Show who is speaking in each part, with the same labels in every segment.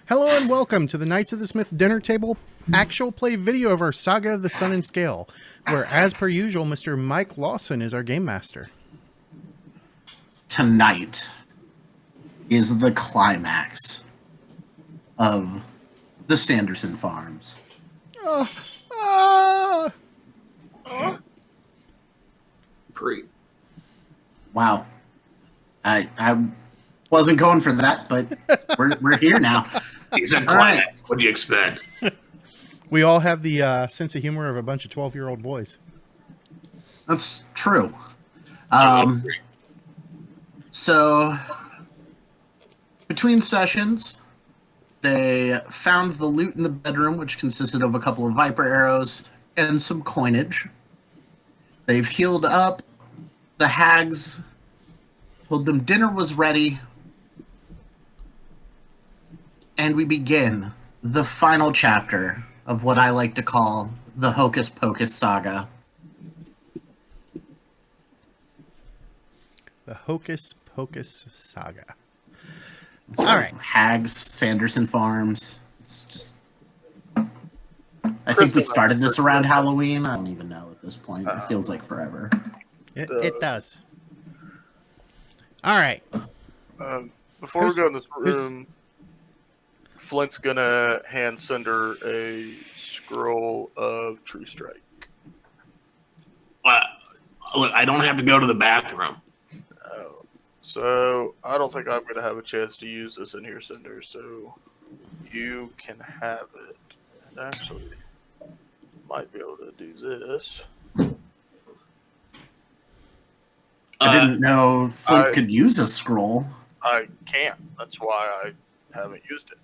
Speaker 1: Hello and welcome to the Knights of the Smith dinner table actual play video of our Saga of the Sun and Scale, where, as per usual, Mr. Mike Lawson is our game master.
Speaker 2: Tonight is the climax of the Sanderson Farms. Wow. I wasn't going for that, but we're here now.
Speaker 3: He said quiet. Right. What'd you expect?
Speaker 1: We all have the sense of humor of a bunch of 12-year-old boys.
Speaker 2: That's true. So, between sessions, they found the loot in the bedroom, which consisted of a couple of Viper arrows and some coinage. They've healed up the hags, told them dinner was ready, and we begin the final chapter of what I like to call the Hocus Pocus saga.
Speaker 1: The Hocus Pocus saga.
Speaker 2: All right. Hags, Sanderson Farms. It's just... I think we started this around Halloween. I don't even know at this point. It feels like forever.
Speaker 1: It does. All right.
Speaker 4: Before we go in this room, Flint's gonna hand Cinder a scroll of True Strike.
Speaker 3: Look, I don't have to go to the bathroom.
Speaker 4: So I don't think I'm gonna have a chance to use this in here, Cinder. So you can have it. And actually, might be able to do this.
Speaker 2: I didn't know Flint could use a scroll.
Speaker 4: I can't. That's why I haven't used it.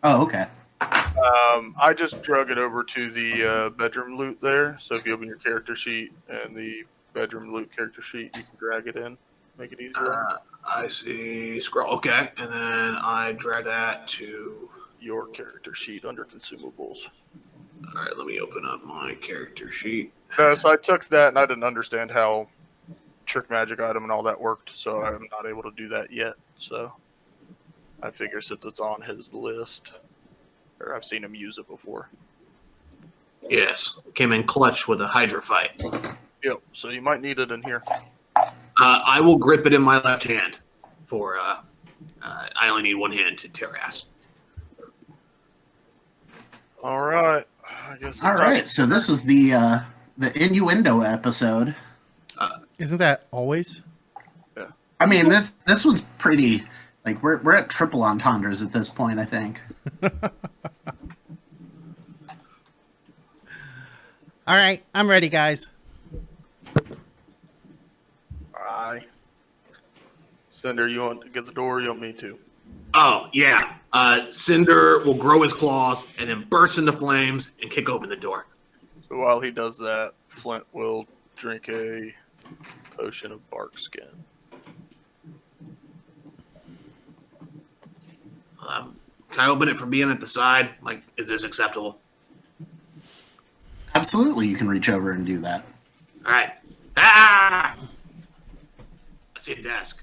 Speaker 2: Oh, okay.
Speaker 4: I just drug it over to the bedroom loot there. So if you open your character sheet and the bedroom loot character sheet, you can drag it in, make it easier.
Speaker 3: I see. Scroll. Okay, and then I drag that to
Speaker 4: your character sheet under consumables.
Speaker 3: All right, let me open up my character sheet.
Speaker 4: So I took that and I didn't understand how trick magic item and all that worked, so I'm not able to do that yet. So I figure since it's on his list, or I've seen him use it before.
Speaker 3: Yes, came in clutch with a Hydra fight.
Speaker 4: Yep, so you might need it in here.
Speaker 3: I will grip it in my left hand for, I only need one hand to tear ass.
Speaker 4: All right. I guess.
Speaker 2: All right, so this is the innuendo episode.
Speaker 1: Isn't that always?
Speaker 4: Yeah.
Speaker 2: I mean, this was pretty... Like, we're at triple entendres at this point, I think.
Speaker 1: All right, I'm ready, guys.
Speaker 4: Aye. Cinder, you want to get the door or you want me to?
Speaker 3: Oh, yeah. Cinder will grow his claws and then burst into flames and kick open the door.
Speaker 4: So while he does that, Flint will drink a potion of bark skin.
Speaker 3: Can I open it from being at the side? Like, is this acceptable?
Speaker 2: Absolutely, you can reach over and do that.
Speaker 3: All right. Ah! I see a desk.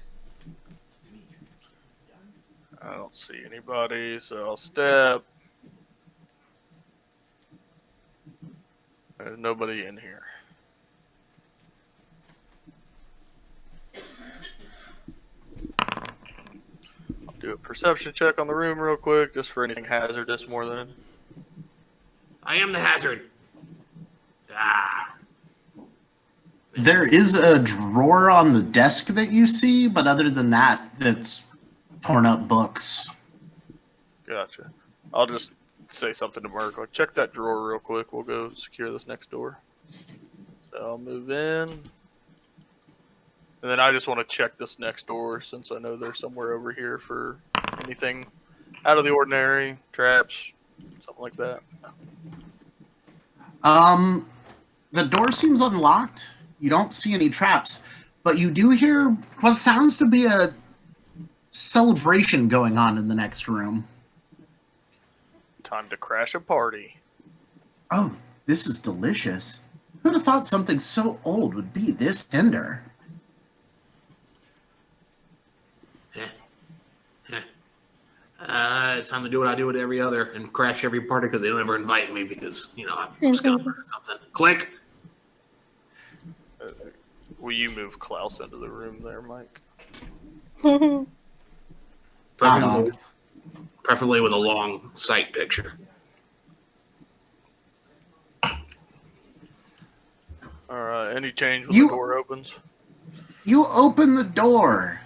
Speaker 4: I don't see anybody, so I'll step. There's nobody in here. I'll do a perception check on the room real quick, just for anything hazardous more than...
Speaker 3: I am the hazard. Ah.
Speaker 2: There is a drawer on the desk that you see, but other than that, it's torn up books.
Speaker 4: Gotcha. I'll just say something to Merc, like, check that drawer real quick. We'll go secure this next door. So I'll move in. And then I just want to check this next door, since I know they're somewhere over here for anything out of the ordinary, traps, something like that.
Speaker 2: The door seems unlocked. You don't see any traps, but you do hear what sounds to be a celebration going on in the next room.
Speaker 4: Time to crash a party.
Speaker 2: Oh, this is delicious. Who'd have thought something so old would be this tender?
Speaker 3: It's time to do what I do with every other and crash every party because they don't ever invite me because, I'm scum or something. Click.
Speaker 4: Will you move Klaus into the room there, Mike?
Speaker 3: Preferably, preferably with a long sight picture.
Speaker 4: All right. Any change when the door opens?
Speaker 2: You open the door.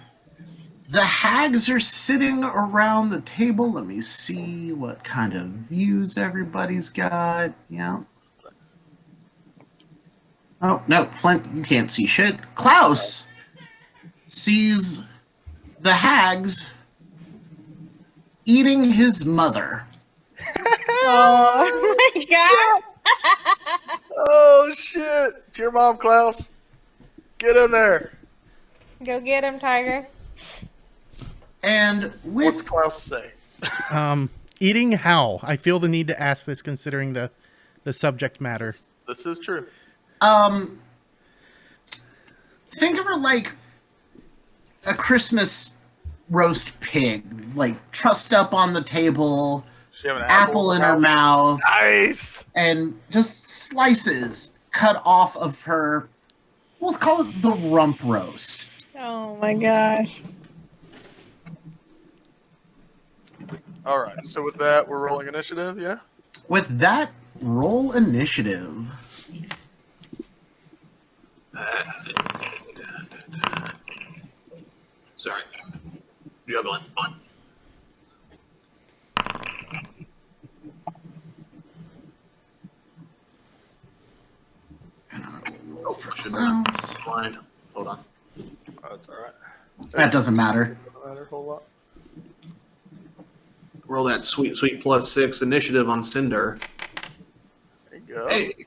Speaker 2: The hags are sitting around the table. Let me see what kind of views everybody's got. Yeah. Oh, no, Flint, you can't see shit. Klaus sees the hags eating his mother.
Speaker 5: Oh my god!
Speaker 4: Oh shit! It's your mom, Klaus. Get in there.
Speaker 5: Go get him, Tiger.
Speaker 2: And
Speaker 4: What's
Speaker 2: with
Speaker 4: Klaus say?
Speaker 1: Eating how? I feel the need to ask this considering the subject matter.
Speaker 4: This is true.
Speaker 2: think of her like a Christmas roast pig, like trussed up on the table,
Speaker 4: She have an
Speaker 2: apple in her mouth,
Speaker 4: Nice.
Speaker 2: and just slices cut off of her. We'll call it the rump roast.
Speaker 5: Oh my gosh.
Speaker 4: All right. So with that, we're rolling initiative. Yeah.
Speaker 2: With that, roll initiative.
Speaker 3: Sorry. Juggling. On.
Speaker 2: Roll for Klaus.
Speaker 3: Blind. Hold on.
Speaker 4: Oh, that's all right.
Speaker 2: That doesn't matter.
Speaker 4: Doesn't matter a whole lot.
Speaker 3: Roll that sweet +6 initiative on Cinder.
Speaker 4: There you go.
Speaker 3: Hey.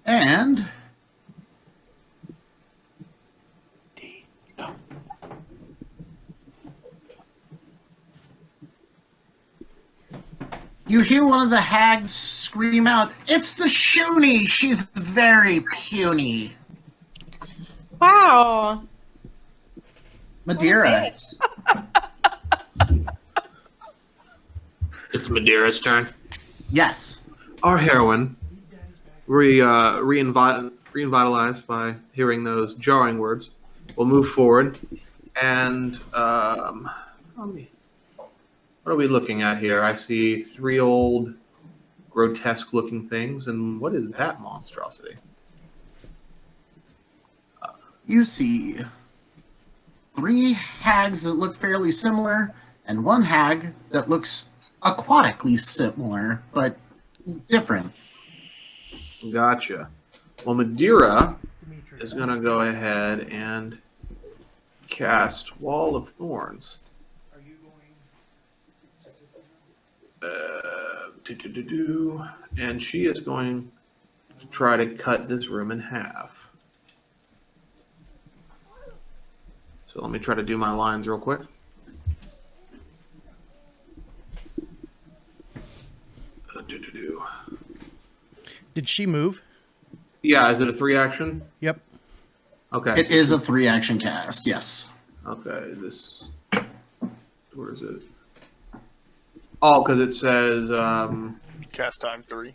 Speaker 2: And you hear one of the hags scream out, "It's the Shoonie! She's very puny."
Speaker 5: Wow.
Speaker 2: Madeira.
Speaker 3: It's Madeira's turn.
Speaker 2: Yes.
Speaker 3: Our heroine, revitalized by hearing those jarring words, will move forward and what are we looking at here? I see 3 old, grotesque-looking things, and what is that monstrosity?
Speaker 2: You see 3 hags that look fairly similar, and 1 hag that looks aquatically similar, but different.
Speaker 3: Gotcha. Well, Madeira is going to go ahead and cast Wall of Thorns. And she is going to try to cut this room in half. So let me try to do my lines real quick.
Speaker 1: Did she move?
Speaker 3: Yeah, is it a 3 action?
Speaker 1: Yep.
Speaker 3: Okay.
Speaker 2: It is a 3 action cast, yes.
Speaker 3: Okay, where is it? Oh, because it says,
Speaker 4: Cast time 3.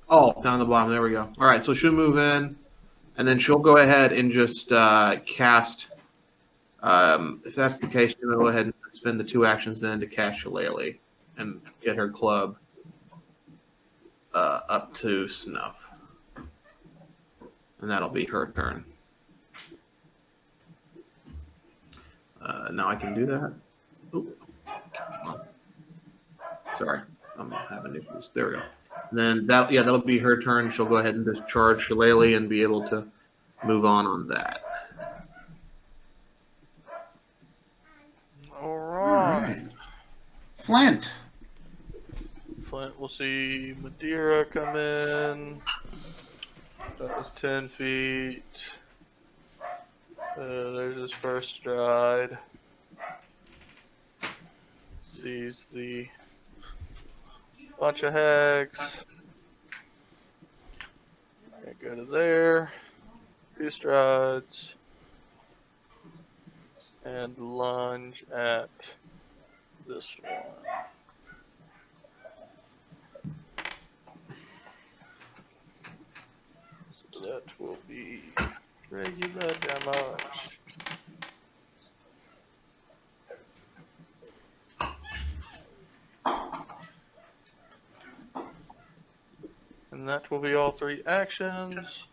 Speaker 3: oh, down the bottom, there we go. All right, so she'll move in, and then she'll go ahead and just cast, if that's the case, she'll go ahead and spend the 2 actions then to cast Shillelagh and get her club up to snuff. And that'll be her turn. Now I can do that. Oop. Sorry, I'm having issues. There we go. Then that'll be her turn. She'll go ahead and just charge Shillelagh and be able to move on that.
Speaker 4: All right.
Speaker 2: Flint.
Speaker 4: Flint will see Madeira come in. That was 10 feet. There's his first stride. Sees the bunch of hags. Okay, go to there. 2 strides. And lunge at this one. So that will be regular damage. And that will be all 3 actions.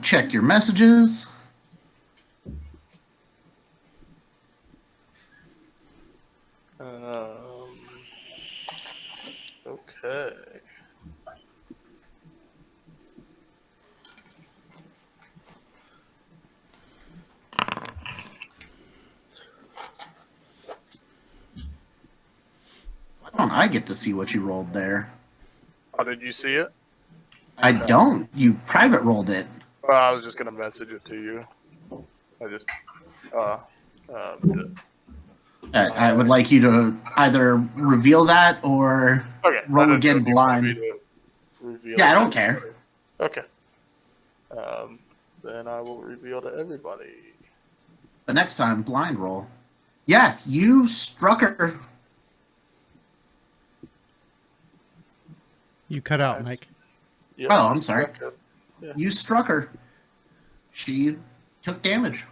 Speaker 2: Check your messages.
Speaker 4: Okay.
Speaker 2: Why don't I get to see what you rolled there?
Speaker 4: Oh, did you see it?
Speaker 2: I don't. You private rolled it.
Speaker 4: Well, I was just gonna message it to you. I just
Speaker 2: I would like you to either reveal that or
Speaker 4: okay.
Speaker 2: roll again blind.
Speaker 4: Reveal
Speaker 2: Yeah, I
Speaker 4: it
Speaker 2: don't
Speaker 4: to
Speaker 2: care.
Speaker 4: everybody. Okay. Then I will reveal to everybody.
Speaker 2: But next time, blind roll. Yeah, you struck her.
Speaker 1: You cut out, Mike.
Speaker 4: Yep,
Speaker 2: Oh, I'm sorry.
Speaker 4: Yeah.
Speaker 2: You struck her. She took damage.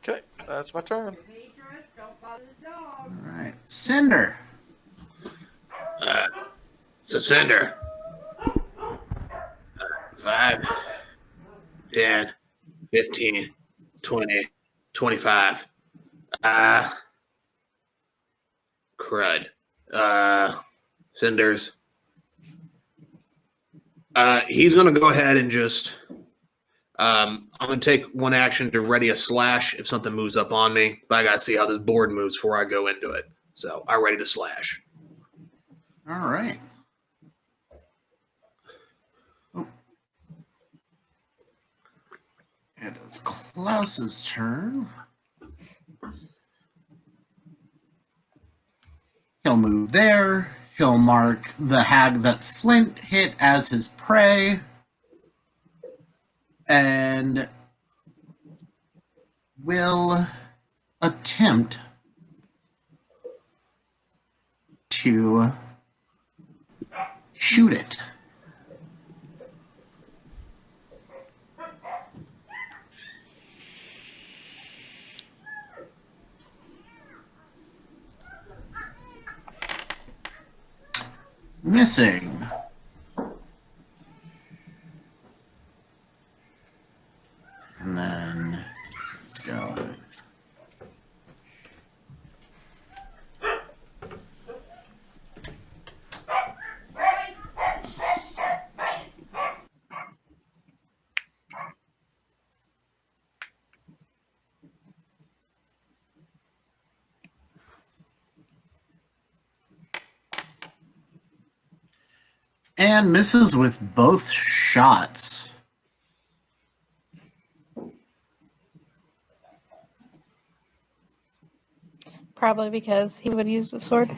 Speaker 4: Okay, that's my turn.
Speaker 2: All right. Cinder.
Speaker 3: So Cinder. 5, 10, 15, 20, 25. Crud. Cinders. He's going to go ahead and just. I'm going to take one action to ready a slash if something moves up on me. But I got to see how this board moves before I go into it. So I'm ready to slash.
Speaker 2: All right. Oh. And it's Klaus's turn. He'll move there. He'll mark the hag that Flint hit as his prey. And will attempt to shoot it. Missing. And then let's go. And misses with both shots.
Speaker 5: Probably because he would use the sword.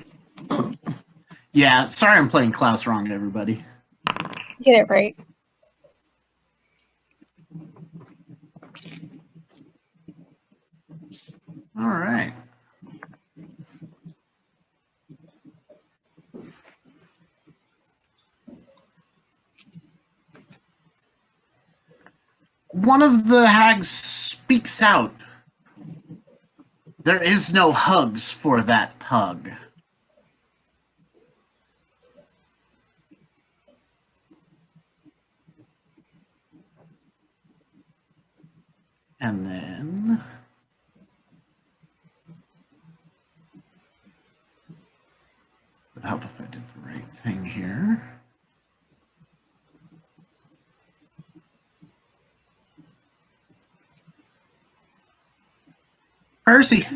Speaker 2: Yeah, sorry I'm playing Klaus wrong, everybody.
Speaker 5: Get it right.
Speaker 2: All right. One of the hags speaks out. There is no hugs for that pug. And then would help if I did the right thing here. Percy.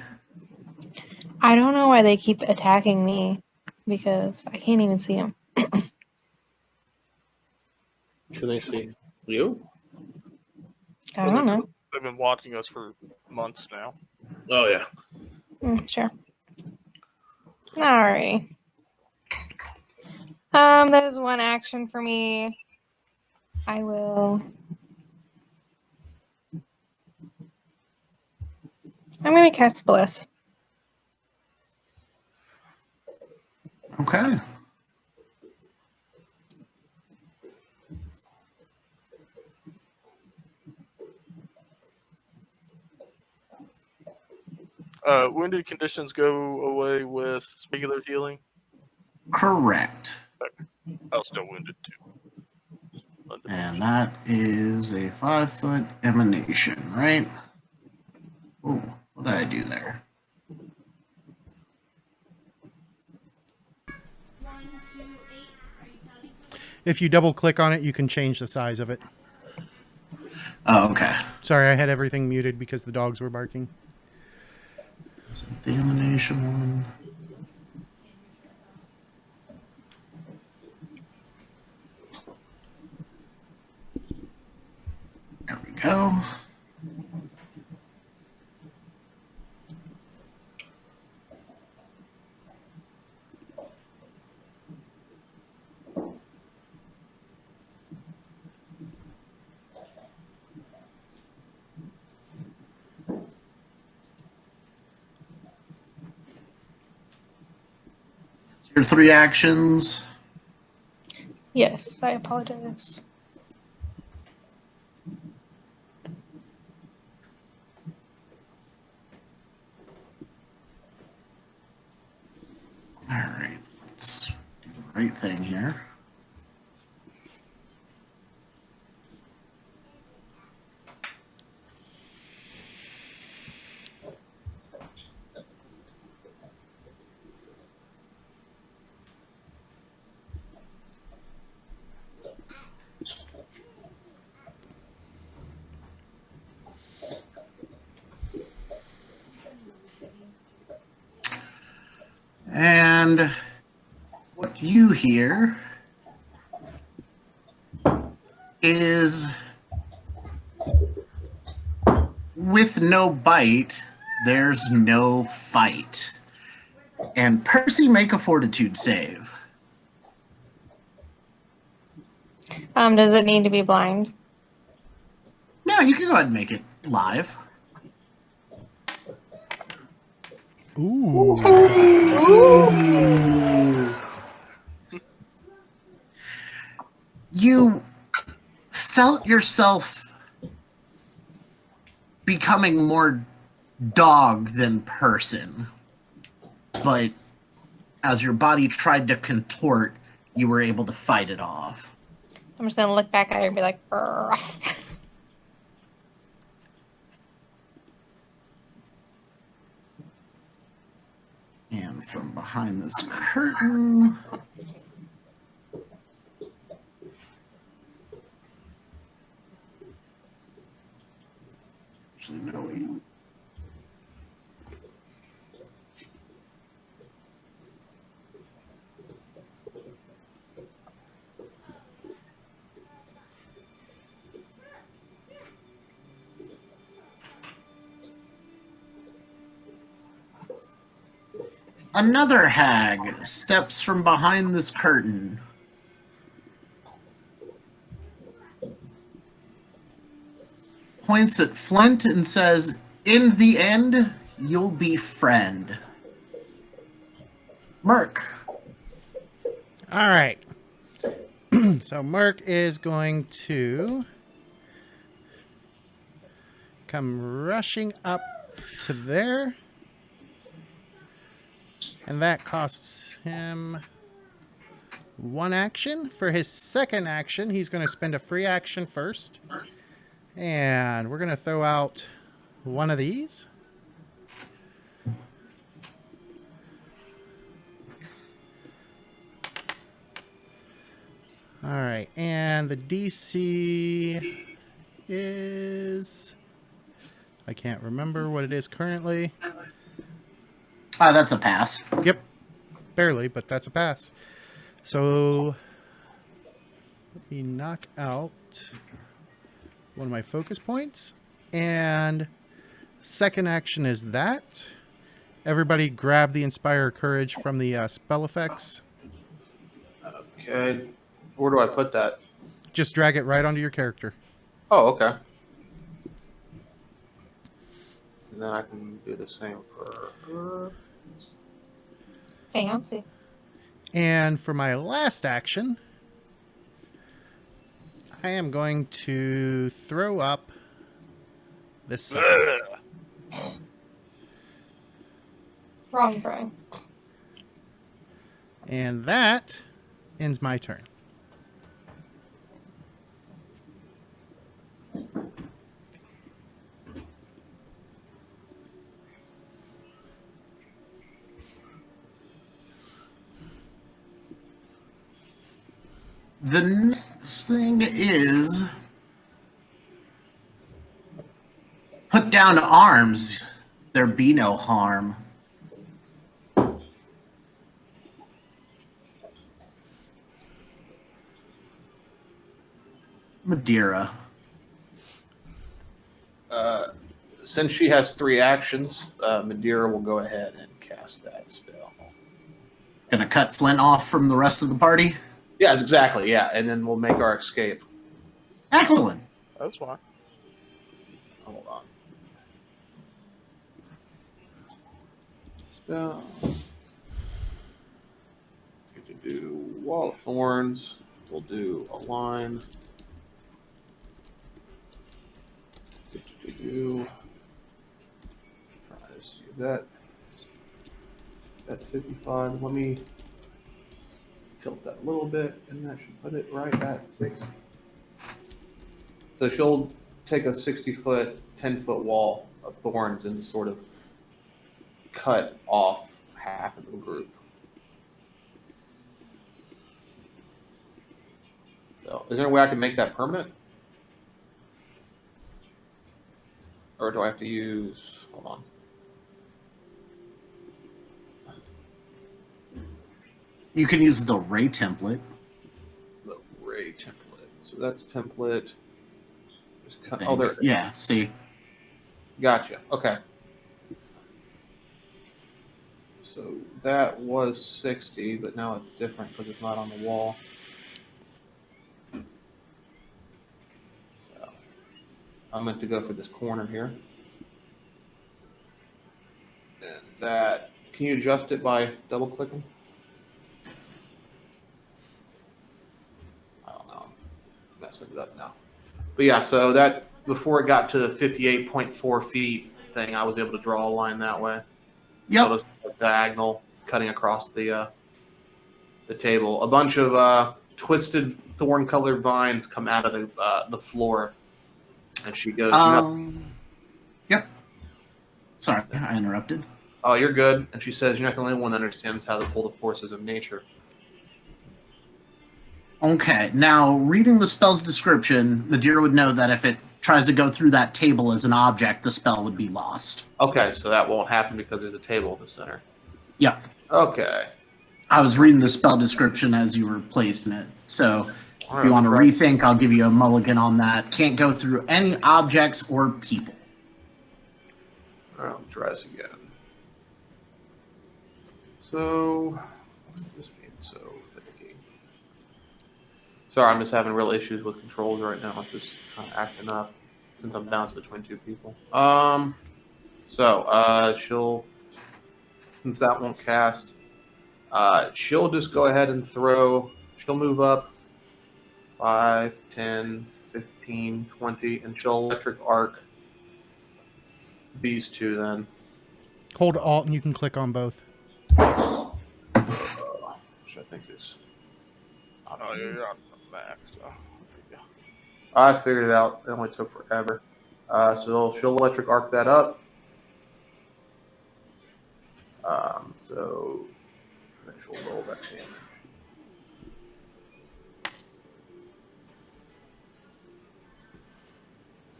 Speaker 5: I don't know why they keep attacking me because I can't even see them.
Speaker 3: Can they see you?
Speaker 5: I don't know.
Speaker 4: They've been watching us for months now.
Speaker 3: Oh, yeah.
Speaker 5: Sure. Alrighty. That is one action for me. I will. I'm gonna cast Bliss.
Speaker 2: Okay.
Speaker 4: Wounded conditions go away with regular healing.
Speaker 2: Correct.
Speaker 4: I was still wounded too.
Speaker 2: And that is a 5-foot emanation, right? Oh, what did I do there?
Speaker 1: If you double click on it, you can change the size of it.
Speaker 2: Oh, okay.
Speaker 1: Sorry, I had everything muted because the dogs were barking.
Speaker 2: Is it the emanation one? There we go. Your 3 actions.
Speaker 5: Yes, I apologize.
Speaker 2: All right, let's do the right thing here. And what you hear is, with no bite, there's no fight. And Percy, make a fortitude save.
Speaker 5: Does it need to be blind?
Speaker 2: No, you can go ahead and make it live.
Speaker 1: Ooh.
Speaker 2: You felt yourself becoming more dog than person. But as your body tried to contort, you were able to fight it off.
Speaker 5: I'm just gonna look back at her and be like, "Brr."
Speaker 2: And from behind this curtain... Actually, no, wait. Another hag steps from behind this curtain. Points at Flint and says, "In the end, you'll be friend." Merc.
Speaker 1: All right. So Merc is going to come rushing up to there. And that costs him 1 action. For his second action, he's going to spend a free action first. And we're going to throw out one of these. All right. And the DC is... I can't remember what it is currently.
Speaker 2: That's a pass.
Speaker 1: Yep. Barely, but that's a pass. So let me knock out one of my focus points. And second action is that. Everybody grab the Inspire Courage from the spell effects.
Speaker 3: Okay. Where do I put that?
Speaker 1: Just drag it right onto your character.
Speaker 3: Oh, okay. And then I can do the same for her.
Speaker 5: Fancy.
Speaker 1: And for my last action, I am going to throw up this sucker.
Speaker 5: Wrong try.
Speaker 1: And that ends my turn.
Speaker 2: The next thing is put down arms. There be no harm. Madeira.
Speaker 3: Since she has 3 actions, Madeira will go ahead and cast that spell.
Speaker 2: Gonna cut Flint off from the rest of the party?
Speaker 3: Yeah, exactly. Yeah, and then we'll make our escape.
Speaker 2: Excellent.
Speaker 4: That's fine.
Speaker 3: Hold on. Spell. Get to do Wall of Thorns. We'll do a line. Get to do. Try to see that. That's 55. Let me tilt that a little bit, and that should put it right at 60. So she'll take a 60-foot, 10-foot wall of thorns and sort of cut off half of the group. So, is there a way I can make that permanent? Or do I have to use... Hold on.
Speaker 2: You can use the Ray template.
Speaker 3: The Ray template. So that's template. Just cut,
Speaker 2: Thing.
Speaker 3: oh, there it is.
Speaker 2: Yeah, see.
Speaker 3: Gotcha. Okay. So that was 60, but now it's different because it's not on the wall. So I'm meant to go for this corner here. And that, can you adjust it by double clicking? I don't know. I'm messing it up now. But yeah, so that, before it got to the 58.4 feet thing, I was able to draw a line that way.
Speaker 2: Yep.
Speaker 3: So it was a diagonal cutting across the table. A bunch of twisted thorn-colored vines come out of the floor, and she goes,
Speaker 2: Yep. Sorry, I interrupted.
Speaker 3: "Oh, you're good." And she says, "You're not the only one that understands how to pull the forces of nature."
Speaker 2: Okay, now reading the spell's description, Madeira would know that if it tries to go through that table as an object, the spell would be lost.
Speaker 3: Okay, so that won't happen because there's a table in the center.
Speaker 2: Yep.
Speaker 3: Okay.
Speaker 2: I was reading the spell description as you were placing it. So
Speaker 3: All
Speaker 2: if you want to
Speaker 3: right.
Speaker 2: rethink, I'll give you a mulligan on that. Can't go through any objects or people.
Speaker 3: All right, let's try this again. So, why is this being so finicky? Sorry, I'm just having real issues with controls right now. It's just kind of acting up since I'm bounced between 2 people. She'll, since that won't cast, she'll just go ahead and she'll move up 5, 10, 15, 20, and she'll electric arc these 2 then.
Speaker 1: Hold Alt and you can click on both.
Speaker 3: Which I think is...
Speaker 4: Oh, yeah, you're on the max. So. There you go.
Speaker 3: I figured it out. It only took forever. So she'll electric arc that up. So then she'll roll that damage.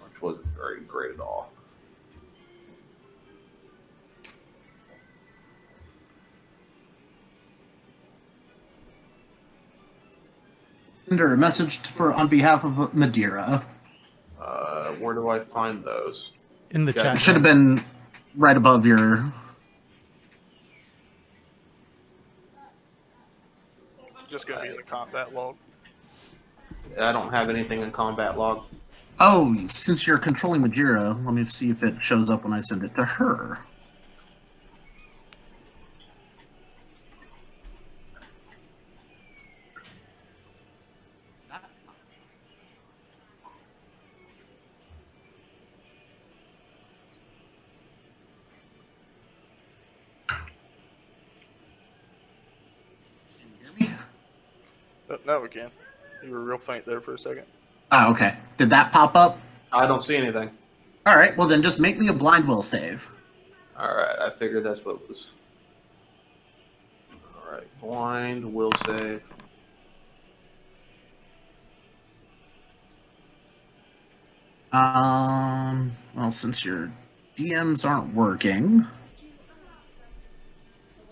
Speaker 3: Which wasn't very great at all.
Speaker 2: Sender a message on behalf of Madeira.
Speaker 3: Where do I find those?
Speaker 1: In the
Speaker 3: Yeah,
Speaker 2: It
Speaker 1: chat.
Speaker 2: should have been right above your
Speaker 4: just gonna be in the combat log.
Speaker 3: I don't have anything in combat log.
Speaker 2: Oh, since you're controlling Majira, let me see if it shows up when I send it to her. Can you hear me?
Speaker 4: No, we can. You were real faint there for a second.
Speaker 2: Oh, okay. Did that pop up?
Speaker 3: I don't see anything.
Speaker 2: All right, well then just make me a blind will save.
Speaker 3: All right, I figured that's what it was. All right, blind will save.
Speaker 2: Well, since your DMs aren't working,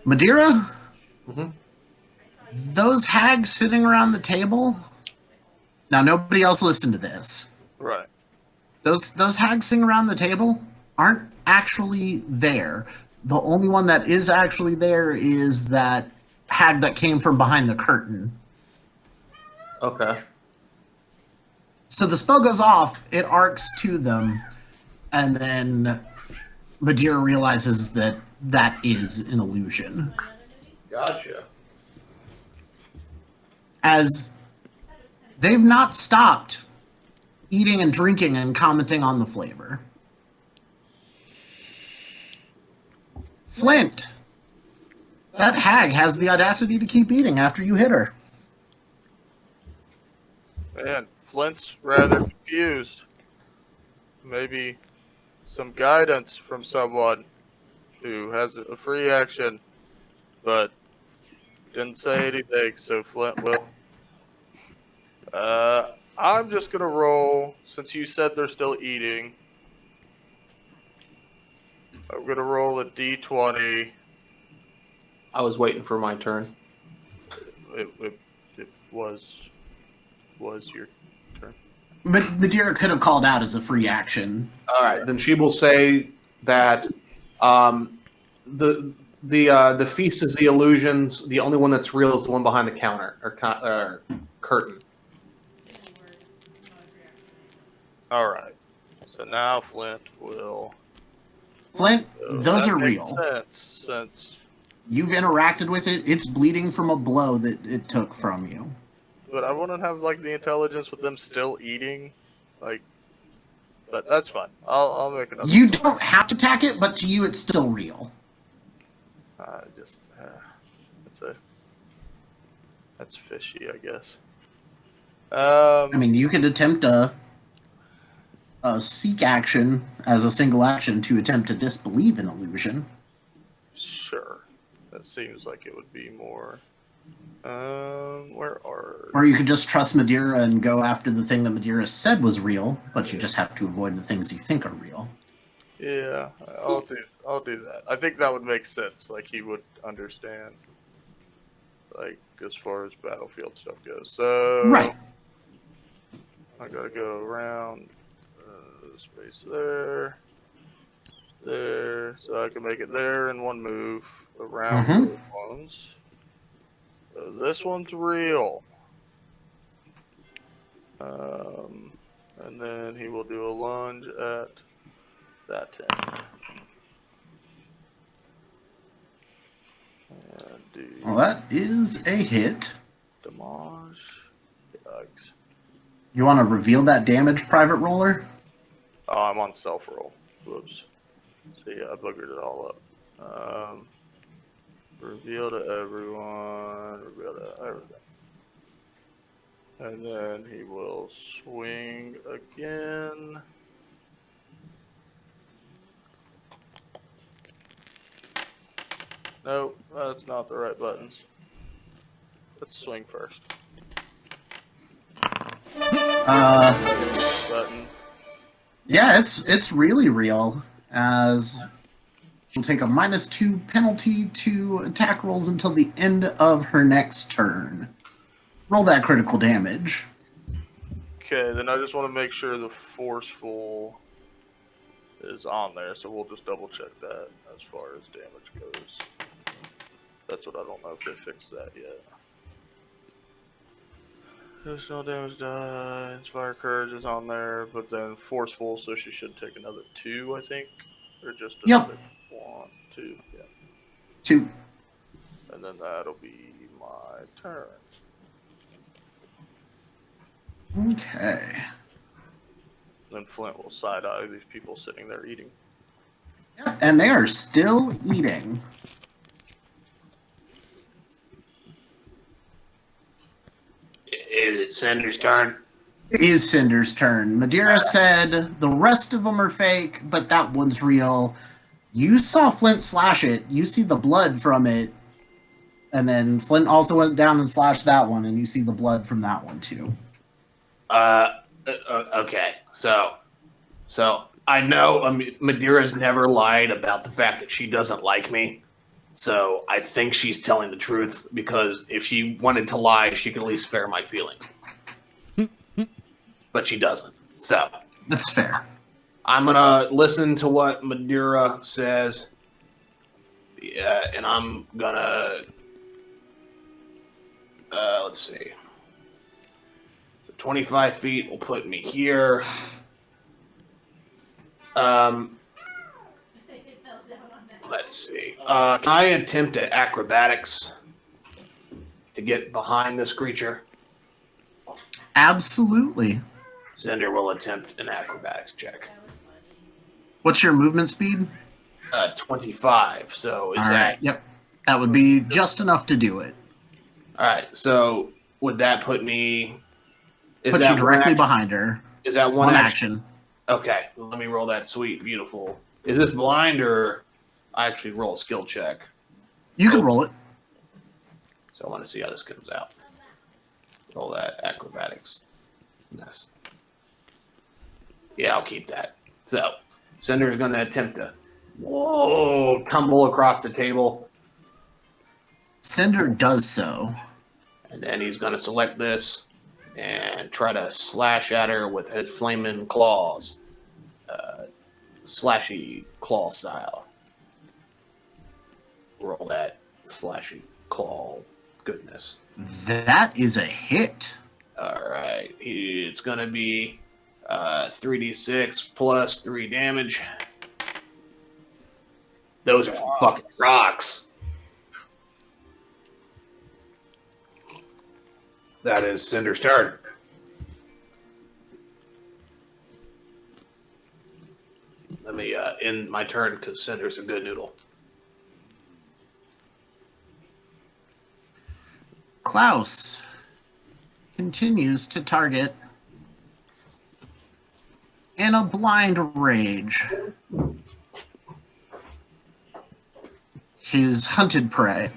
Speaker 2: Madeira,
Speaker 3: Mm-hmm.
Speaker 2: those hags sitting around the table. Now, nobody else listened to this.
Speaker 4: Right.
Speaker 2: Those hags sitting around the table aren't actually there. The only one that is actually there is that hag that came from behind the curtain.
Speaker 3: Okay.
Speaker 2: So the spell goes off, it arcs to them, and then Madeira realizes that that is an illusion.
Speaker 3: Gotcha.
Speaker 2: As they've not stopped eating and drinking and commenting on the flavor. Flint, that hag has the audacity to keep eating after you hit her.
Speaker 4: Man, Flint's rather confused. Maybe some guidance from someone who has a free action, but didn't say anything, so Flint will. I'm just gonna roll, since you said they're still eating. I'm gonna roll a d20.
Speaker 3: I was waiting for my turn.
Speaker 4: It was your turn.
Speaker 2: Madeira could have called out as a free action.
Speaker 3: All right, then she will say that the feast is the illusions. The only one that's real is the one behind the counter or curtain.
Speaker 4: All right. So now Flint will.
Speaker 2: Flint, those
Speaker 4: That
Speaker 2: are
Speaker 4: makes
Speaker 2: real.
Speaker 4: sense, since,
Speaker 2: You've interacted with it. It's bleeding from a blow that it took from you.
Speaker 4: but I wouldn't have like the intelligence with them still eating, like. But that's fine. I'll make another.
Speaker 2: You don't have to attack it, but to you, it's still real.
Speaker 4: That's fishy, I guess.
Speaker 2: I mean, you could attempt a seek action as a single action to attempt to disbelieve an illusion.
Speaker 4: Sure. That seems like it would be more. Where are?
Speaker 2: Or you could just trust Madeira and go after the thing that Madeira said was real, but you just have to avoid the things you think are real.
Speaker 4: Yeah, I'll do that. I think that would make sense. Like he would understand. Like as far as battlefield stuff goes. So
Speaker 2: Right.
Speaker 4: I gotta go around space there, so I can make it there in one move around those ones. So this one's real. And then he will do a lunge at that 10. And do
Speaker 2: Well, that is a hit.
Speaker 4: damage. Yikes.
Speaker 2: You want to reveal that damage, Private Roller?
Speaker 4: Oh, I'm on self roll. Whoops. See, I buggered it all up. Reveal to everyone. Reveal to everything. And then he will swing again. Nope, that's not the right buttons. Let's swing first. Button.
Speaker 2: Yeah, it's really real, as she'll take a -2 penalty to attack rolls until the end of her next turn. Roll that critical damage.
Speaker 4: Okay, then I just want to make sure the forceful is on there, so we'll just double check that as far as damage goes. That's what I don't know if they fixed that yet. Additional damage die. Inspire Courage is on there, but then Forceful, so she should take another 2, I think. Or just
Speaker 2: Yep.
Speaker 4: another 1, 2, yeah.
Speaker 2: 2.
Speaker 4: And then that'll be my turn.
Speaker 2: Okay.
Speaker 4: Then Flint will side eye these people sitting there eating.
Speaker 2: Yep. And they are still eating.
Speaker 3: Is it Cinder's turn?
Speaker 2: It is Cinder's turn. Madeira said the rest of them are fake, but that one's real. You saw Flint slash it. You see the blood from it. And then Flint also went down and slashed that one, and you see the blood from that one too.
Speaker 3: Okay. So I know Madeira's never lied about the fact that she doesn't like me. So I think she's telling the truth, because if she wanted to lie, she could at least spare my feelings. But she doesn't. So
Speaker 2: That's fair.
Speaker 3: I'm going to listen to what Madeira says. Yeah, and I'm going to... let's see. So 25 feet will put me here. Let's see. Can I attempt at acrobatics to get behind this creature?
Speaker 2: Absolutely.
Speaker 3: Cinder will attempt an acrobatics check.
Speaker 2: What's your movement speed?
Speaker 3: 25. So is
Speaker 2: All
Speaker 3: that
Speaker 2: right. Yep. That would be just enough to do it.
Speaker 3: all right? So would that put me?
Speaker 2: Put you directly behind her.
Speaker 3: Is that
Speaker 2: One action.
Speaker 3: Okay. Well, let me roll that sweet, beautiful. Is this blind, or I actually roll a skill check?
Speaker 2: You can roll it.
Speaker 3: So I want to see how this comes out. Roll that acrobatics. Nice. Yeah, I'll keep that. So Cinder's going to attempt to tumble across the table.
Speaker 2: Cinder does so.
Speaker 3: And then he's going to select this and try to slash at her with his flaming claws. Slashy claw style. Roll that slashy claw goodness.
Speaker 2: That is a hit.
Speaker 3: All right. It's going to be 3d6 plus 3 damage. Those are some fucking rocks. That is Cinder's turn. Let me end my turn because Cinder's a good noodle.
Speaker 2: Klaus continues to target in a blind rage his hunted prey.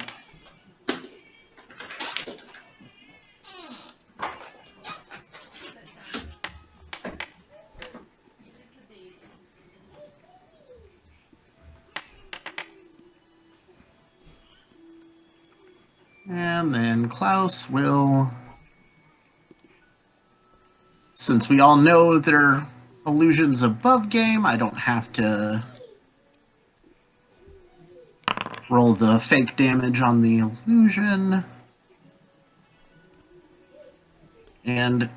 Speaker 2: And then Klaus will, since we all know they're illusions above game, I don't have to roll the fake damage on the illusion. And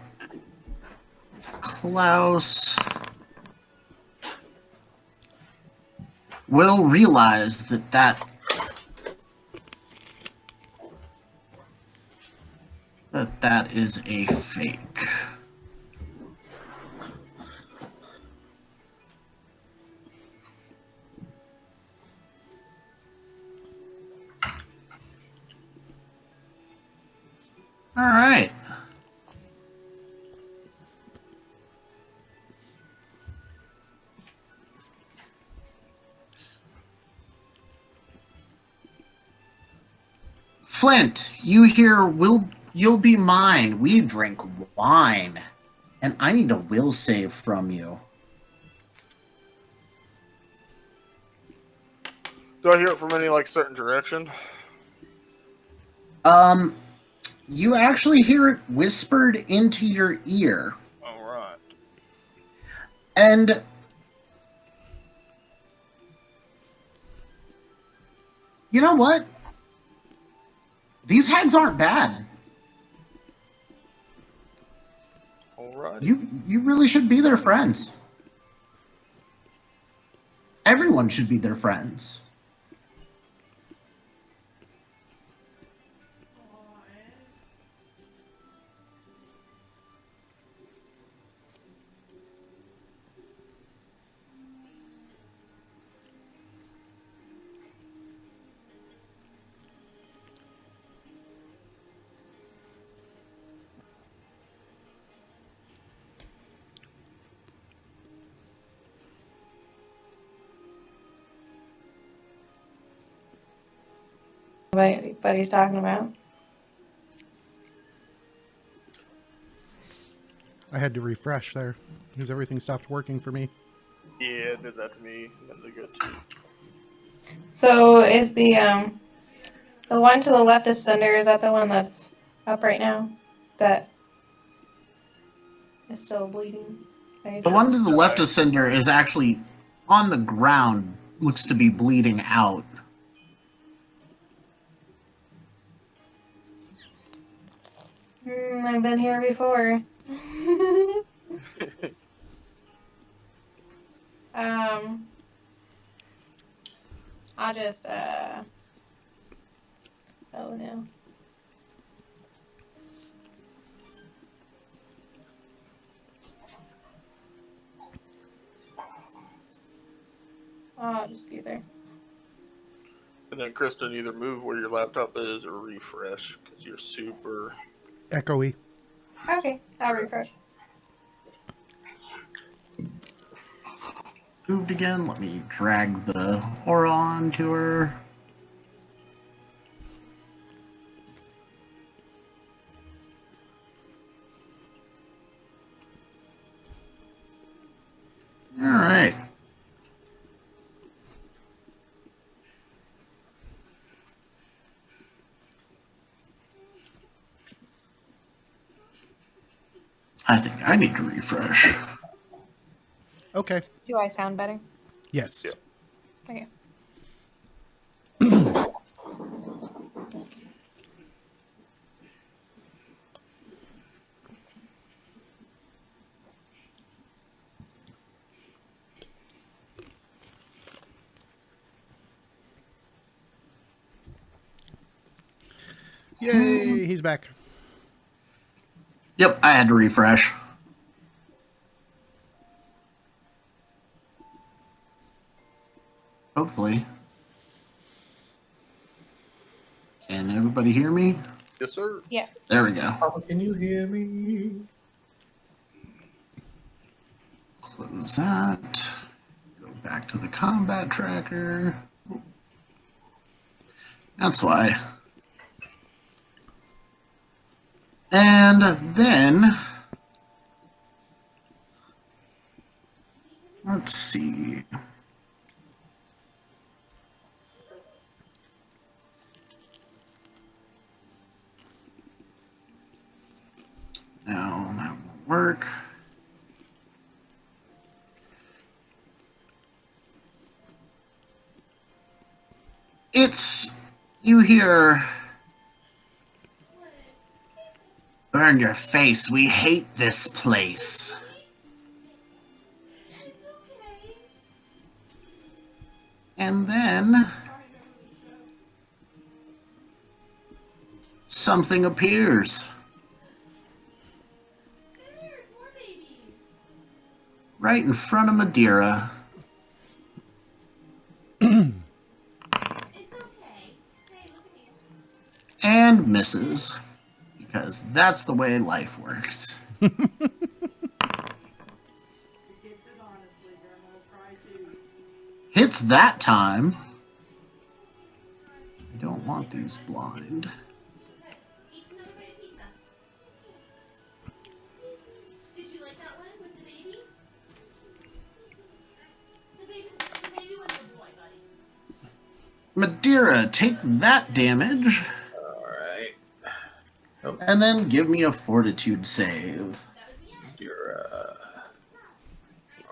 Speaker 2: Klaus will realize that is a fake. All right. Flint, you hear you'll be mine. We drink wine. And I need a will save from you.
Speaker 4: Do I hear it from any certain direction?
Speaker 2: You actually hear it whispered into your ear.
Speaker 4: All right.
Speaker 2: And you know what? These heads aren't bad.
Speaker 4: Alright.
Speaker 2: You really should be their friends. Everyone should be their friends.
Speaker 5: What he's talking about.
Speaker 1: I had to refresh there because everything stopped working for me.
Speaker 4: Yeah, it did that to me. That was good too.
Speaker 5: So is the one to the left of Cinder, is that the one that's up right now? That is still bleeding?
Speaker 2: The one to the left of Cinder is actually on the ground, looks to be bleeding out.
Speaker 5: I've been here before. I'll just oh no. I'll just be there.
Speaker 4: And then Kristen, either move where your laptop is or refresh because you're super.
Speaker 1: Echoey.
Speaker 5: Okay, I'll refresh.
Speaker 2: Moved again. Let me drag the aura onto her. All right. I think I need to refresh.
Speaker 1: Okay.
Speaker 5: Do I sound better?
Speaker 1: Yes.
Speaker 4: Yeah.
Speaker 5: Okay.
Speaker 1: Yay, he's back.
Speaker 2: Yep, I had to refresh. Hopefully. Can everybody hear me?
Speaker 4: Yes, sir.
Speaker 5: Yes.
Speaker 2: There we go.
Speaker 3: Papa, can you hear me?
Speaker 2: Close that. Go back to the combat tracker. That's why. And then, let's see. No, that won't work. It's, you hear, burn your face, we hate this place. And then, something appears. Right in front of Madeira. And misses. Because that's the way life works. Hits that time. I don't want these blind.
Speaker 6: Did you like that one with the baby? The baby was a boy, buddy.
Speaker 2: Madeira, take that damage.
Speaker 3: Alright. Oh,
Speaker 2: And then give me a fortitude save.
Speaker 3: you're,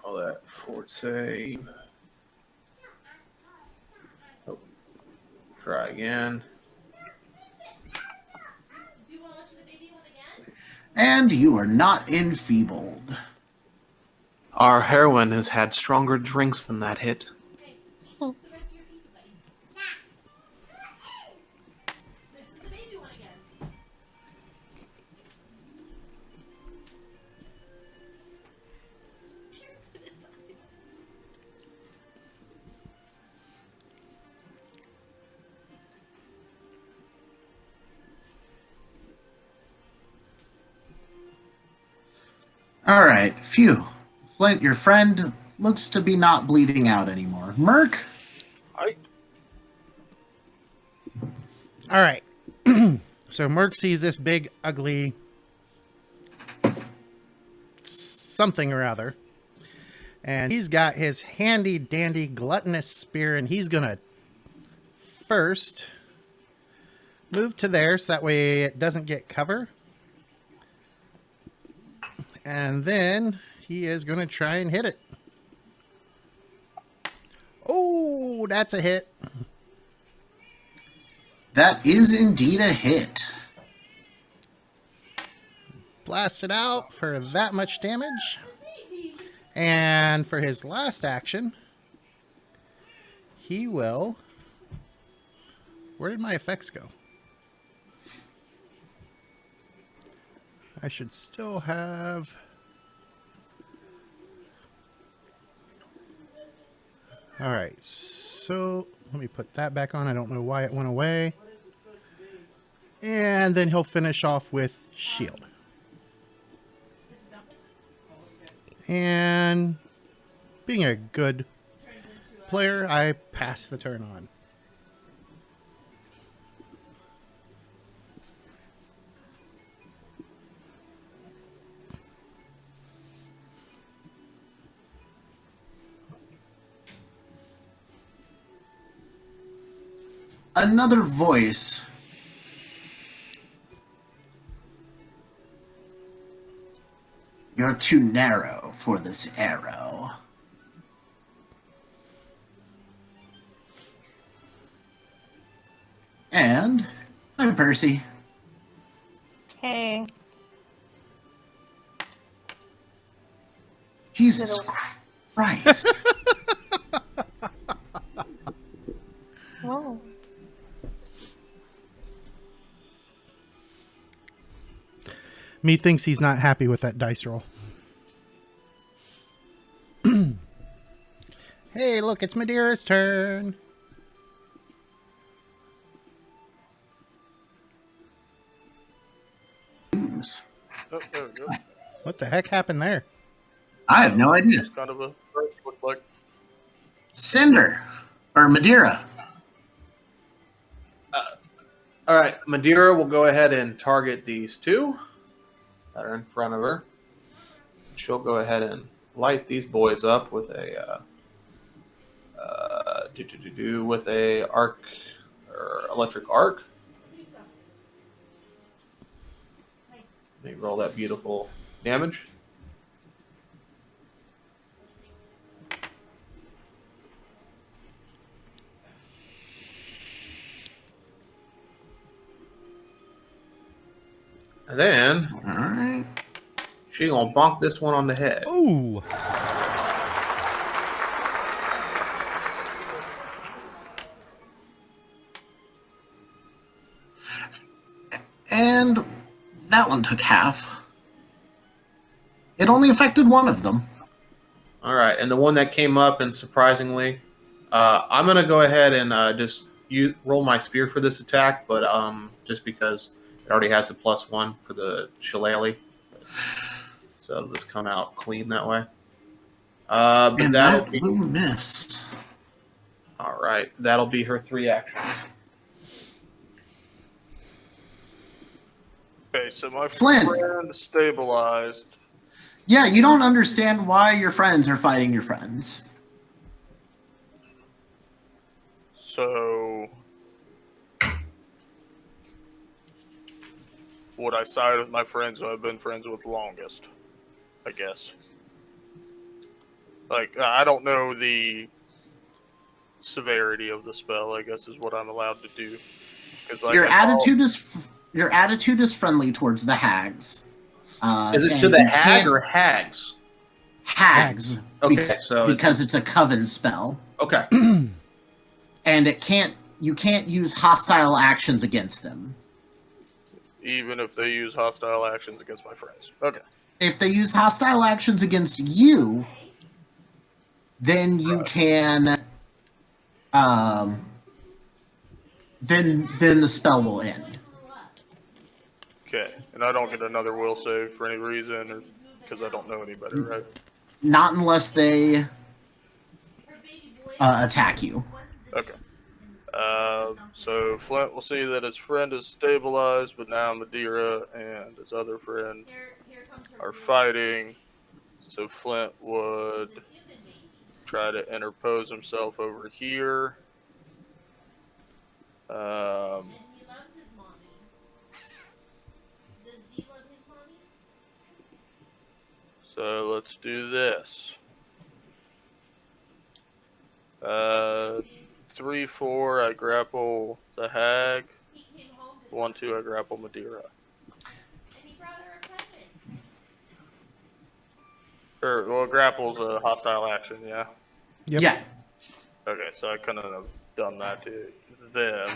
Speaker 3: all that fort save. Oh, try again.
Speaker 6: Do you want to watch the baby one again?
Speaker 2: And you are not enfeebled.
Speaker 3: Our heroine has had stronger drinks than that hit.
Speaker 6: The rest of your pizza, buddy. This is the baby one again. Tears in his eyes.
Speaker 2: All right, phew. Flint, your friend looks to be not bleeding out anymore. Merc?
Speaker 1: All right. So Merc sees this big, ugly something or other. And he's got his handy dandy gluttonous spear, and he's going to first move to there so that way it doesn't get cover. And then he is going to try and hit it. Oh, that's a hit.
Speaker 2: That is indeed a hit.
Speaker 1: Blast it out for that much damage. And for his last action, he will... Where did my effects go? I should still have... Alright, so let me put that back on. I don't know why it went away. And then he'll finish off with shield. And being a good player, I pass the turn on.
Speaker 2: Another voice. You're too narrow for this arrow. And I'm Percy.
Speaker 5: Hey.
Speaker 2: Jesus Christ.
Speaker 5: Whoa.
Speaker 1: Me thinks he's not happy with that dice roll. Hey, look, it's Madeira's turn.
Speaker 4: Oh, there we go.
Speaker 1: What the heck happened there?
Speaker 2: I have no idea.
Speaker 4: It's kind of a look like.
Speaker 2: Cinder. Or Madeira.
Speaker 3: All right, Madeira will go ahead and target these two that are in front of her. She'll go ahead and light these boys up with a with a arc or electric arc. Let me roll that beautiful damage. And then
Speaker 2: All right.
Speaker 3: she gonna bonk this one on the head.
Speaker 1: Ooh.
Speaker 2: And that one took half. It only affected one of them.
Speaker 3: All right, and the one that came up, and surprisingly, I'm gonna go ahead and just roll my spear for this attack, but just because it already has a +1 for the shillelagh, so it'll just come out clean that way. But
Speaker 2: And
Speaker 3: that'll
Speaker 2: that
Speaker 3: be
Speaker 2: will miss.
Speaker 3: all right. That'll be her 3 actions.
Speaker 4: Okay, so my
Speaker 2: Flynn.
Speaker 4: friend stabilized.
Speaker 2: Yeah, you don't understand why your friends are fighting your friends.
Speaker 4: So would I side with my friends who I've been friends with longest? I guess. Like, I don't know the severity of the spell, I guess is what I'm allowed to do. 'Cause, like,
Speaker 2: Your
Speaker 4: I saw-
Speaker 2: attitude is friendly towards the hags.
Speaker 3: Is it
Speaker 2: and
Speaker 3: to the
Speaker 2: you
Speaker 3: hag
Speaker 2: can't-
Speaker 3: or hags?
Speaker 2: hags?
Speaker 3: Okay, so
Speaker 2: because it's a coven spell,
Speaker 3: okay.
Speaker 2: and you can't use hostile actions against them.
Speaker 4: Even if they use hostile actions against my friends. Okay.
Speaker 2: If they use hostile actions against you, then you can then the spell will end.
Speaker 4: Okay. And I don't get another will save for any reason, or because I don't know any better, right?
Speaker 2: Not unless they attack you.
Speaker 4: Okay. So Flint will see that his friend is stabilized, but now Madeira and his other friend are fighting. So Flint would try to interpose himself over here.
Speaker 6: And he loves his mommy. Does D love his mommy?
Speaker 4: So let's do this. 3, 4, I grapple the hag.
Speaker 6: He came home to
Speaker 4: 1, 2, I grapple Madeira.
Speaker 6: and he brought her a present.
Speaker 4: Well, grapple's a hostile action, yeah.
Speaker 1: Yep.
Speaker 2: Yeah.
Speaker 4: Okay, so I couldn't have done that to them.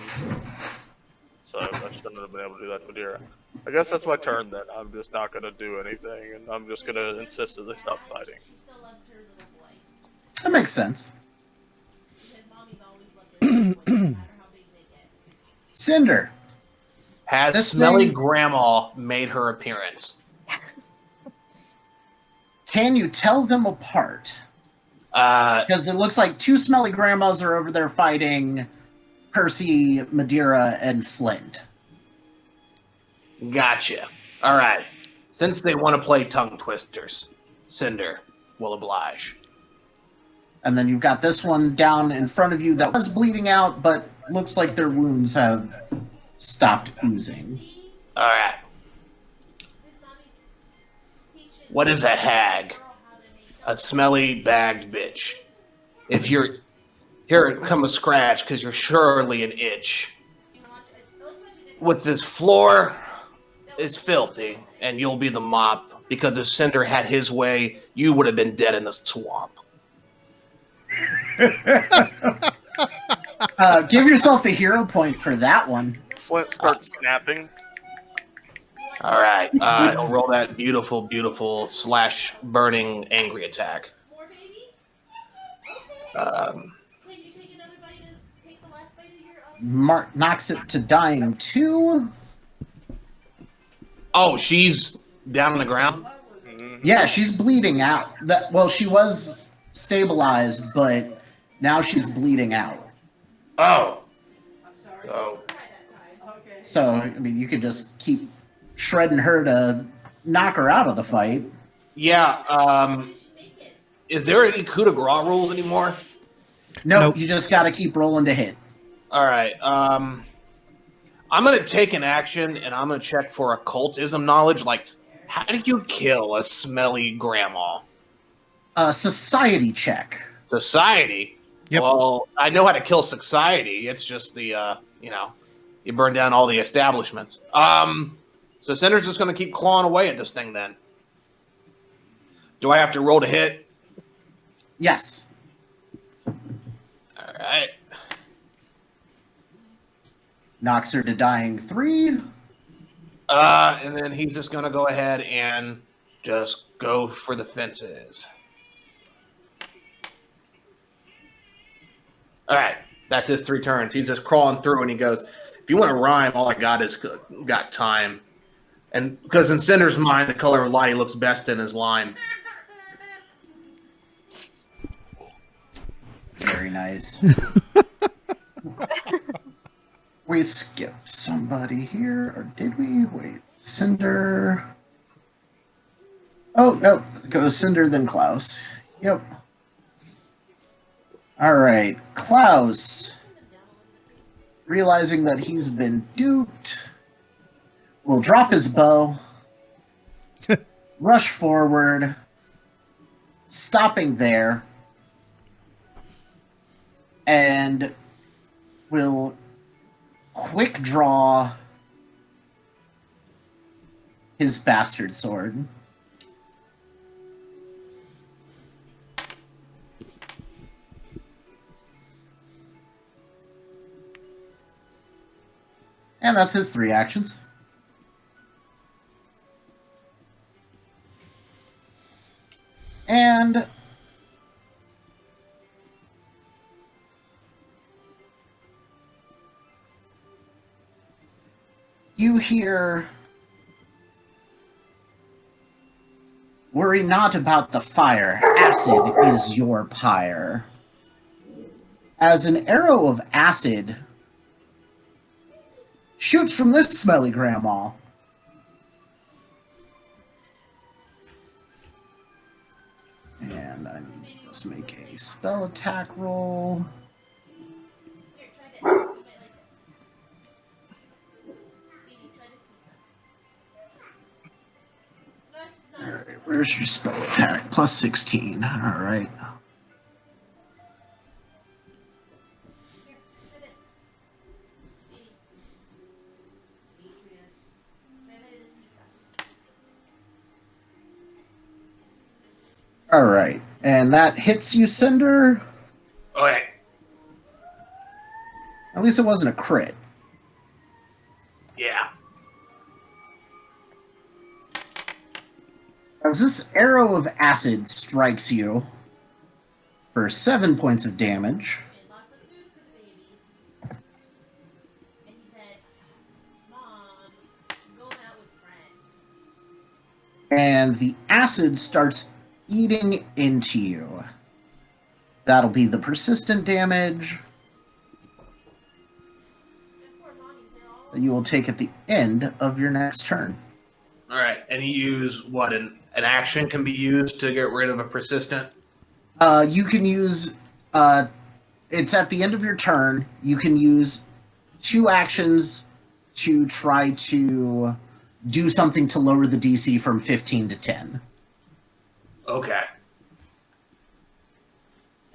Speaker 4: So I shouldn't have been able to do that to Madeira. I guess that's my turn then. I'm just not going to do anything, and I'm just going to insist that they stop fighting.
Speaker 6: She still loves her little boy.
Speaker 2: That makes sense.
Speaker 6: Because mommies always love their little boys, no matter how big they get.
Speaker 2: Cinder,
Speaker 3: Has
Speaker 2: This
Speaker 3: Smelly
Speaker 2: thing-
Speaker 3: Grandma made her appearance?
Speaker 2: can you tell them apart? Because it looks like two smelly grandmas are over there fighting Percy, Madeira, and Flint.
Speaker 3: Gotcha. All right. Since they want to play tongue twisters, Cinder will oblige.
Speaker 2: And then you've got this one down in front of you that was bleeding out, but looks like their wounds have stopped oozing.
Speaker 3: All right.
Speaker 6: His mommy's teaching
Speaker 3: What is a hag?
Speaker 6: girl how to make
Speaker 3: A smelly bagged bitch. If you're here, come a scratch because you're surely an itch. With this floor, it's filthy, and you'll be the mop because if Cinder had his way, you would have been dead in the swamp.
Speaker 2: Give yourself a hero point for that one.
Speaker 4: Flint starts snapping.
Speaker 3: All right, he'll roll that beautiful, beautiful slash burning angry attack.
Speaker 6: more, baby? Okay.
Speaker 3: Um,
Speaker 6: Can you take another bite and take the last bite of your
Speaker 2: Mark knocks it to dying 2.
Speaker 3: oh, she's down on the ground.
Speaker 2: Yeah, she's bleeding out. Well, she was stabilized, but now she's bleeding out.
Speaker 3: Oh, so
Speaker 2: So, I mean, you could just keep shredding her to knock her out of the fight.
Speaker 3: yeah.
Speaker 6: you should make it.
Speaker 3: Is there any coup de grace rules anymore?
Speaker 2: No,
Speaker 1: Nope.
Speaker 2: you just got to keep rolling to hit.
Speaker 3: All right. I'm gonna take an action, and I'm gonna check for occultism knowledge. Like, how do you kill a smelly grandma?
Speaker 2: Society check.
Speaker 3: Society.
Speaker 1: Yep.
Speaker 3: Well, I know how to kill society. It's just the you burn down all the establishments. So Cinder's just gonna keep clawing away at this thing. Then, do I have to roll to hit?
Speaker 2: Yes.
Speaker 3: All right.
Speaker 2: Knocks her to dying 3.
Speaker 3: And then he's just gonna go ahead and just go for the fences. All right, that's his 3 turns. He's just crawling through, and he goes, "If you want to rhyme, all I got is got time." And because in Cinder's mind, the color of light he looks best in is lime.
Speaker 2: Very nice. We skipped somebody here, or did we? Wait, Cinder. Oh, no. It goes Cinder, then Klaus. Yep. All right. Klaus, realizing that he's been duped, will drop his bow, rush forward, stopping there, and will quick draw his bastard sword. And that's his 3 actions. And you hear, "Worry not about the fire, acid is your pyre." As an arrow of acid shoots from this Smelly Grandma. And I need to just make a spell attack roll.
Speaker 6: Here, try this. You might like this. Baby, try this pizza. That's not.
Speaker 2: Alright, where's your spell attack? Plus 16. Alright.
Speaker 6: Here, try this. Baby. Demetrius. Try this pizza.
Speaker 2: Alright. And that hits you, Cinder.
Speaker 3: Okay.
Speaker 2: At least it wasn't a crit.
Speaker 3: Yeah.
Speaker 2: As this arrow of acid strikes you for 7 points of damage.
Speaker 6: Made lots of food for the baby. And he said, Mom, I'm going out with friends.
Speaker 2: And the acid starts eating into you. That'll be the persistent damage
Speaker 6: And poor mommy, they're all
Speaker 2: that you will take at the end of your next turn.
Speaker 3: All right. And you use what? An action can be used to get rid of a persistent?
Speaker 2: You can use, it's at the end of your turn. You can use 2 actions to try to do something to lower the DC from 15 to 10.
Speaker 3: Okay.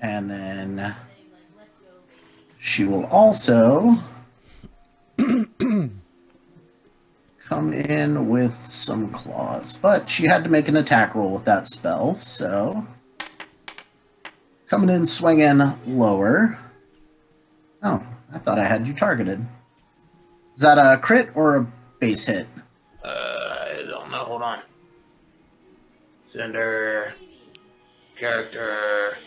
Speaker 2: And then
Speaker 6: things like, let's go, baby.
Speaker 2: she will also come in with some claws. But she had to make an attack roll with that spell, so coming in swinging lower. Oh, I thought I had you targeted. Is that a crit or a base hit?
Speaker 3: I don't know. Hold on. Cinder. Character.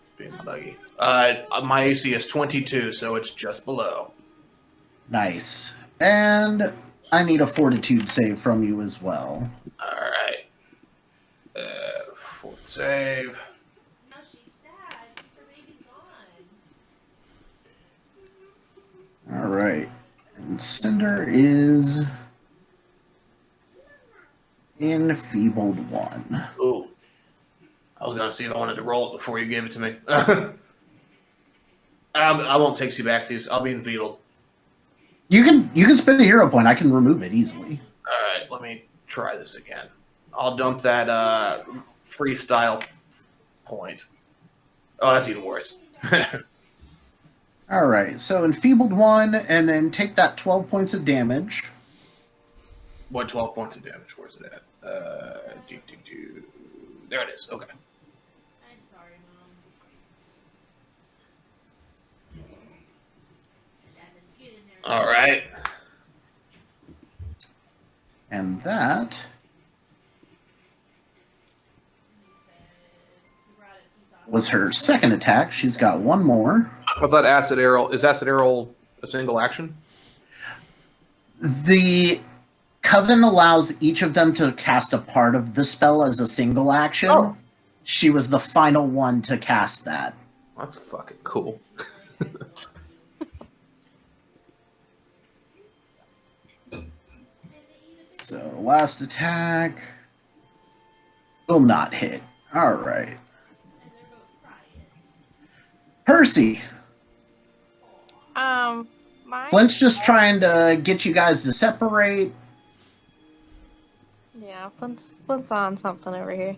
Speaker 3: It's being buggy. My AC is 22, so it's just below.
Speaker 2: Nice. And I need a fortitude save from you as well.
Speaker 3: Alright. Fort save.
Speaker 6: Now she's sad because her baby's gone.
Speaker 2: Alright. And Cinder is enfeebled 1.
Speaker 3: Ooh. I was gonna see if I wanted to roll it before you gave it to me. I won't take you back. I'll be enfeebled.
Speaker 2: You can spend a hero point. I can remove it easily.
Speaker 3: Alright, let me try this again. I'll dump that freestyle point. Oh, that's even worse.
Speaker 2: Alright, so enfeebled 1, and then take that 12 points of damage.
Speaker 3: What 12 points of damage? Where's it at? There it is. Okay.
Speaker 6: I'm sorry, Mom. Get in there.
Speaker 3: All right.
Speaker 2: And that
Speaker 6: He brought it. He's off.
Speaker 2: was her second attack. She's got 1 more.
Speaker 3: I thought acid arrow is acid arrow a single action?
Speaker 2: The Coven allows each of them to cast a part of the spell as a single action.
Speaker 3: Oh.
Speaker 2: She was the final one to cast that.
Speaker 3: That's fucking cool.
Speaker 2: So last attack will not hit. All right.
Speaker 6: And they're both crying.
Speaker 2: Percy.
Speaker 5: My
Speaker 2: Flint's just trying to get you guys to separate.
Speaker 5: Yeah, Flint's on something over here.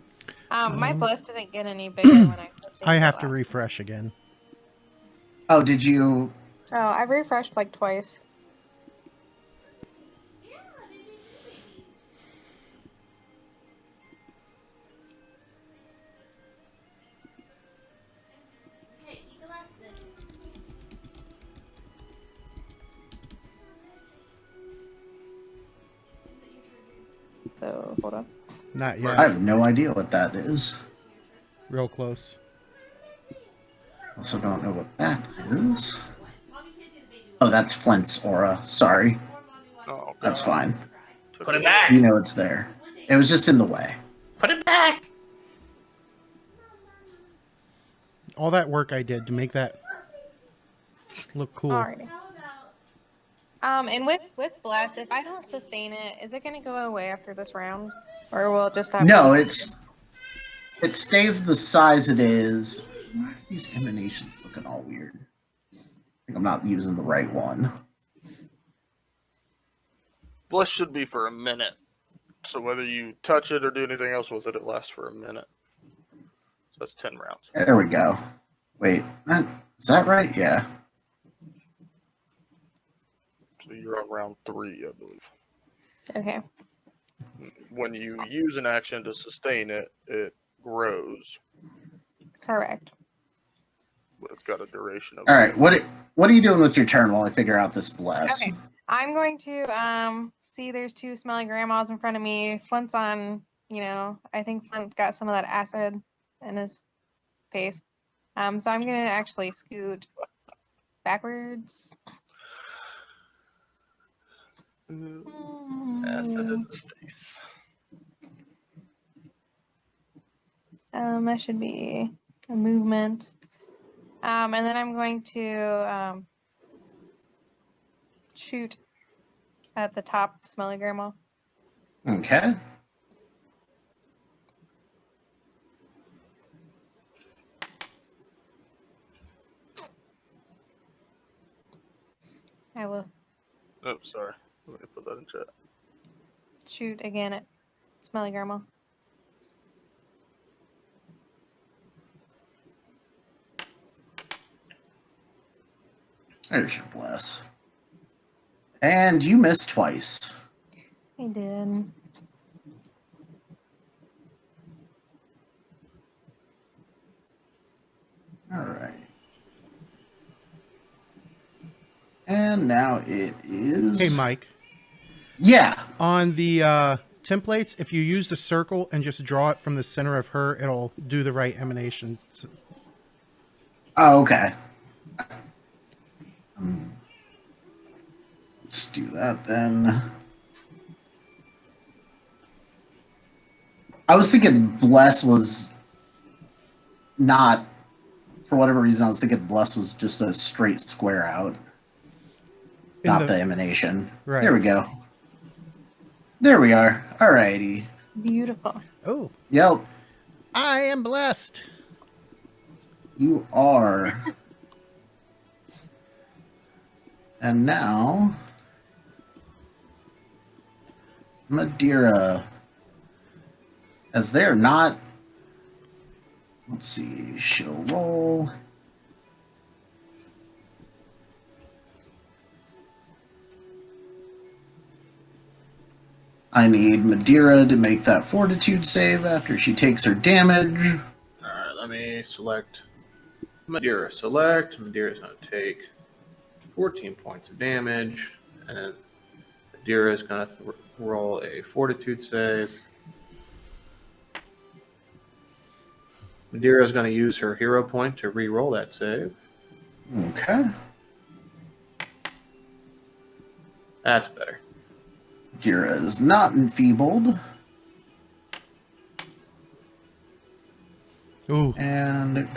Speaker 5: My bliss didn't get any bigger when I posted
Speaker 1: I
Speaker 5: it
Speaker 1: have to
Speaker 5: last
Speaker 1: refresh again.
Speaker 2: Oh, did you?
Speaker 5: time. Oh, I've refreshed like twice. So hold on.
Speaker 1: Not
Speaker 2: I
Speaker 1: yet.
Speaker 2: have no idea what that is.
Speaker 1: Real close.
Speaker 2: Also don't know what that is. Oh, that's Flint's aura. Sorry.
Speaker 4: Oh,
Speaker 2: That's
Speaker 4: God.
Speaker 2: fine.
Speaker 4: Took
Speaker 7: Put it
Speaker 4: a-
Speaker 7: back.
Speaker 2: You know it's there. It was just in the way.
Speaker 7: Put it back.
Speaker 1: All that work I did to make that look cool.
Speaker 5: Alrighty. And with bless, if I don't sustain it, is it gonna go away after this round, or will it just have?
Speaker 2: No, it stays the size it is. Why are these emanations looking all weird? I think I'm not using the right one.
Speaker 4: Bless should be for a minute. So whether you touch it or do anything else with it, it lasts for a minute. So that's 10 rounds.
Speaker 2: There we go. Wait, is that right? Yeah.
Speaker 4: So you're on round 3, I believe.
Speaker 5: Okay.
Speaker 4: When you use an action to sustain it, it grows.
Speaker 5: Correct.
Speaker 4: But it's got a duration of.
Speaker 2: All right. What are you doing with your turn while I figure out this bless?
Speaker 5: Okay. I'm going to see there's 2 smelly grandmas in front of me. Flint's on, I think Flint got some of that acid in his face. So I'm gonna actually scoot backwards.
Speaker 4: Acid in his face.
Speaker 5: That should be a movement. And then I'm going to shoot at the top smelly grandma.
Speaker 2: Okay.
Speaker 5: I will
Speaker 4: Oh, sorry. Let me put that in chat.
Speaker 5: shoot again at smelly grandma.
Speaker 2: There's your bless. And you missed twice.
Speaker 5: I did.
Speaker 2: All right. And now it is.
Speaker 1: Hey, Mike.
Speaker 2: Yeah.
Speaker 1: On the templates, if you use the circle and just draw it from the center of her, it'll do the right emanation.
Speaker 2: Oh, okay. Let's do that then. I was thinking bless was not, for whatever reason, I was thinking bless was just a straight square out, not the emanation.
Speaker 1: Right.
Speaker 2: There we go. There we are. Alrighty.
Speaker 5: Beautiful.
Speaker 1: Oh,
Speaker 2: Yep.
Speaker 1: I am blessed.
Speaker 2: You are. And now, Madeira. As they're not. Let's see. She'll roll. I need Madeira to make that fortitude save after she takes her damage.
Speaker 3: Alright, let me select Madeira. Select. Madeira's going to take 14 points of damage. And Madeira is going to roll a fortitude save. Madeira is going to use her hero point to re-roll that save.
Speaker 2: Okay.
Speaker 3: That's better.
Speaker 2: Madeira is not enfeebled.
Speaker 1: Ooh.
Speaker 2: And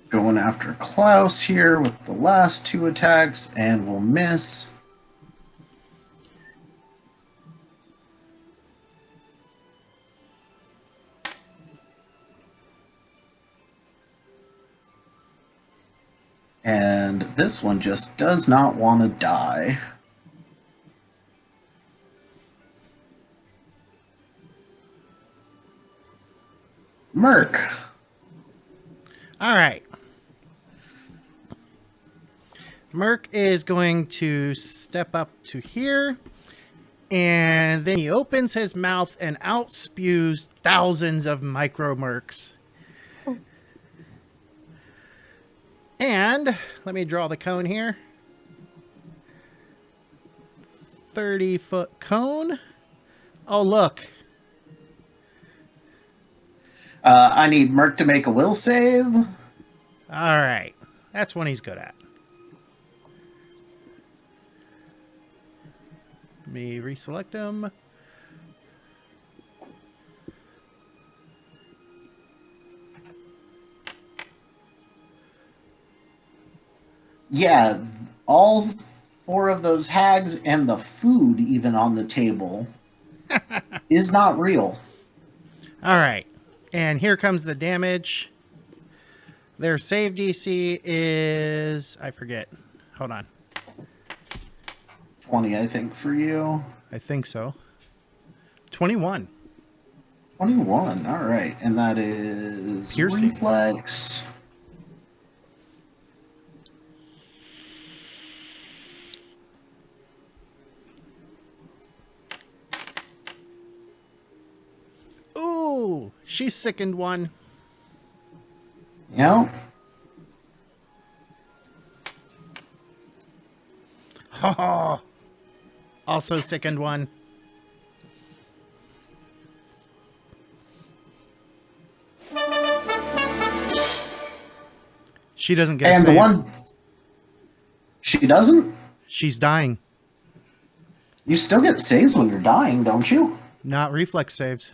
Speaker 2: going after Klaus here with the last 2 attacks, and will miss. And this one just does not want to die. Merc.
Speaker 1: All right. Merc is going to step up to here, and then he opens his mouth and out spews thousands of micro mercs. And let me draw the cone here. 30-foot cone Oh, look.
Speaker 2: I need Merc to make a will save.
Speaker 1: All right. That's one he's good at. Let me reselect him.
Speaker 2: Yeah, all 4 of those hags and the food even on the table is not real.
Speaker 1: All right. And here comes the damage. Their save DC is... I forget. Hold on.
Speaker 2: 20, I think, for you.
Speaker 1: I think so. 21.
Speaker 2: 21, all right. And that is
Speaker 1: Piercing.
Speaker 2: reflex.
Speaker 1: Ooh, she sickened one.
Speaker 2: Yep.
Speaker 1: Oh, also sickened one. She doesn't get a
Speaker 2: And
Speaker 1: save.
Speaker 2: the one she doesn't?
Speaker 1: She's dying.
Speaker 2: You still get saves when you're dying, don't you?
Speaker 1: Not reflex saves.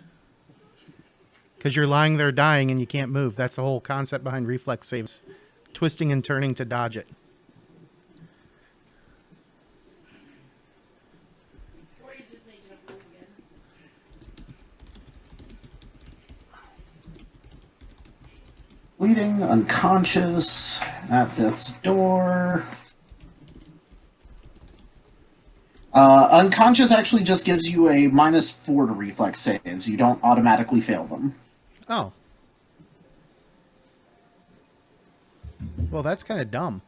Speaker 1: Because you're lying there dying and you can't move. That's the whole concept behind reflex saves. Twisting and turning to dodge it.
Speaker 6: Or he's just making up rules again.
Speaker 2: Bleeding, unconscious, at death's door. Unconscious actually just gives you a -4 to reflex saves. You don't automatically fail them.
Speaker 1: Oh. Well, that's kind of dumb.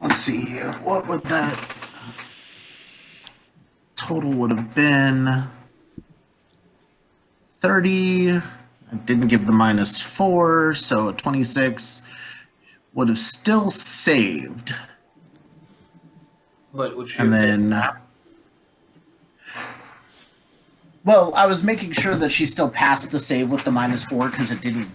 Speaker 2: Let's see here. What would that total would have been? 30. I didn't give the -4, so a 26 would have still saved.
Speaker 3: But would she
Speaker 2: And
Speaker 3: have
Speaker 2: then, well, I was making sure that she still passed the save with the -4 because it didn't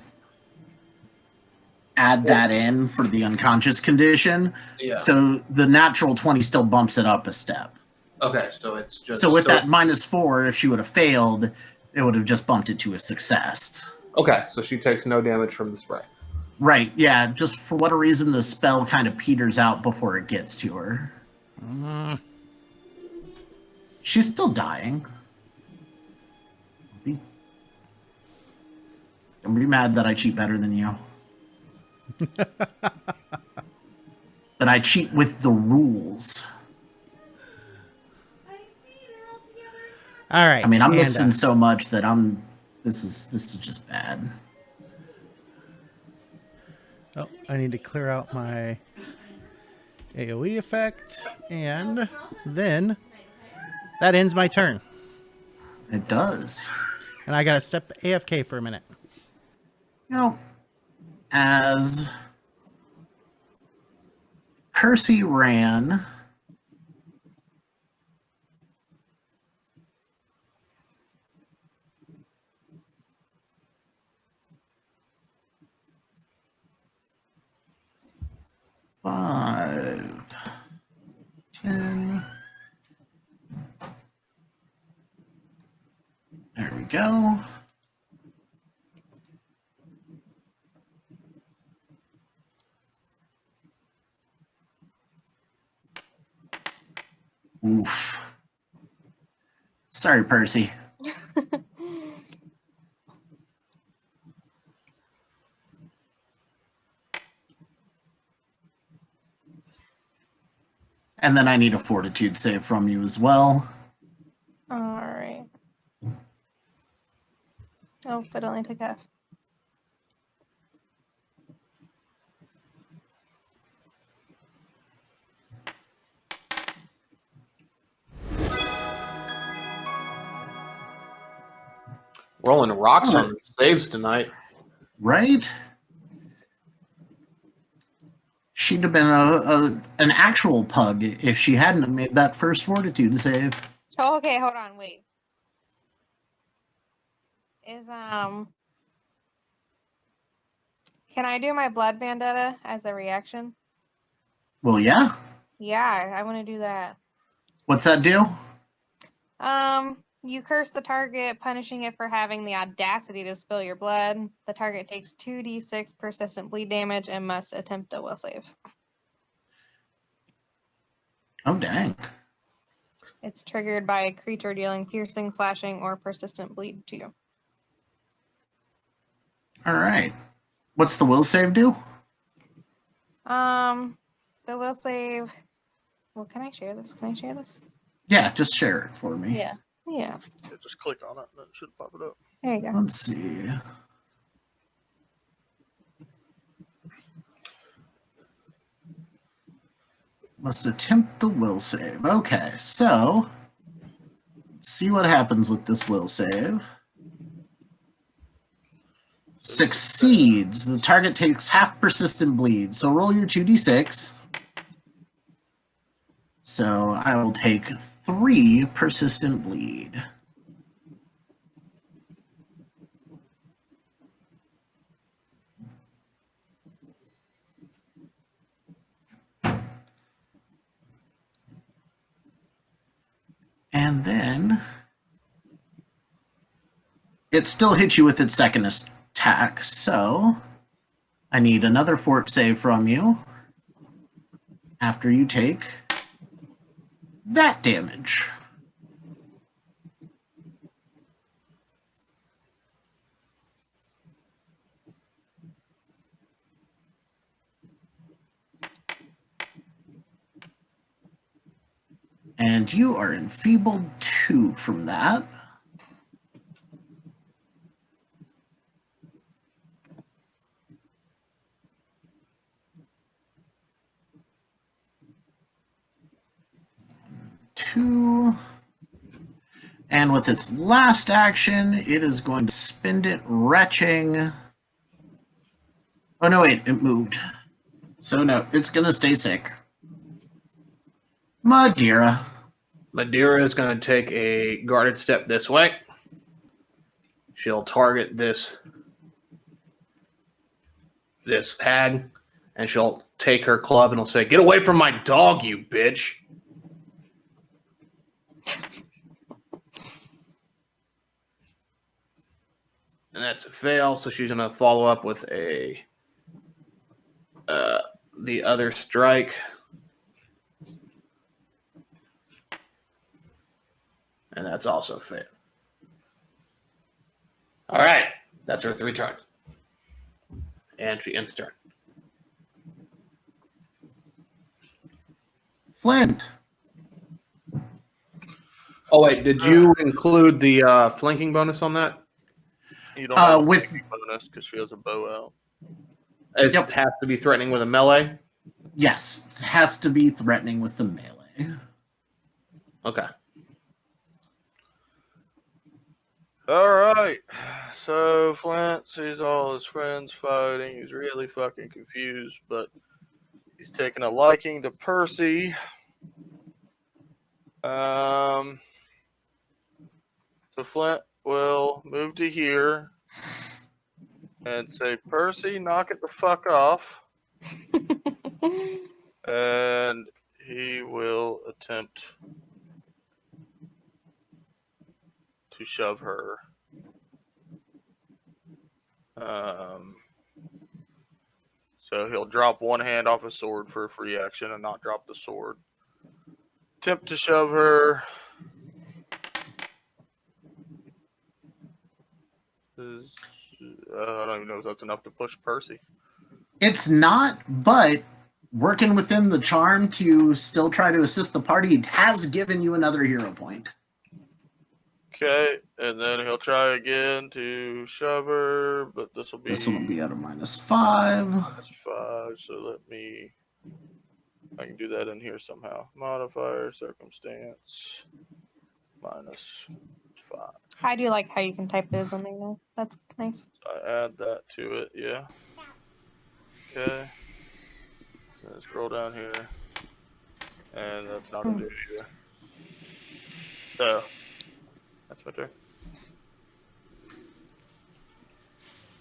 Speaker 2: add that in for the unconscious condition.
Speaker 3: Yeah.
Speaker 2: So the natural 20 still bumps it up a step.
Speaker 3: Okay, so it's just
Speaker 2: So with that -4, if she would have failed, it would have just bumped it to a success.
Speaker 3: Okay, so she takes no damage from the spray.
Speaker 2: Right, yeah, just for whatever reason, the spell kind of peters out before it gets to her. She's still dying. Don't be mad that I cheat better than you. But I cheat with the rules.
Speaker 6: I see, they're all together.
Speaker 1: All right.
Speaker 2: I mean, I'm
Speaker 1: and,
Speaker 2: missing so much that this is just bad.
Speaker 1: Oh, I need to clear out my AoE effect, and then that ends my turn.
Speaker 2: It does.
Speaker 1: And I gotta step AFK for a minute.
Speaker 2: As Percy ran, five, 10. There we go. Oof. Sorry, Percy. And then I need a fortitude save from you as well.
Speaker 5: All right. Oh, but only took half.
Speaker 3: Rolling rocks on saves tonight.
Speaker 2: Right? She'd have been an actual pug if she hadn't have made that first fortitude save.
Speaker 5: Oh, okay, hold on, wait. Can I do my blood vendetta as a reaction?
Speaker 2: Well, yeah.
Speaker 5: Yeah, I want to do that.
Speaker 2: What's that do?
Speaker 5: You curse the target, punishing it for having the audacity to spill your blood. The target takes 2d6 persistent bleed damage and must attempt a will save.
Speaker 2: Oh, dang.
Speaker 5: It's triggered by a creature dealing piercing, slashing, or persistent bleed to you.
Speaker 2: All right. What's the will save do?
Speaker 5: The will save. Well, can I share this? Can I share this?
Speaker 2: Yeah, just share it for me.
Speaker 5: Yeah.
Speaker 4: Yeah, just click on it and it should pop it up.
Speaker 5: There you go.
Speaker 2: Let's see. Must attempt the will save. Okay, so let's see what happens with this will save. Succeeds. The target takes half persistent bleed. So roll your 2d6. So I will take 3 persistent bleed. And then it still hits you with its second attack, so I need another fort save from you after you take that damage. And you are enfeebled 2 from that. Two. And with its last action, it is going to spend it retching. Oh, no, wait, it moved. So, no, it's going to stay sick. Madeira.
Speaker 3: Madeira is going to take a guarded step this way. She'll target this hag, and she'll take her club and will say, "Get away from my dog, you bitch!" And that's a fail, so she's going to follow up with the other strike. And that's also a fail. All right, that's her 3 turns. And she ends turn.
Speaker 2: Flint.
Speaker 3: Oh, wait, did you include the flanking bonus on that?
Speaker 4: You don't have a
Speaker 2: With
Speaker 4: bonus because she has a bow out.
Speaker 3: It
Speaker 2: Yep.
Speaker 3: has to be threatening with a melee?
Speaker 2: Yes, it has to be threatening with the melee.
Speaker 3: Okay.
Speaker 4: All right. So Flint sees all his friends fighting. He's really fucking confused, but he's taking a liking to Percy. So Flint will move to here and say, "Percy, knock it the fuck off." And he will attempt to shove her. So he'll drop one hand off his sword for a free action and not drop the sword. Attempt to shove her. I don't even know if that's enough to push Percy.
Speaker 2: It's not, but working within the charm to still try to assist the party has given you another hero point.
Speaker 4: Okay, and then he'll try again to shove her, but this will be
Speaker 2: This one will be at a -5.
Speaker 4: -5. So I can do that in here somehow. Modifier, circumstance, -5.
Speaker 5: I do like how you can type those on there though. That's nice.
Speaker 4: I add that to it, yeah. Okay. And scroll down here. And that's not gonna do it either. So, that's my turn.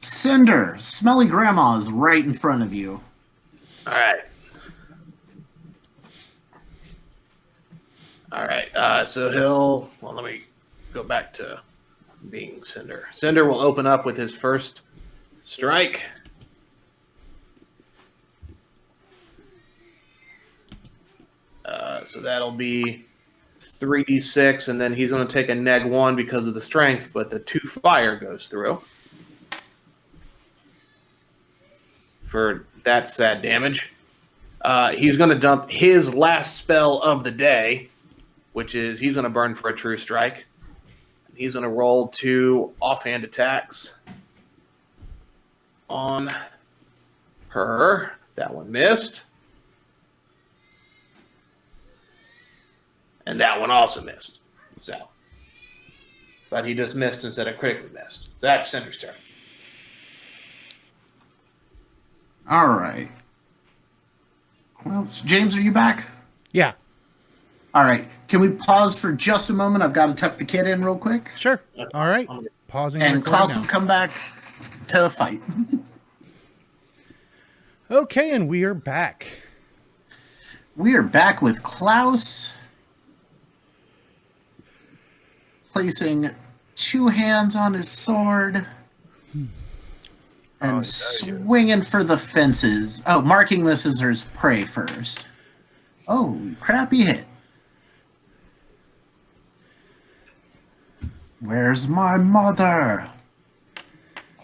Speaker 2: Cinder, Smelly Grandma is right in front of you.
Speaker 3: Alright. Alright, so he'll... Well, let me go back to being Cinder. Cinder will open up with his first strike. So that'll be 3d6, and then he's going to take a -1 because of the strength, but the 2 fire goes through. For that sad damage. He's going to dump his last spell of the day, which is he's going to burn for a true strike. He's going to roll 2 offhand attacks on her. That one missed. And that one also missed. So, but he just missed instead of critically missed. So that's Cinder's turn.
Speaker 2: All right. Klaus, James, are you back?
Speaker 1: Yeah,
Speaker 2: All right. Can we pause for just a moment? I've got to tuck the kid in real quick.
Speaker 1: sure. All right. Pausing
Speaker 2: And
Speaker 1: recording
Speaker 2: Klaus
Speaker 1: now.
Speaker 2: will come back to fight.
Speaker 1: Okay, and we are back.
Speaker 2: We are back with Klaus placing 2 hands on his sword and swinging for the fences. Oh, marking this as his prey first. Oh, crappy hit. Where's my mother?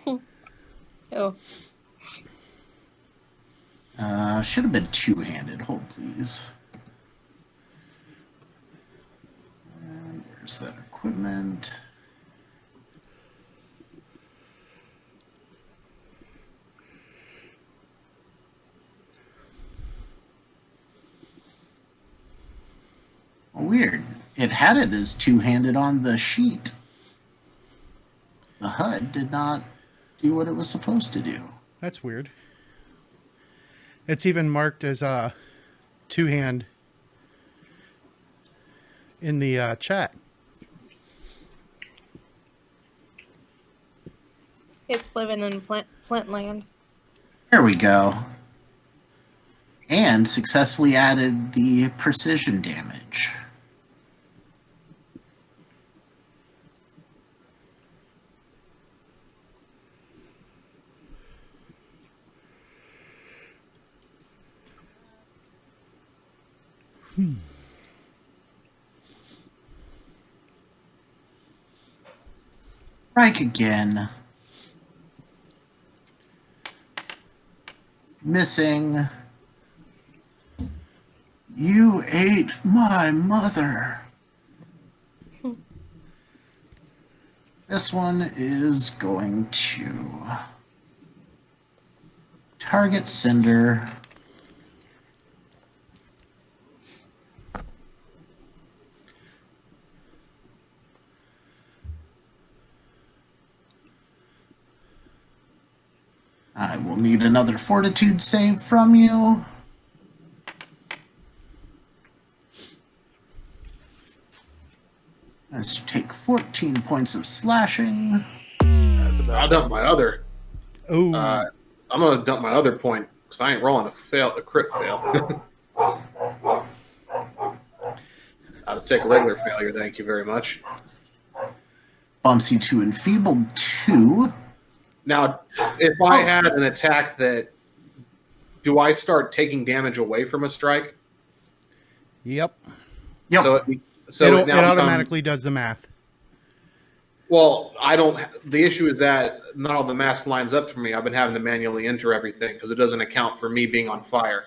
Speaker 5: Oh,
Speaker 2: Should have been 2-handed. Hold, please. And where's that equipment? Weird. It had it as 2-handed on the sheet. The HUD did not do what it was supposed to do.
Speaker 1: That's weird. It's even marked as a 2-hand in the chat.
Speaker 5: it's living in Flintland.
Speaker 2: There we go. And successfully added the precision damage. Strike again. Missing. You ate my mother. This one is going to target Cinder. I will need another fortitude save from you. Let's take 14 points of slashing.
Speaker 3: I'll dump my other.
Speaker 1: Oh,
Speaker 3: I'm gonna dump my other point because I ain't rolling a crit fail. I'll just take a regular failure. Thank you very much.
Speaker 2: Bumps you to enfeebled 2.
Speaker 3: Now, if I had an attack that, do I start taking damage away from a strike?
Speaker 1: yep.
Speaker 2: Yep.
Speaker 3: So
Speaker 1: It automatically does the math.
Speaker 3: Well, I don't. The issue is that not all the math lines up for me. I've been having to manually enter everything because it doesn't account for me being on fire.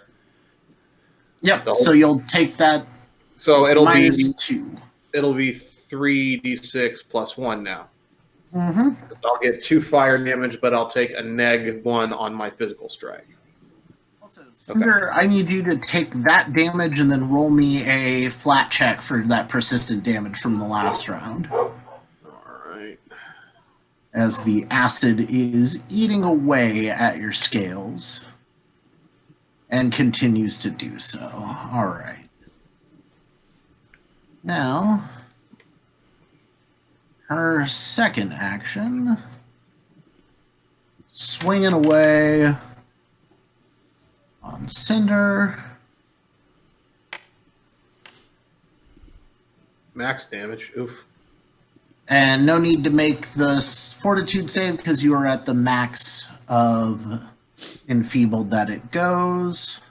Speaker 2: Yep. So you'll take that
Speaker 3: So it'll
Speaker 2: minus
Speaker 3: be
Speaker 2: 2.
Speaker 3: it'll be 3d6 plus 1 now.
Speaker 2: Mm-hmm.
Speaker 3: I'll get 2 fire damage, but I'll take a -1 on my physical strike.
Speaker 2: Also, Cinder, I need you to take that damage and then roll me a flat check for that persistent damage from the last round.
Speaker 3: All right.
Speaker 2: As the acid is eating away at your scales. and continues to do so. All right. Now, her second action, swinging away on Cinder.
Speaker 3: Max damage. Oof.
Speaker 2: And no need to make the fortitude save because you are at the max of enfeebled that it goes.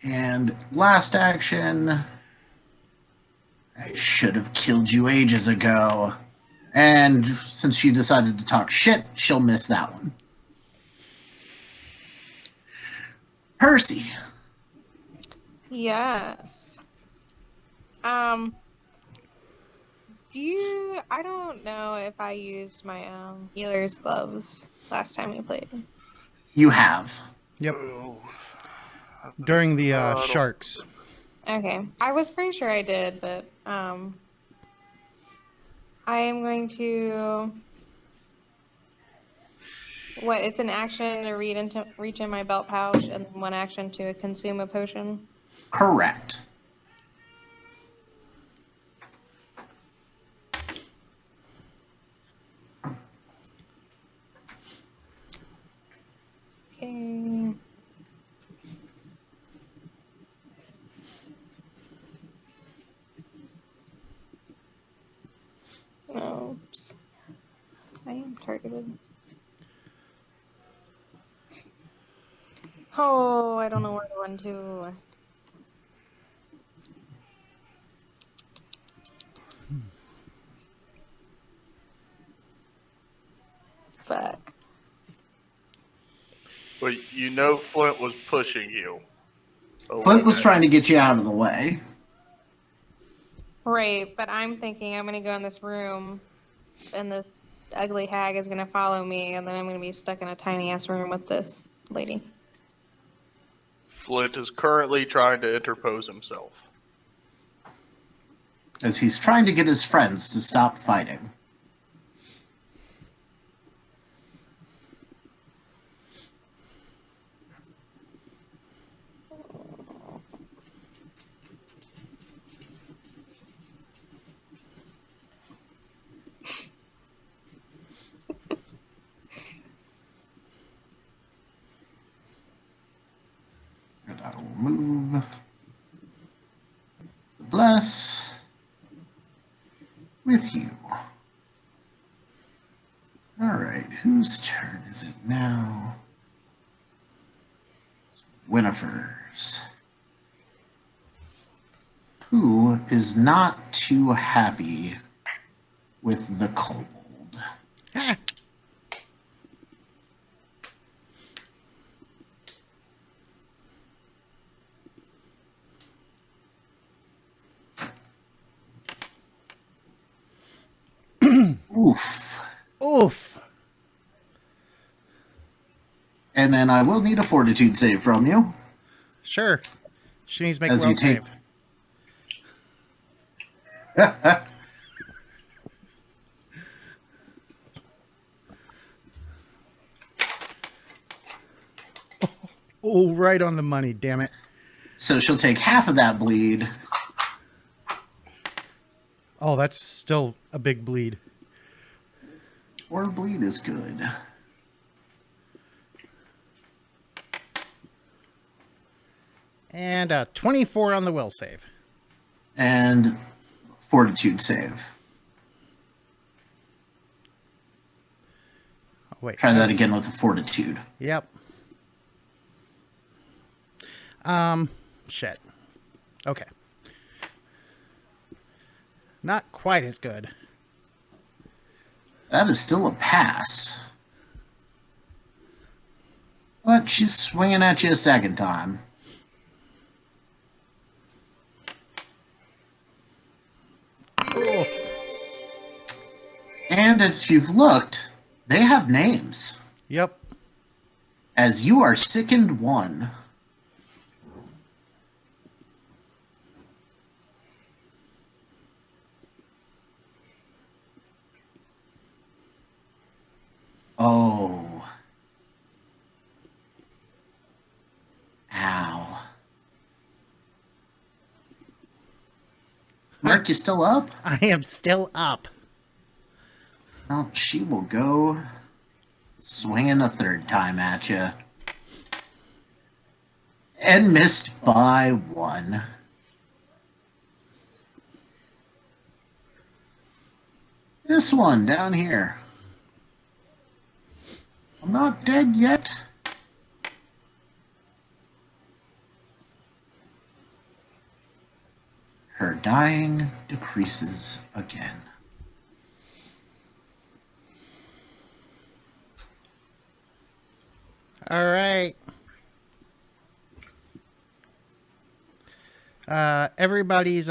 Speaker 2: And last action. I should have killed you ages ago. And since she decided to talk shit, she'll miss that one. Percy.
Speaker 5: Yes. I don't know if I used my healer's gloves last time we played.
Speaker 2: You have.
Speaker 1: Yep.
Speaker 4: Oh.
Speaker 1: During the
Speaker 4: I don't-
Speaker 1: sharks.
Speaker 5: Okay. I was pretty sure I did, but I am going to it's an action to reach in my belt pouch and then one action to consume a potion.
Speaker 2: Correct.
Speaker 5: Okay. Oops. I am targeted. Oh, I don't know where to run to. Fuck.
Speaker 4: But you know Flint was pushing you.
Speaker 2: Flint was trying to get you out of the way.
Speaker 5: Right, but I'm thinking I'm gonna go in this room and this ugly hag is gonna follow me and then I'm gonna be stuck in a tiny ass room with this lady.
Speaker 4: Flint is currently trying to interpose himself.
Speaker 2: As he's trying to get his friends to stop fighting. And I will move. Bless with you. All right, whose turn is it now? Winifred's. Who is not too happy with the kobold? Oof.
Speaker 1: Oof.
Speaker 2: And then I will need a fortitude save from you.
Speaker 1: Sure. She needs to make
Speaker 2: As
Speaker 1: a
Speaker 2: you
Speaker 1: will
Speaker 2: take-
Speaker 1: save. Oh, right on the money, damn it.
Speaker 2: So she'll take half of that bleed.
Speaker 1: Oh, that's still a big bleed.
Speaker 2: Or bleed is good.
Speaker 1: And 24 on the will save.
Speaker 2: And fortitude save.
Speaker 1: Oh, wait.
Speaker 2: Try that again with a fortitude.
Speaker 1: Yep. Shit. Okay. Not quite as good.
Speaker 2: That is still a pass. But she's swinging at you a second time. And if you've looked, they have names.
Speaker 1: Yep.
Speaker 2: As you are sickened one. Oh. Mark, you still up?
Speaker 1: I am still up.
Speaker 2: Well, she will go swinging a third time at you. And missed by 1. This one down here. I'm not dead yet. Her dying decreases again.
Speaker 1: All right. Everybody's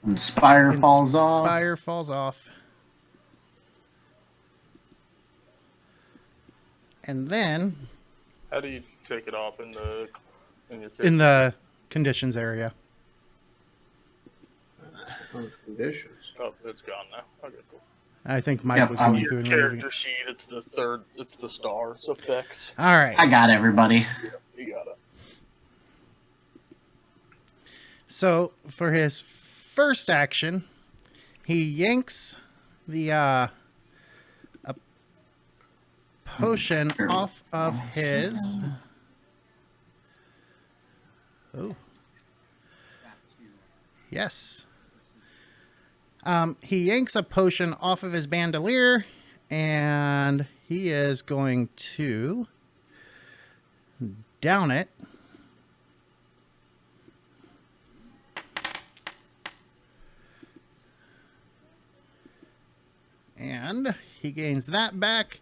Speaker 2: Inspire falls off.
Speaker 1: Fire falls off. And then
Speaker 4: How do you take it off in your
Speaker 1: in the conditions area.
Speaker 3: Conditions.
Speaker 4: Oh, it's gone now. Okay, cool.
Speaker 1: I think Mike
Speaker 2: Yep,
Speaker 1: was going
Speaker 4: Your
Speaker 1: through and removing
Speaker 4: character
Speaker 1: it.
Speaker 4: sheet, it's the third, it's the star, it's effects.
Speaker 1: All right.
Speaker 2: I got everybody.
Speaker 4: You got it.
Speaker 1: So for his first action, he yanks the a potion off of his. Oh. Yes. He yanks a potion off of his bandolier, and he is going to down it. And he gains that back.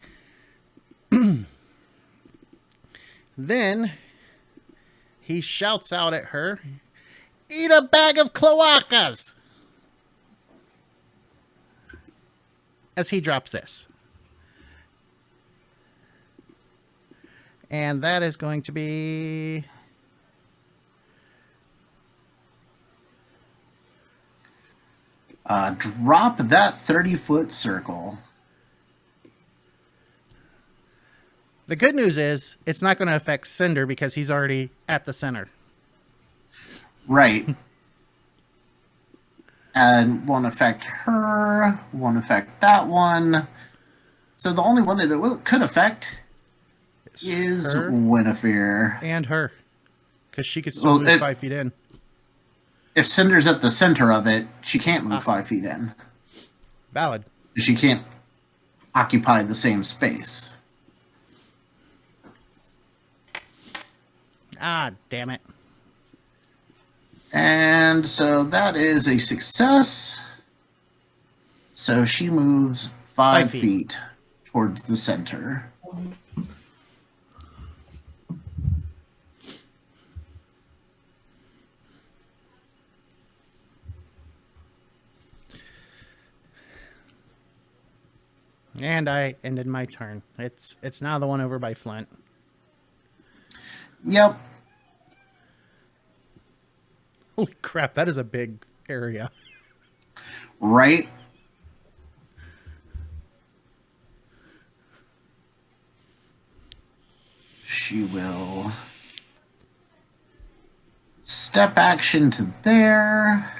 Speaker 1: Then he shouts out at her, "Eat a bag of cloacas!" As he drops this. And that is going to be...
Speaker 2: Drop that 30-foot circle.
Speaker 1: The good news is it's not going to affect Cinder because he's already at the center.
Speaker 2: Right. And won't affect her, won't affect that one. So the only one that it could affect is
Speaker 1: her
Speaker 2: Winifred.
Speaker 1: and her. Because she could still move 5 feet in.
Speaker 2: If Cinder's at the center of it, she can't move 5 feet in.
Speaker 1: Valid.
Speaker 2: She can't occupy the same space.
Speaker 1: Ah, damn it.
Speaker 2: And so that is a success. So she moves 5 feet towards the center.
Speaker 1: And I ended my turn. It's now the one over by Flint.
Speaker 2: Yep.
Speaker 1: Holy crap, that is a big area.
Speaker 2: Right? She will step action to there.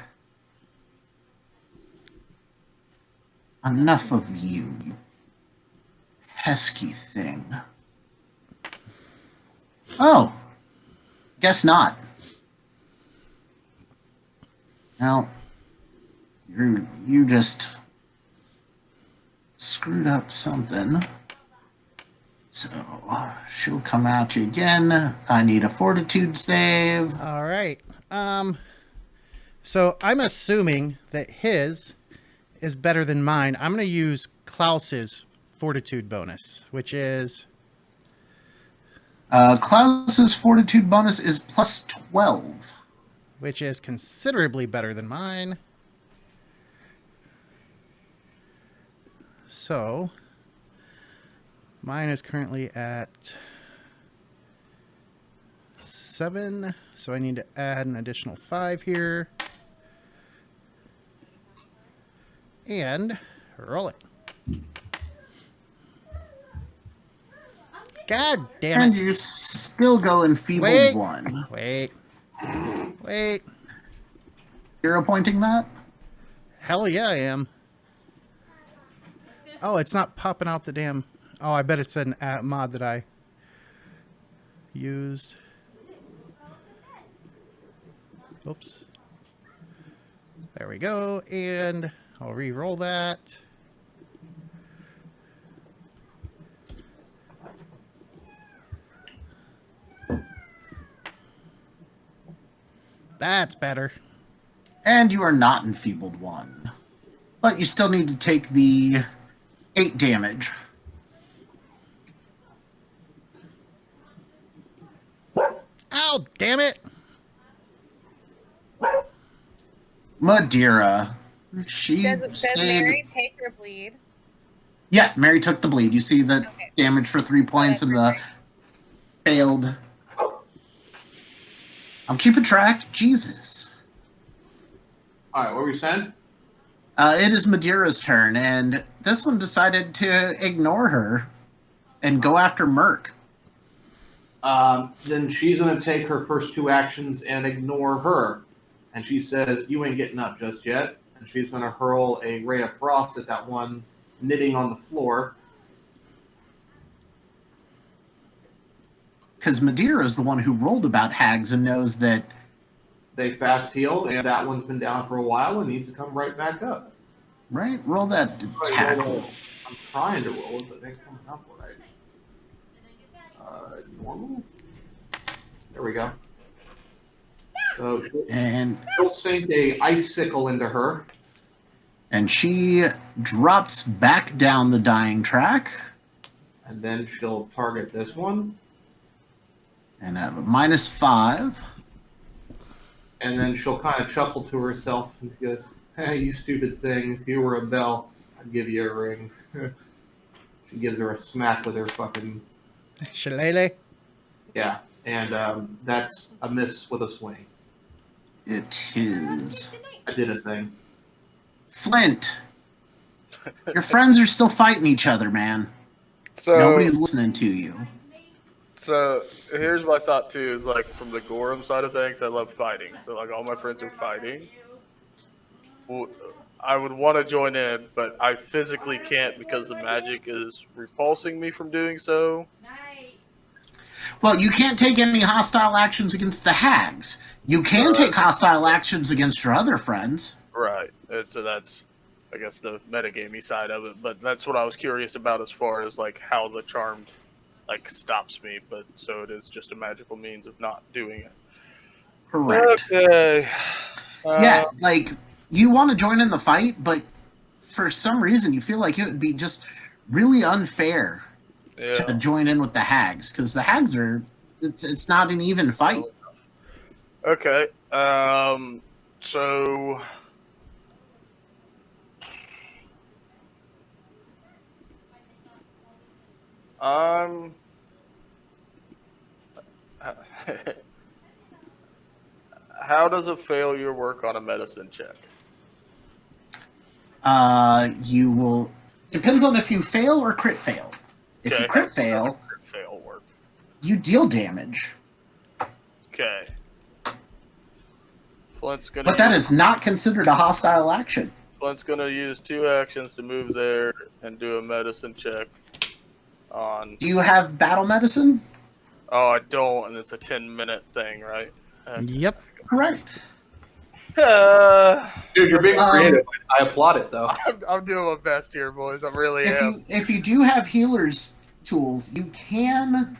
Speaker 2: Enough of you, you pesky thing. Oh, guess not. Well, you just screwed up something. So she'll come at you again. I need a fortitude save.
Speaker 1: All right. So I'm assuming that his is better than mine. I'm going to use Klaus's fortitude bonus, which is...
Speaker 2: Klaus's fortitude bonus is plus 12.
Speaker 1: Which is considerably better than mine. So, mine is currently at 7. So I need to add an additional 5 here. And roll it. God damn
Speaker 2: And
Speaker 1: it.
Speaker 2: you still go enfeebled
Speaker 1: Wait.
Speaker 2: 1.
Speaker 1: Wait. Wait.
Speaker 2: You're appointing that?
Speaker 1: Hell yeah, I am. Oh, it's not popping out the damn... Oh, I bet it's an mod that I used. Oops. There we go. And I'll re-roll that. That's better.
Speaker 2: And you are not enfeebled 1. But you still need to take the 8 damage.
Speaker 1: Ow, damn it!
Speaker 2: Madeira. She
Speaker 5: Does
Speaker 2: stayed...
Speaker 5: Mary take her bleed?
Speaker 2: Yeah, Mary took the bleed. You see the
Speaker 5: Okay.
Speaker 2: damage for 3 points and the failed... I'm keeping track. Jesus.
Speaker 3: All right, what were you saying?
Speaker 2: It is Madeira's turn, and this one decided to ignore her and go after Merc.
Speaker 3: Then she's going to take her first 2 actions and ignore her. And she says, "You ain't getting up just yet." And she's going to hurl a ray of frost at that one knitting on the floor.
Speaker 2: Because Madeira is the one who rolled about hags and knows that...
Speaker 3: They fast healed, and that one's been down for a while and needs to come right back up.
Speaker 2: Right? Roll that attack roll.
Speaker 3: I'm trying to roll it, but they come up right. Normal? There we go. So
Speaker 2: And
Speaker 3: she'll sink a icicle into her.
Speaker 2: and she drops back down the dying track.
Speaker 3: And then she'll target this one.
Speaker 2: And have a -5.
Speaker 3: And then she'll kind of chuckle to herself and she goes, "Hey, you stupid thing. If you were a bell, I'd give you a ring." She gives her a smack with her fucking...
Speaker 1: Shillelagh.
Speaker 3: Yeah. And that's a miss with a swing.
Speaker 2: It is.
Speaker 3: I did a thing.
Speaker 2: Flint. Your friends are still fighting each other, man.
Speaker 4: So
Speaker 2: Nobody's listening to you.
Speaker 4: So here's my thought too: is like from the Gorham side of things, I love fighting. So like all my friends are fighting. Well, I would want to join in, but I physically can't because the magic is repulsing me from doing so.
Speaker 2: Well, you can't take any hostile actions against the hags. You can take hostile actions against your other friends.
Speaker 4: Right. And so that's, I guess, the metagamey side of it. But that's what I was curious about as far as like how the charmed like stops me. But so it is just a magical means of not doing it.
Speaker 2: Correct.
Speaker 4: Okay.
Speaker 2: Yeah, like, you want to join in the fight, but for some reason you feel like it would be just really unfair to join in with the hags, because the hags are... It's not an even fight.
Speaker 4: Okay. So how does a failure work on a medicine check?
Speaker 2: You will... Depends on if you fail or crit fail. If
Speaker 4: Okay.
Speaker 2: you crit fail,
Speaker 4: Crit fail work.
Speaker 2: you deal damage.
Speaker 4: Okay. Flint's gonna
Speaker 2: But that
Speaker 4: use,
Speaker 2: is not considered a hostile action.
Speaker 4: Flint's gonna use 2 actions to move there and do a medicine check on.
Speaker 2: Do you have battle medicine?
Speaker 4: Oh, I don't, and it's a 10-minute thing, right?
Speaker 1: Yep.
Speaker 2: Correct.
Speaker 3: Dude, you're being creative. I applaud it, though.
Speaker 4: I'm doing my best here, boys. I really
Speaker 2: If
Speaker 4: am.
Speaker 2: you do have healer's tools, you can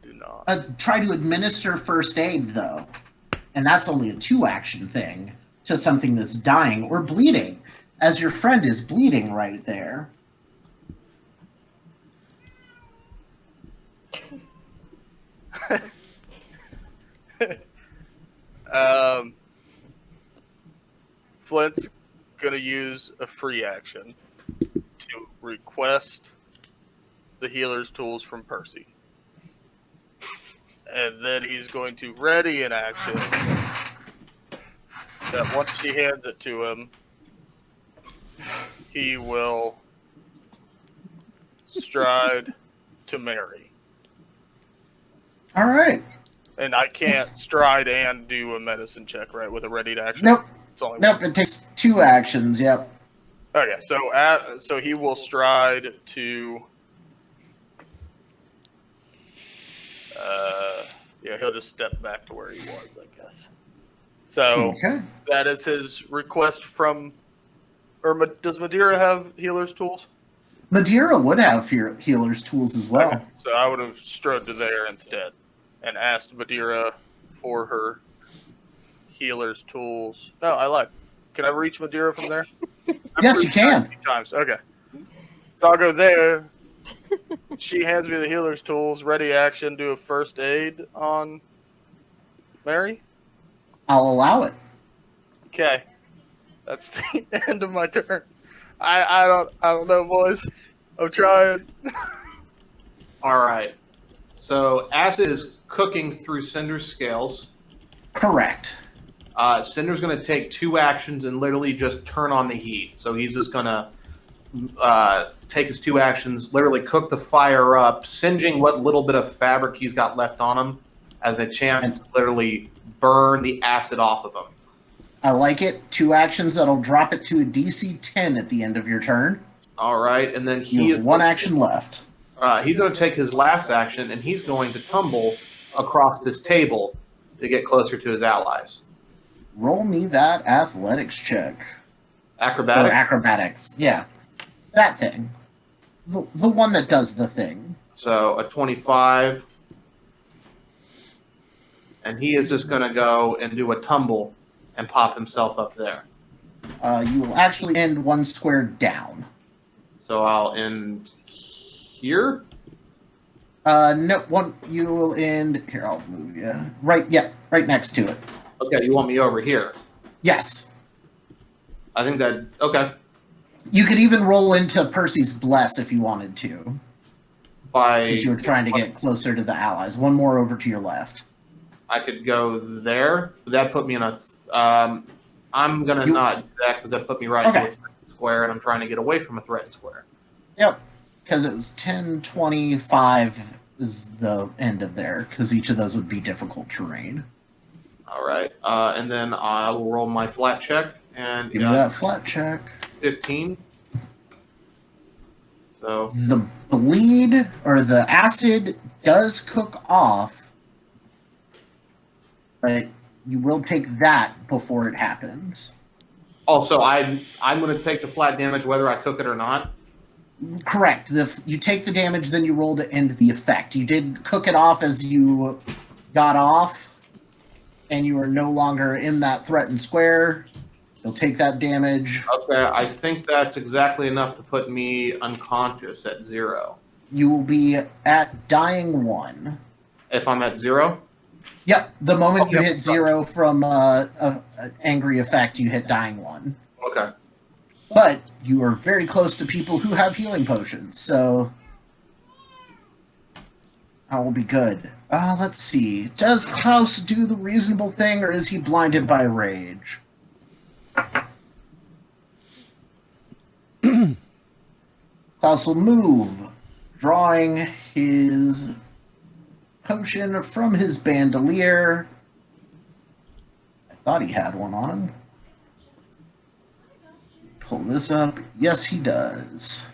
Speaker 4: Do not.
Speaker 2: try to administer first aid, though. And that's only a 2-action thing to something that's dying or bleeding, as your friend is bleeding right there.
Speaker 4: Flint's gonna use a free action to request the healer's tools from Percy. And then he's going to ready an action that once she hands it to him, he will stride to Mary.
Speaker 2: All right.
Speaker 4: And I can't
Speaker 2: It's-
Speaker 4: stride and do a medicine check, right, with a ready to action?
Speaker 2: Nope.
Speaker 4: It's only
Speaker 2: Nope.
Speaker 4: one.
Speaker 2: It takes 2 actions. Yep.
Speaker 4: Okay, so he will stride to. Yeah, he'll just step back to where he was, I guess. So
Speaker 2: Okay.
Speaker 4: that is his request from. Or does Madeira have healer's tools?
Speaker 2: Madeira would have healer's tools as well.
Speaker 4: Okay, so I would have strode to there instead and asked Madeira for her healer's tools. No, I lied. Can I reach Madeira from there?
Speaker 2: Yes, you can.
Speaker 4: Times. Okay. So I'll go there. She hands me the healer's tools, ready action, do a first aid on Mary.
Speaker 2: I'll allow it.
Speaker 4: Okay. That's the end of my turn. I don't know, boys. I'm trying.
Speaker 3: All right. So acid is cooking through Cinder's scales.
Speaker 2: Correct.
Speaker 3: Cinder's going to take 2 actions and literally just turn on the heat. So he's just going to take his 2 actions, literally cook the fire up, singeing what little bit of fabric he's got left on him as a chance to literally burn the acid off of him.
Speaker 2: I like it. 2 actions that'll drop it to a DC 10 at the end of your turn.
Speaker 3: All right, and then
Speaker 2: You have 1 action left.
Speaker 3: He's going to take his last action, and he's going to tumble across this table to get closer to his allies.
Speaker 2: Roll me that athletics check. Or
Speaker 3: Acrobatic.
Speaker 2: acrobatics. Yeah. That thing. The one that does the thing.
Speaker 3: So a 25. And he is just going to go and do a tumble and pop himself up there.
Speaker 2: You will actually end 1 square down.
Speaker 3: So I'll end here.
Speaker 2: No, one. You will end here. I'll move you right. Yeah, right next to it.
Speaker 3: Okay, you want me over here?
Speaker 2: Yes.
Speaker 3: I think that okay.
Speaker 2: You could even roll into Percy's bless if you wanted to,
Speaker 3: By
Speaker 2: because you were trying to get closer to the allies. 1 more over to your left.
Speaker 3: I could go there. That put me in a. I'm gonna not do that because that put me right into a threatened square, and I'm trying to get away from a threatened square.
Speaker 2: Yep, because it was 10, 25 is the end of there, because each of those would be difficult terrain.
Speaker 3: All right, and then I will roll my flat check and
Speaker 2: Give me that flat check.
Speaker 3: 15. So
Speaker 2: The bleed or the acid does cook off, but you will take that before it happens.
Speaker 3: also I'm going to take the flat damage whether I cook it or not.
Speaker 2: Correct. You take the damage, then you roll to end the effect. You did cook it off as you got off, and you are no longer in that threatened square. You'll take that damage.
Speaker 3: Okay, I think that's exactly enough to put me unconscious at 0.
Speaker 2: You will be at dying 1.
Speaker 3: If I'm at 0?
Speaker 2: Yep. The moment you
Speaker 3: Okay.
Speaker 2: hit 0 from an angry effect, you hit dying 1.
Speaker 3: Okay.
Speaker 2: But you are very close to people who have healing potions, so that will be good. Let's see. Does Klaus do the reasonable thing, or is he blinded by rage? Klaus will move, drawing his potion from his bandolier. I thought he had one on him. Pull this up. Yes, he does.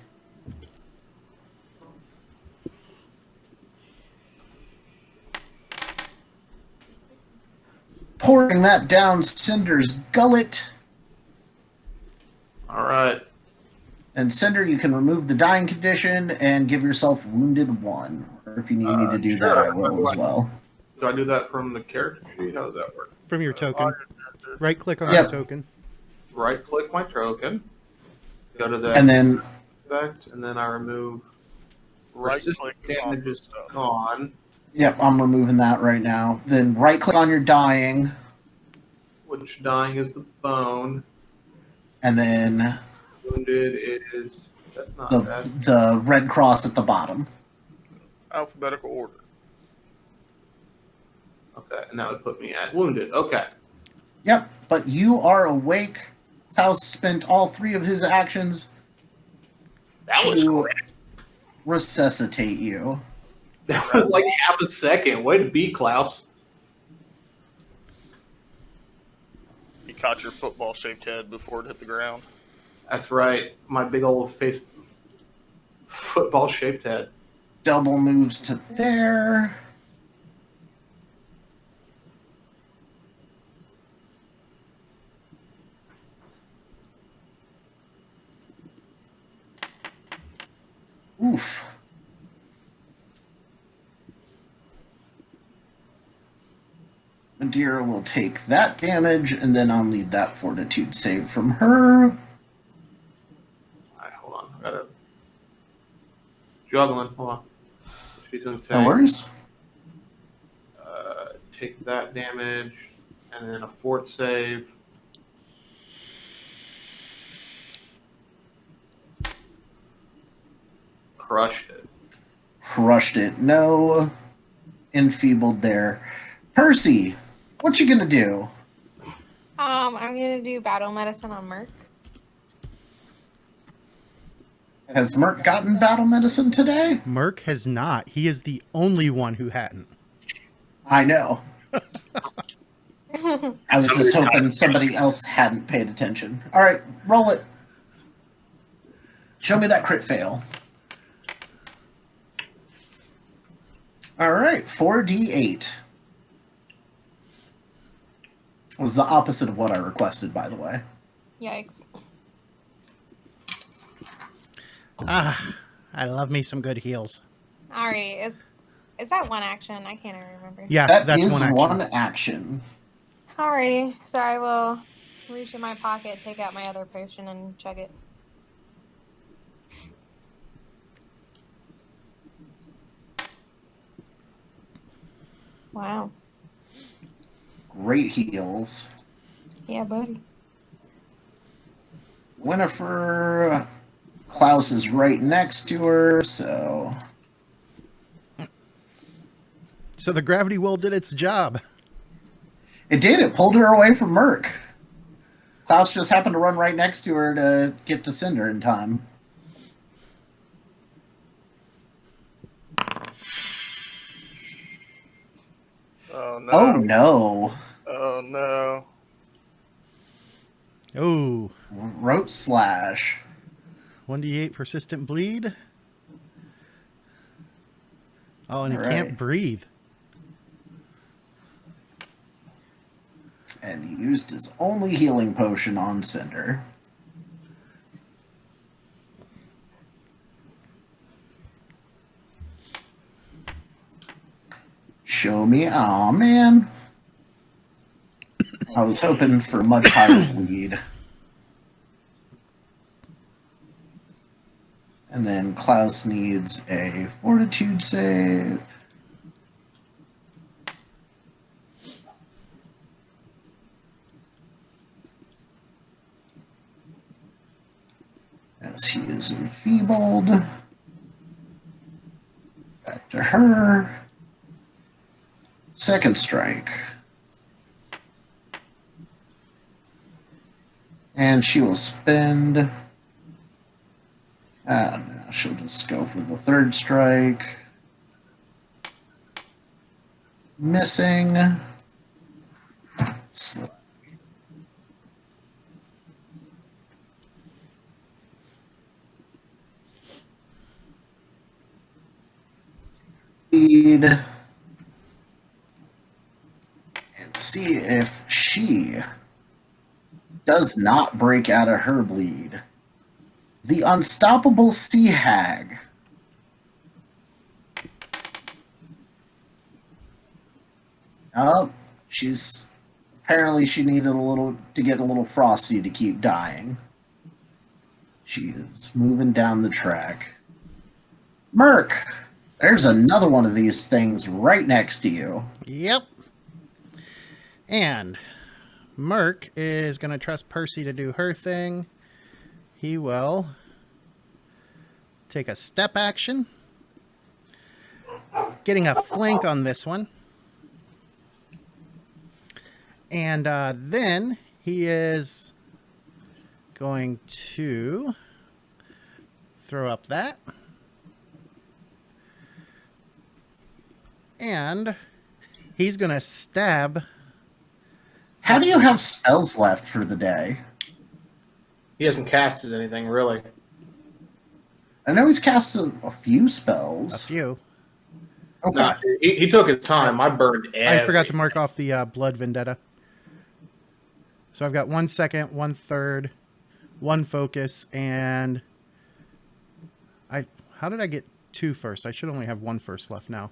Speaker 2: Pouring that down Cinder's gullet.
Speaker 3: All right.
Speaker 2: And Cinder, you can remove the dying condition and give yourself wounded 1. Or if you need me to do that, I will as well.
Speaker 3: Do I do that from the character sheet? How does that work?
Speaker 1: From your token. Right click on
Speaker 2: Yep.
Speaker 1: the token.
Speaker 3: Right click my token. Go to the
Speaker 2: And then
Speaker 3: effect, and then I remove
Speaker 4: Right
Speaker 3: resist
Speaker 4: click
Speaker 3: damage is
Speaker 4: stuff.
Speaker 3: gone.
Speaker 2: yep, I'm removing that right now. Then right click on your dying,
Speaker 3: Which dying is the bone.
Speaker 2: and then
Speaker 3: Wounded is that's not
Speaker 2: the
Speaker 3: bad.
Speaker 2: the red cross at the bottom.
Speaker 4: Alphabetical order.
Speaker 3: Okay, and that would put me at wounded. Okay.
Speaker 2: Yep, but you are awake. Klaus spent all 3 of his actions
Speaker 3: That was
Speaker 2: to
Speaker 3: quick.
Speaker 2: resuscitate you.
Speaker 3: That was like half a second. Way to be, Klaus.
Speaker 4: caught your football-shaped head before it hit the ground.
Speaker 3: That's right. My big old face, football-shaped head.
Speaker 2: Double moves to there. Oof. Madeira will take that damage, and then I'll need that fortitude save from her.
Speaker 3: All right, hold on. I gotta juggling. Hold on. She's gonna take.
Speaker 2: No worries.
Speaker 3: Take that damage, and then a fort save. Crushed it.
Speaker 2: Crushed it. No enfeebled there. Percy, what you gonna do?
Speaker 5: I'm gonna do battle medicine on Merc.
Speaker 2: Has Merc gotten battle medicine today?
Speaker 1: Merc has not. He is the only one who hadn't.
Speaker 2: I know. I was just hoping somebody else hadn't paid attention. All right, roll it. Show me that crit fail. All right, 4d8. Was the opposite of what I requested, by the way.
Speaker 5: Yikes.
Speaker 1: Ah, I love me some good heals.
Speaker 5: Alrighty, is that one action? I can't even remember.
Speaker 1: Yeah,
Speaker 2: That is
Speaker 1: one
Speaker 2: one
Speaker 1: action.
Speaker 2: action.
Speaker 5: Alrighty, so I will reach in my pocket, take out my other potion, and chug it. Wow.
Speaker 2: Great heals.
Speaker 5: Yeah, buddy.
Speaker 2: Winifred, Klaus is right next to her, so...
Speaker 1: So the gravity well did its job.
Speaker 2: It did. It pulled her away from Merc. Klaus just happened to run right next to her to get to Cinder in time.
Speaker 4: Oh no.
Speaker 2: Oh, no.
Speaker 4: Oh no.
Speaker 1: Oh,
Speaker 2: Rope slash.
Speaker 1: 1d8 persistent bleed. Oh, and he
Speaker 2: All
Speaker 1: can't
Speaker 2: right.
Speaker 1: breathe.
Speaker 2: And he used his only healing potion on Cinder. Show me. Aw, man. I was hoping for much higher bleed. And then Klaus needs a fortitude save. As he is enfeebled. Back to her. Second strike. And she will spend... no, she'll just go for the third strike. Missing. Slip. Lead. And see if she does not break out of her bleed. The unstoppable sea hag. Oh, she's apparently she needed a little to get a little frosty to keep dying. She is moving down the track. Merc, there's another one of these things right next to you.
Speaker 1: Yep. And Merc is going to trust Percy to do her thing. He will take a step action. Getting a flank on this one. And then he is going to throw up that. And he's going to stab
Speaker 2: How do you have spells left for the day?
Speaker 3: He hasn't casted anything, really.
Speaker 2: I know he's cast a few
Speaker 1: A
Speaker 2: spells.
Speaker 1: few.
Speaker 2: Okay.
Speaker 3: No, he took his time. I burned
Speaker 1: I forgot to mark off the Blood Vendetta. So I've got 1 second, 1/3, 1 focus, and how did I get 2 first? I should only have 1 first left now.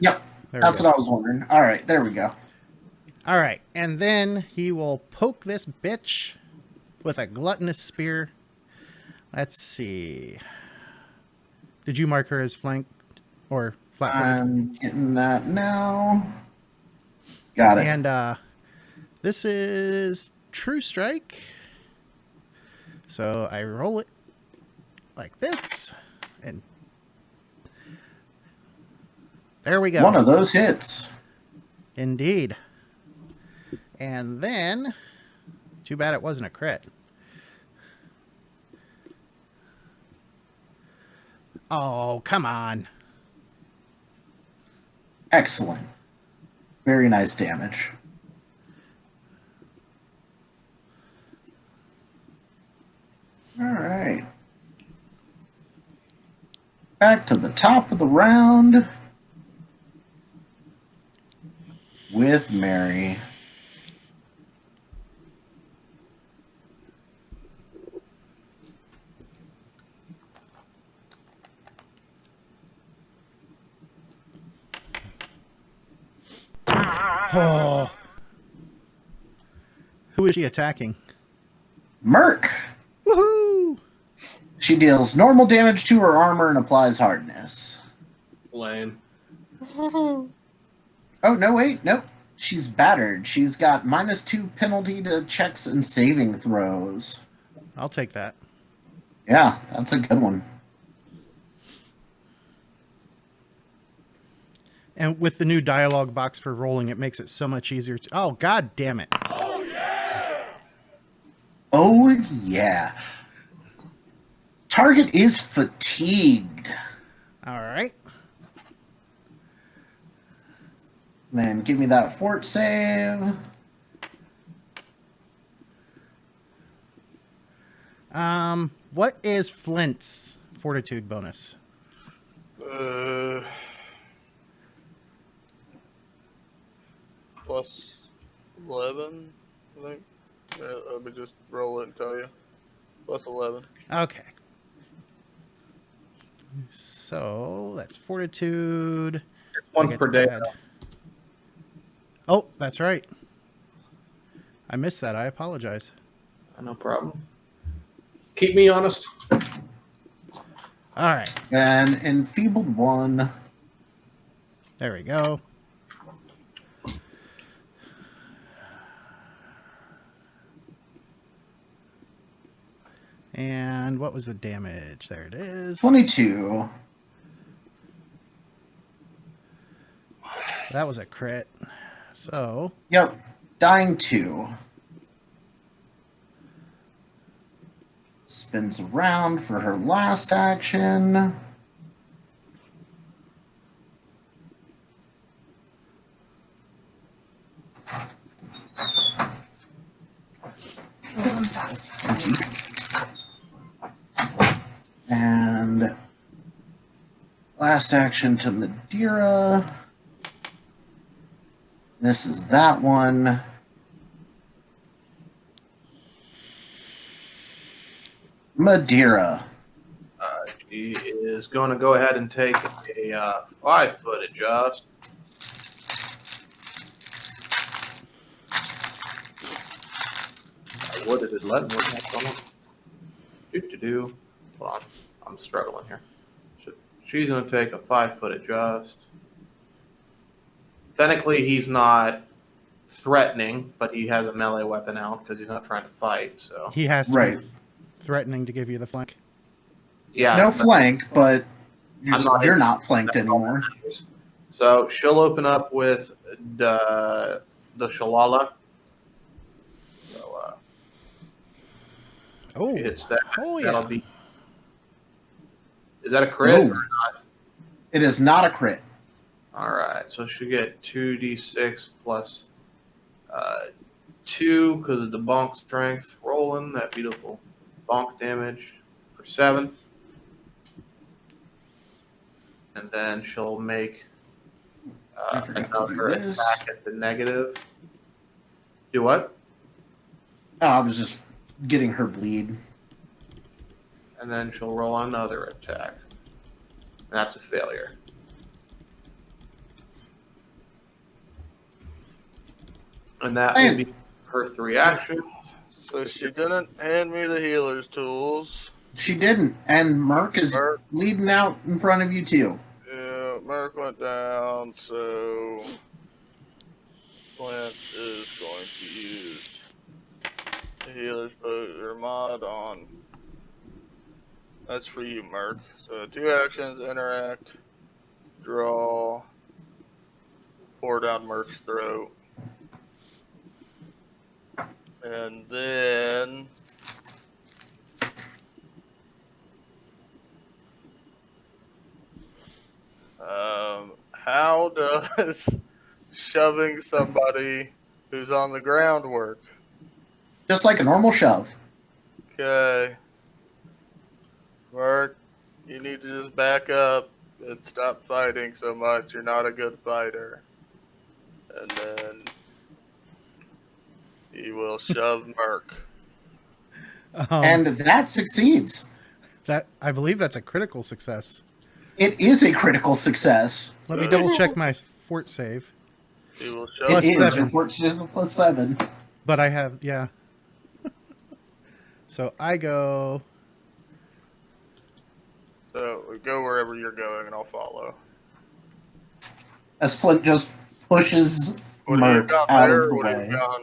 Speaker 2: Yep.
Speaker 1: There
Speaker 2: That's
Speaker 1: we go.
Speaker 2: what I was wondering. All right, there we go.
Speaker 1: All right, and then he will poke this bitch with a gluttonous spear. Let's see. Did you mark her as flank or flat-footed?
Speaker 2: I'm getting that now. Got it.
Speaker 1: And this is True Strike. So I roll it like this, and there we go.
Speaker 2: One of those hits.
Speaker 1: Indeed. And then, too bad it wasn't a crit. Oh, come on.
Speaker 2: Excellent. Very nice damage. All right. Back to the top of the round with Mary.
Speaker 1: Oh. Who is she attacking?
Speaker 2: Merc.
Speaker 1: Woohoo!
Speaker 2: She deals normal damage to her armor and applies hardness.
Speaker 3: Lame.
Speaker 2: Oh, no, wait. Nope. She's battered. She's got -2 penalty to checks and saving throws.
Speaker 1: I'll take that.
Speaker 2: Yeah, that's a good one.
Speaker 1: And with the new dialogue box for rolling, it makes it so much easier to... Oh, god damn it.
Speaker 2: Oh, yeah. Target is fatigued.
Speaker 1: All right.
Speaker 2: Then give me that fort save.
Speaker 1: What is Flint's fortitude bonus?
Speaker 4: Plus 11, I think. Let me just roll it and tell you. Plus 11.
Speaker 1: Okay. So that's fortitude. I
Speaker 3: One
Speaker 1: get
Speaker 3: per
Speaker 1: to
Speaker 3: day.
Speaker 1: add- Oh, that's right. I missed that. I apologize.
Speaker 3: No problem. Keep me honest.
Speaker 1: All right.
Speaker 2: And enfeebled 1.
Speaker 1: There we go. And what was the damage? There it is.
Speaker 2: 22.
Speaker 1: That was a crit. So,
Speaker 2: Yep. Dying 2. Spins around for her last action. Thank you. And last action to Madeira. This is that one. Madeira.
Speaker 3: She is going to go ahead and take a 5-foot adjust. What did it let me? Do. Hold on. I'm struggling here. She's going to take a 5-foot adjust. Technically, he's not threatening, but he has a melee weapon out because he's not trying to fight. So
Speaker 1: he has to
Speaker 2: Right.
Speaker 1: be threatening to give you the flank.
Speaker 3: yeah,
Speaker 2: No flank, but
Speaker 3: I'm not
Speaker 2: you're
Speaker 3: in-
Speaker 2: not flanked anymore.
Speaker 3: So she'll open up with the Shalala. So
Speaker 1: Oh,
Speaker 3: she hits that.
Speaker 1: oh
Speaker 3: That'll
Speaker 1: yeah.
Speaker 3: be. Is that a crit?
Speaker 2: Ooh. It is not a crit.
Speaker 3: All right, so she'll get 2d6 plus 2 because of the bonk strength. Rolling that beautiful bonk damage for 7. And then she'll make
Speaker 2: I forgot to do
Speaker 3: another
Speaker 2: this.
Speaker 3: attack at the negative. Do what?
Speaker 2: Oh, I was just getting her bleed.
Speaker 3: And then she'll roll another attack. And that's a failure. And that will be her 3 actions.
Speaker 4: So she didn't hand me the healer's tools.
Speaker 2: She didn't. And Merc is
Speaker 4: Merc.
Speaker 2: bleeding out in front of you, too.
Speaker 4: Yeah, Merc went down, so Flint is going to use the healer's mod on. That's for you, Merc. So 2 actions, interact, draw, pour down Merc's throat. And then how does shoving somebody who's on the ground work?
Speaker 2: Just like a normal shove.
Speaker 4: Okay. Mark, you need to just back up and stop fighting so much. You're not a good fighter. And then he will shove Merc.
Speaker 2: And that succeeds.
Speaker 1: That I believe that's a critical success.
Speaker 2: It is a critical success.
Speaker 1: Let me double check my fort save.
Speaker 4: He will
Speaker 2: It
Speaker 4: shove
Speaker 1: Plus
Speaker 2: is.
Speaker 1: 7.
Speaker 2: Your fortune is a +7.
Speaker 1: But I have, yeah. So I go.
Speaker 4: So we go wherever you're going and I'll follow.
Speaker 2: As Flint just pushes
Speaker 4: Would he have
Speaker 2: Merc
Speaker 4: gone
Speaker 2: out
Speaker 4: there
Speaker 2: of
Speaker 4: or
Speaker 2: the
Speaker 4: would he have
Speaker 2: way.
Speaker 4: gone?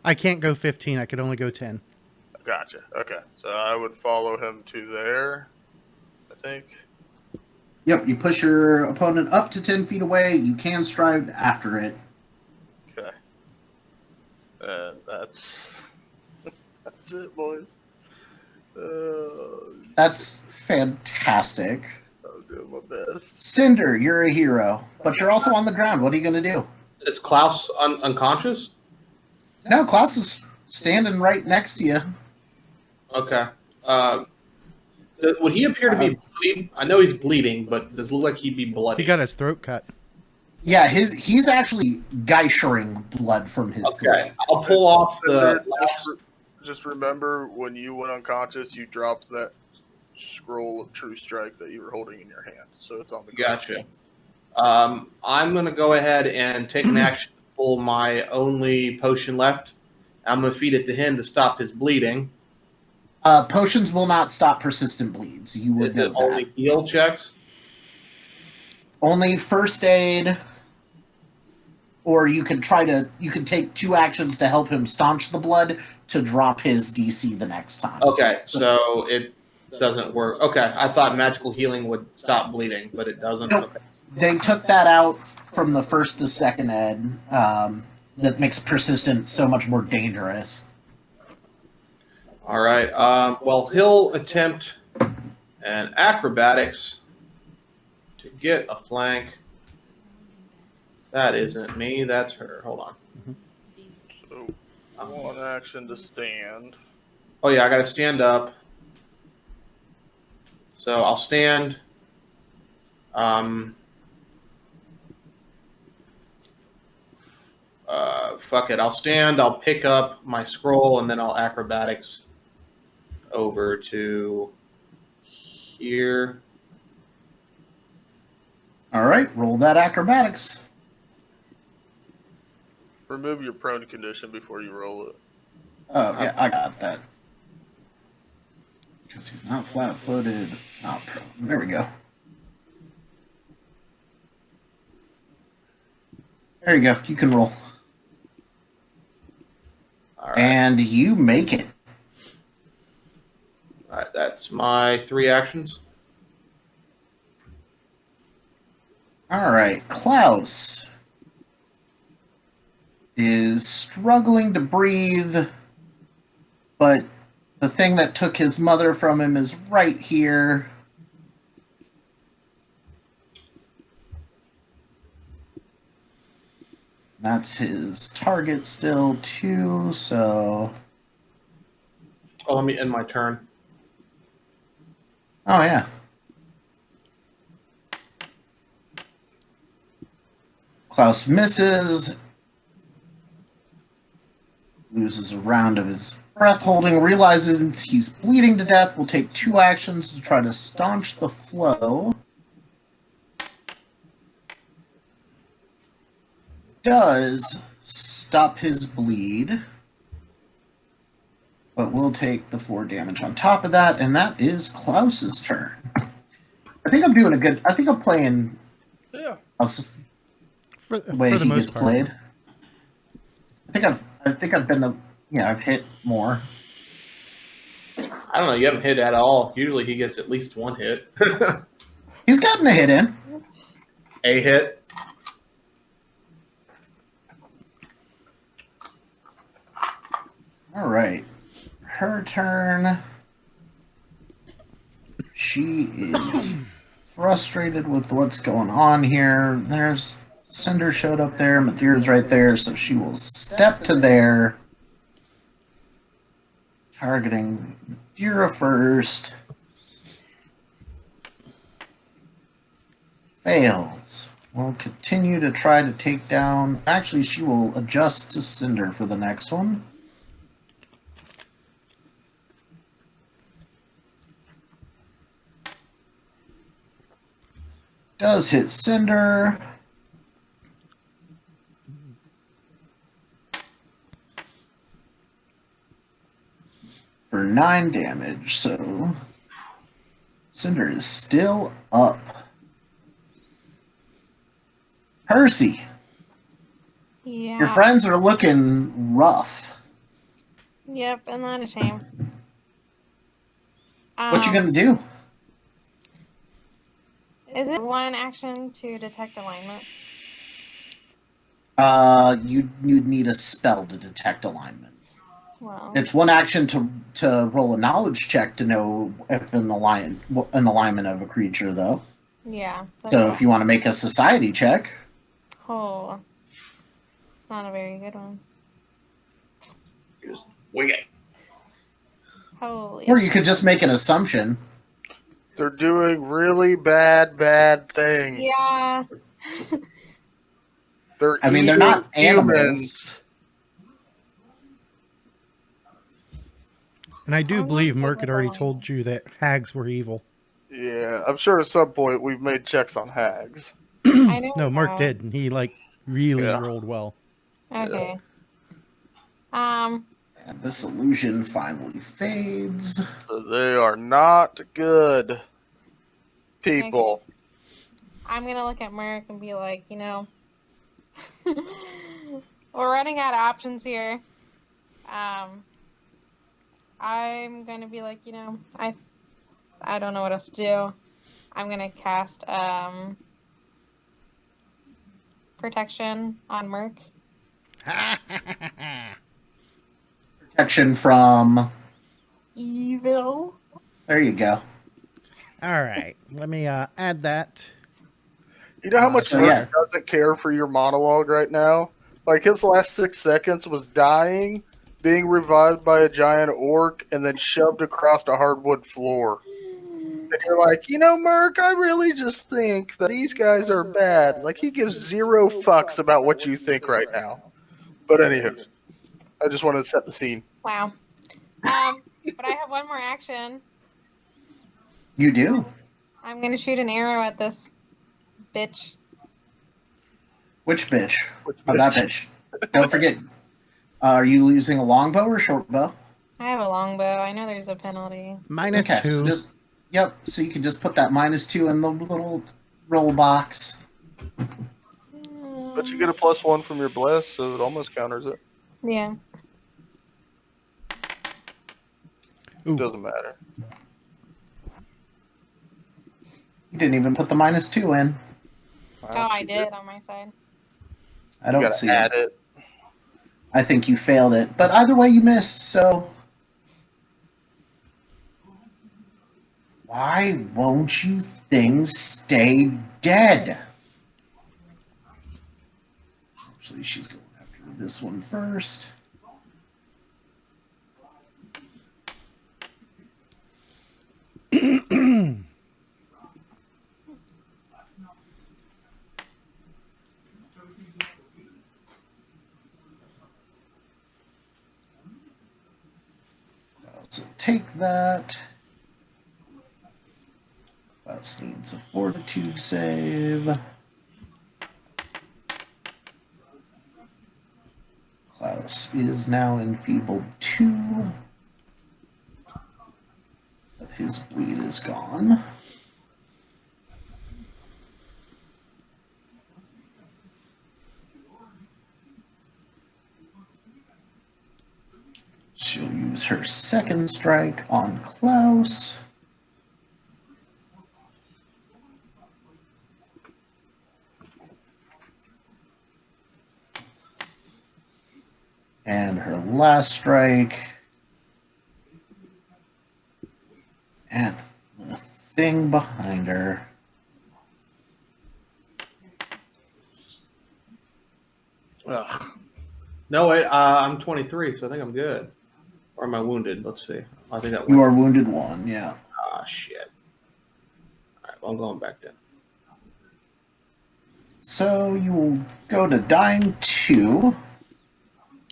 Speaker 1: I can't go 15. I could only go 10.
Speaker 4: Gotcha. Okay. So I would follow him to there, I think.
Speaker 2: Yep, you push your opponent up to 10 feet away. You can strive after it.
Speaker 4: Okay. And that's that's it, boys.
Speaker 2: That's fantastic.
Speaker 4: I'll do my best.
Speaker 2: Cinder, you're a hero. But you're also on the ground. What are you going to do?
Speaker 3: Is Klaus unconscious?
Speaker 2: No, Klaus is standing right next to you.
Speaker 3: Okay. Would he appear to be bleeding? I know he's bleeding, but does it look like he'd be bloody?
Speaker 1: He got his throat cut.
Speaker 2: Yeah, he's actually geishering blood from his
Speaker 3: Okay. I'll pull off the
Speaker 4: Just remember when you went unconscious, you dropped that scroll of True Strike that you were holding in your hand. So it's on the ground.
Speaker 3: Gotcha. I'm going to go ahead and take an action to pull my only potion left. I'm going to feed it to him to stop his bleeding.
Speaker 2: Potions will not stop persistent bleeds. You would
Speaker 3: Is
Speaker 2: know
Speaker 3: it only
Speaker 2: that.
Speaker 3: heal checks?
Speaker 2: Only first aid, or you can take 2 actions to help him staunch the blood to drop his DC the next time.
Speaker 3: Okay, so it doesn't work. Okay, I thought magical healing would stop bleeding, but it doesn't.
Speaker 2: Nope.
Speaker 3: Okay.
Speaker 2: They took that out from the first to second ed. That makes persistent so much more dangerous.
Speaker 3: All right. Well, he'll attempt an acrobatics to get a flank. That isn't me. That's her. Hold on.
Speaker 4: So one action to stand.
Speaker 3: Oh yeah, I got to stand up. So I'll stand. Fuck it. I'll stand. I'll pick up my scroll and then I'll acrobatics over to here.
Speaker 2: All right, roll that acrobatics.
Speaker 4: Remove your prone condition before you roll it.
Speaker 2: Oh, yeah, I got that. Because he's not flat-footed. Not prone. There we go. There you go. You can roll.
Speaker 3: All right.
Speaker 2: And you make it.
Speaker 3: All right. That's my 3 actions.
Speaker 2: All right, Klaus is struggling to breathe, but the thing that took his mother from him is right here. That's his target still, too, so...
Speaker 3: Oh, let me end my turn.
Speaker 2: Oh, yeah. Klaus misses. Loses a round of his breath holding. Realizes he's bleeding to death. Will take 2 actions to try to staunch the flow. Does stop his bleed. But will take the 4 damage on top of that. And that is Klaus's turn. I think I'm doing a good... I think I'm playing...
Speaker 4: Yeah.
Speaker 1: For
Speaker 2: the way
Speaker 1: the
Speaker 2: he
Speaker 1: most
Speaker 2: gets
Speaker 1: part.
Speaker 2: played. I think I've been I've hit more.
Speaker 3: I don't know. You haven't hit at all. Usually he gets at least 1 hit.
Speaker 2: He's gotten a hit in.
Speaker 3: A hit.
Speaker 2: All right. Her turn. She is frustrated with what's going on here. There's Cinder showed up there. Madeira's right there, so she will step to there. Targeting Madeira first. Fails. Will continue to try to take down... Actually, she will adjust to Cinder for the next one. Does hit Cinder. For 9 damage, so... Cinder is still up. Percy,
Speaker 5: Yeah.
Speaker 2: your friends are looking rough.
Speaker 5: Yep, and not a shame.
Speaker 2: What you gonna do?
Speaker 5: Is it 1 action to detect alignment?
Speaker 2: You'd need a spell to detect alignment.
Speaker 5: Well,
Speaker 2: It's 1 action to roll a knowledge check to know if an alignment of a creature, though.
Speaker 5: yeah.
Speaker 2: So if you want to make a society check,
Speaker 5: Oh, it's not a very good one.
Speaker 3: Just wing it.
Speaker 5: Holy.
Speaker 2: or you could just make an assumption.
Speaker 4: They're doing really bad things.
Speaker 5: Yeah.
Speaker 4: They're
Speaker 2: They're
Speaker 4: eating
Speaker 2: not animals.
Speaker 4: humans.
Speaker 1: And I do
Speaker 5: I'm
Speaker 1: believe
Speaker 5: not good
Speaker 1: Merc had
Speaker 5: with
Speaker 1: already
Speaker 5: alignments.
Speaker 1: told you that hags were evil.
Speaker 4: Yeah, I'm sure at some point we've made checks on hags.
Speaker 5: I know.
Speaker 1: No, Merc did, and he really
Speaker 4: Yeah.
Speaker 1: rolled well.
Speaker 5: Okay.
Speaker 2: And this illusion finally fades.
Speaker 4: So they are not good people.
Speaker 5: I'm gonna look at Merc and be like, we're running out of options here. I'm gonna be like, I don't know what else to do. I'm gonna cast protection on Merc.
Speaker 2: Protection from...
Speaker 5: Evil.
Speaker 2: There you go.
Speaker 1: All right, let me add that.
Speaker 4: You know how much
Speaker 2: So,
Speaker 4: Merc
Speaker 2: yeah.
Speaker 4: doesn't care for your monologue right now? Like his last 6 seconds was dying, being revived by a giant orc, and then shoved across a hardwood floor. And you're like, Merc, I really just think that these guys are bad. Like he gives 0 fucks about what you think right now. But anywho, I just wanted to set the scene.
Speaker 5: Wow. But I have 1 more action.
Speaker 2: You do.
Speaker 5: I'm gonna shoot an arrow at this bitch.
Speaker 2: Which bitch? Oh, that bitch. Don't forget. Are you using a longbow or short bow?
Speaker 5: I have a longbow. I know there's a penalty.
Speaker 1: Minus
Speaker 2: Okay,
Speaker 1: 2.
Speaker 2: so yep. So you can just put that -2 in the little roll box.
Speaker 4: But you get a +1 from your bless, so it almost counters it.
Speaker 5: Yeah.
Speaker 1: Ooh.
Speaker 4: Doesn't matter.
Speaker 2: You didn't even put the -2 in.
Speaker 5: Oh, I did on my side.
Speaker 2: I
Speaker 4: You
Speaker 2: don't
Speaker 4: gotta
Speaker 2: see
Speaker 4: add
Speaker 2: it.
Speaker 4: it.
Speaker 2: I think you failed it, but either way, you missed. So why won't you things stay dead? Actually, she's going after this one first. So take that. Klaus needs a fortitude save. Klaus is now enfeebled 2. But his bleed is gone. She'll use her second strike on Klaus. And her last strike at the thing behind her.
Speaker 3: Ugh. No, wait. I'm 23, so I think I'm good. Or am I wounded? Let's see. I think that
Speaker 2: You are wounded 1, yeah.
Speaker 3: Ah, shit. All right, well, I'm going back then.
Speaker 2: So you will go to dying 2.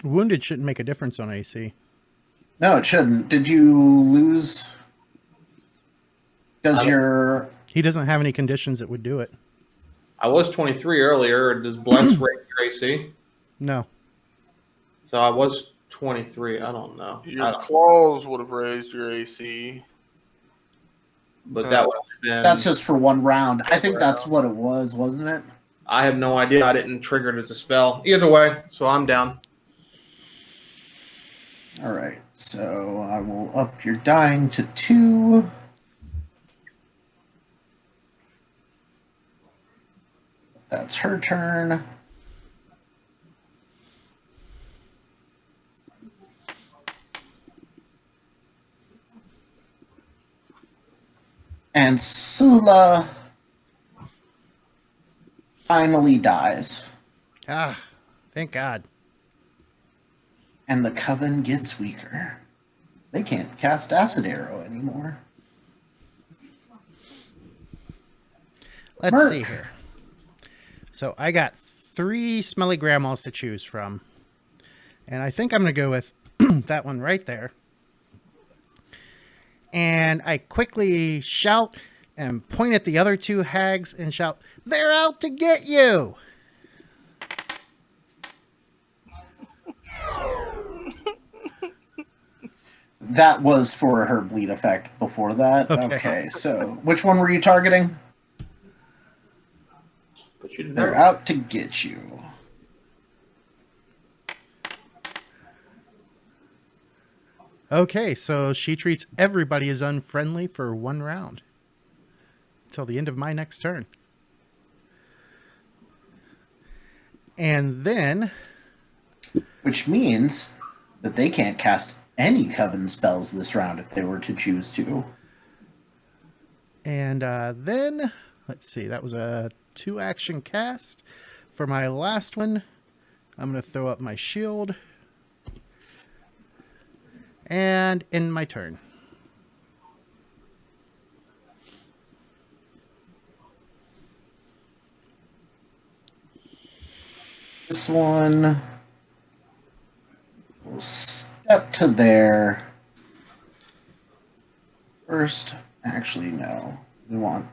Speaker 1: Wounded shouldn't make a difference on AC.
Speaker 2: No, it shouldn't. Did you lose? Does your...
Speaker 1: He doesn't have any conditions that would do it.
Speaker 3: I was 23 earlier. Does Bless rate your AC?
Speaker 1: No.
Speaker 3: So I was 23. I don't know.
Speaker 4: Your claws would have raised your AC.
Speaker 3: But that would have been...
Speaker 2: That's just for 1 round. I think that's what it was, wasn't it?
Speaker 3: I have no idea. I didn't trigger it as a spell. Either way, so I'm down.
Speaker 2: All right. So I will up your dying to 2. That's her turn. And Sula finally dies.
Speaker 1: Ah, thank God.
Speaker 2: And the Coven gets weaker. They can't cast Acid Arrow anymore.
Speaker 1: Let's
Speaker 2: Merc.
Speaker 1: see here. So I got 3 Smelly Grandmas to choose from. And I think I'm going to go with that one right there. And I quickly shout and point at the other 2 hags and shout, "They're out to get you!"
Speaker 2: That was for her bleed effect before that.
Speaker 1: Okay.
Speaker 2: Okay, so which one were you targeting?
Speaker 3: But you didn't
Speaker 2: They're
Speaker 3: have...
Speaker 2: out to get you.
Speaker 1: Okay, so she treats everybody as unfriendly for 1 round. Until the end of my next turn. And then...
Speaker 2: Which means that they can't cast any Coven spells this round if they were to choose to.
Speaker 1: And then, let's see, that was a 2-action cast. For my last one, I'm going to throw up my shield. And end my turn.
Speaker 2: This one will step to there. First, actually, no. We want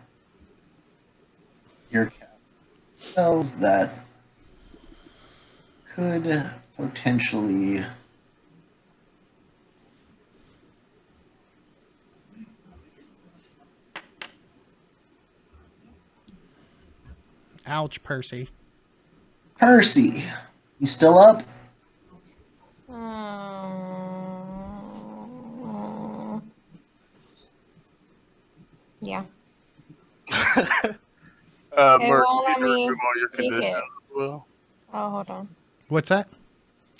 Speaker 2: your cast spells that could potentially
Speaker 1: Ouch, Percy.
Speaker 2: Percy, you still up?
Speaker 5: Yeah.
Speaker 4: Merc,
Speaker 5: won't
Speaker 4: you
Speaker 5: let
Speaker 4: need to
Speaker 5: me
Speaker 4: remove all your
Speaker 5: take
Speaker 4: conditions
Speaker 5: it.
Speaker 4: as well.
Speaker 5: Oh, hold on.
Speaker 1: What's that?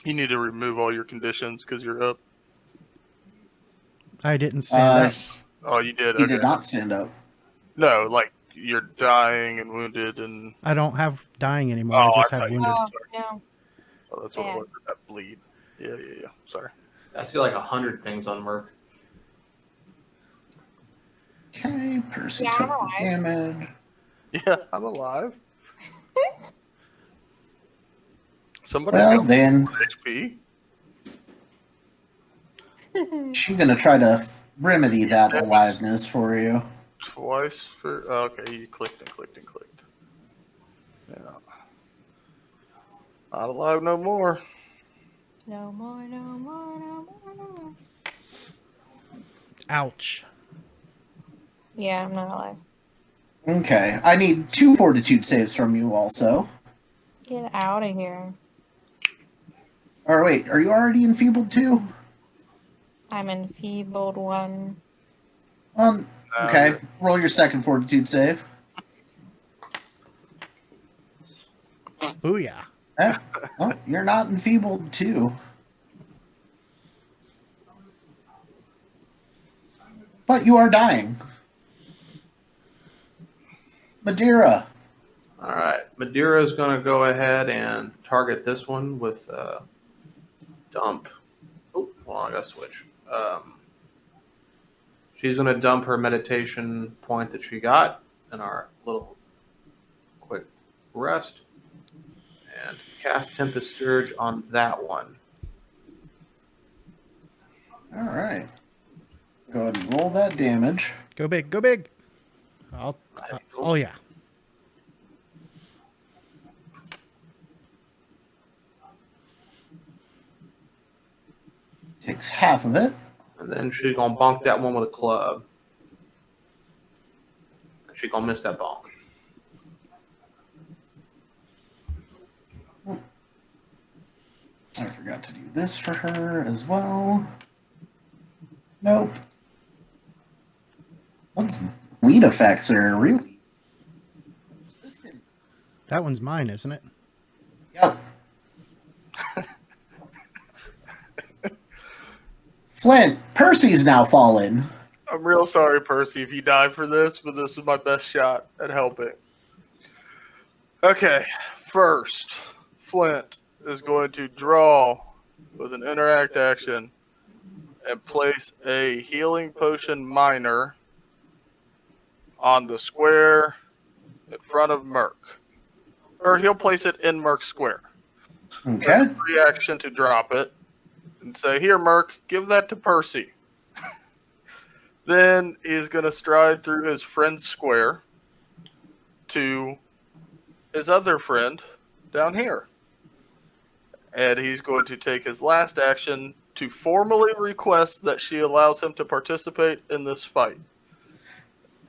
Speaker 4: You need to remove all your conditions because you're up.
Speaker 1: I didn't stand up.
Speaker 4: Oh, you did.
Speaker 2: He
Speaker 4: Okay.
Speaker 2: did not stand up.
Speaker 4: No, like you're dying and wounded and.
Speaker 1: I don't have dying anymore.
Speaker 4: Oh,
Speaker 1: I just
Speaker 4: I
Speaker 1: have
Speaker 4: thought you
Speaker 1: wounded.
Speaker 5: Oh, no.
Speaker 4: Oh, that's what
Speaker 5: Yeah.
Speaker 4: it was. That bleed. Yeah. Sorry.
Speaker 3: I feel like 100 things on Merc.
Speaker 2: Okay, Percy
Speaker 5: Yeah,
Speaker 2: took
Speaker 5: I'm
Speaker 2: the
Speaker 5: alive.
Speaker 2: damage.
Speaker 4: Yeah, I'm alive. Somebody
Speaker 2: Well,
Speaker 4: got
Speaker 2: then
Speaker 4: HP.
Speaker 2: she's gonna try to remedy that aliveness for you.
Speaker 4: Twice for okay, you clicked and clicked and clicked. Yeah. Not alive no more.
Speaker 5: No more, no more, no more, no more.
Speaker 1: Ouch.
Speaker 5: Yeah, I'm not alive.
Speaker 2: Okay, I need 2 fortitude saves from you also.
Speaker 5: Get out of here.
Speaker 2: Or wait, are you already enfeebled too?
Speaker 5: I'm enfeebled one.
Speaker 4: No,
Speaker 2: Okay,
Speaker 4: you're-
Speaker 2: roll your second fortitude save.
Speaker 1: Booyah.
Speaker 2: Eh, well, you're not enfeebled too. But you are dying. Madeira.
Speaker 3: All right, Madeira is going to go ahead and target this one with dump. Oh, hold on, I got to switch. She's going to dump her meditation point that she got in our little quick rest and cast Tempest Surge on that one.
Speaker 2: All right. Go ahead and roll that damage.
Speaker 1: Go big. Go big. Oh, yeah.
Speaker 2: Takes half of it.
Speaker 3: And then she's going to bonk that one with a club. And she's going to miss that bonk.
Speaker 2: I forgot to do this for her as well. Nope. Those bleed effects are really persistent.
Speaker 1: That one's mine, isn't it?
Speaker 2: Yep. Flint, Percy's now fallen.
Speaker 4: I'm real sorry, Percy, if you die for this, but this is my best shot at helping. Okay, first, Flint is going to draw with an interact action and place a healing potion minor on the square in front of Merc. Or he'll place it in Merc's square.
Speaker 2: Okay.
Speaker 4: Reaction to drop it and say, "Here, Merc, give that to Percy." Then he's going to stride through his friend's square to his other friend down here. And he's going to take his last action to formally request that she allows him to participate in this fight.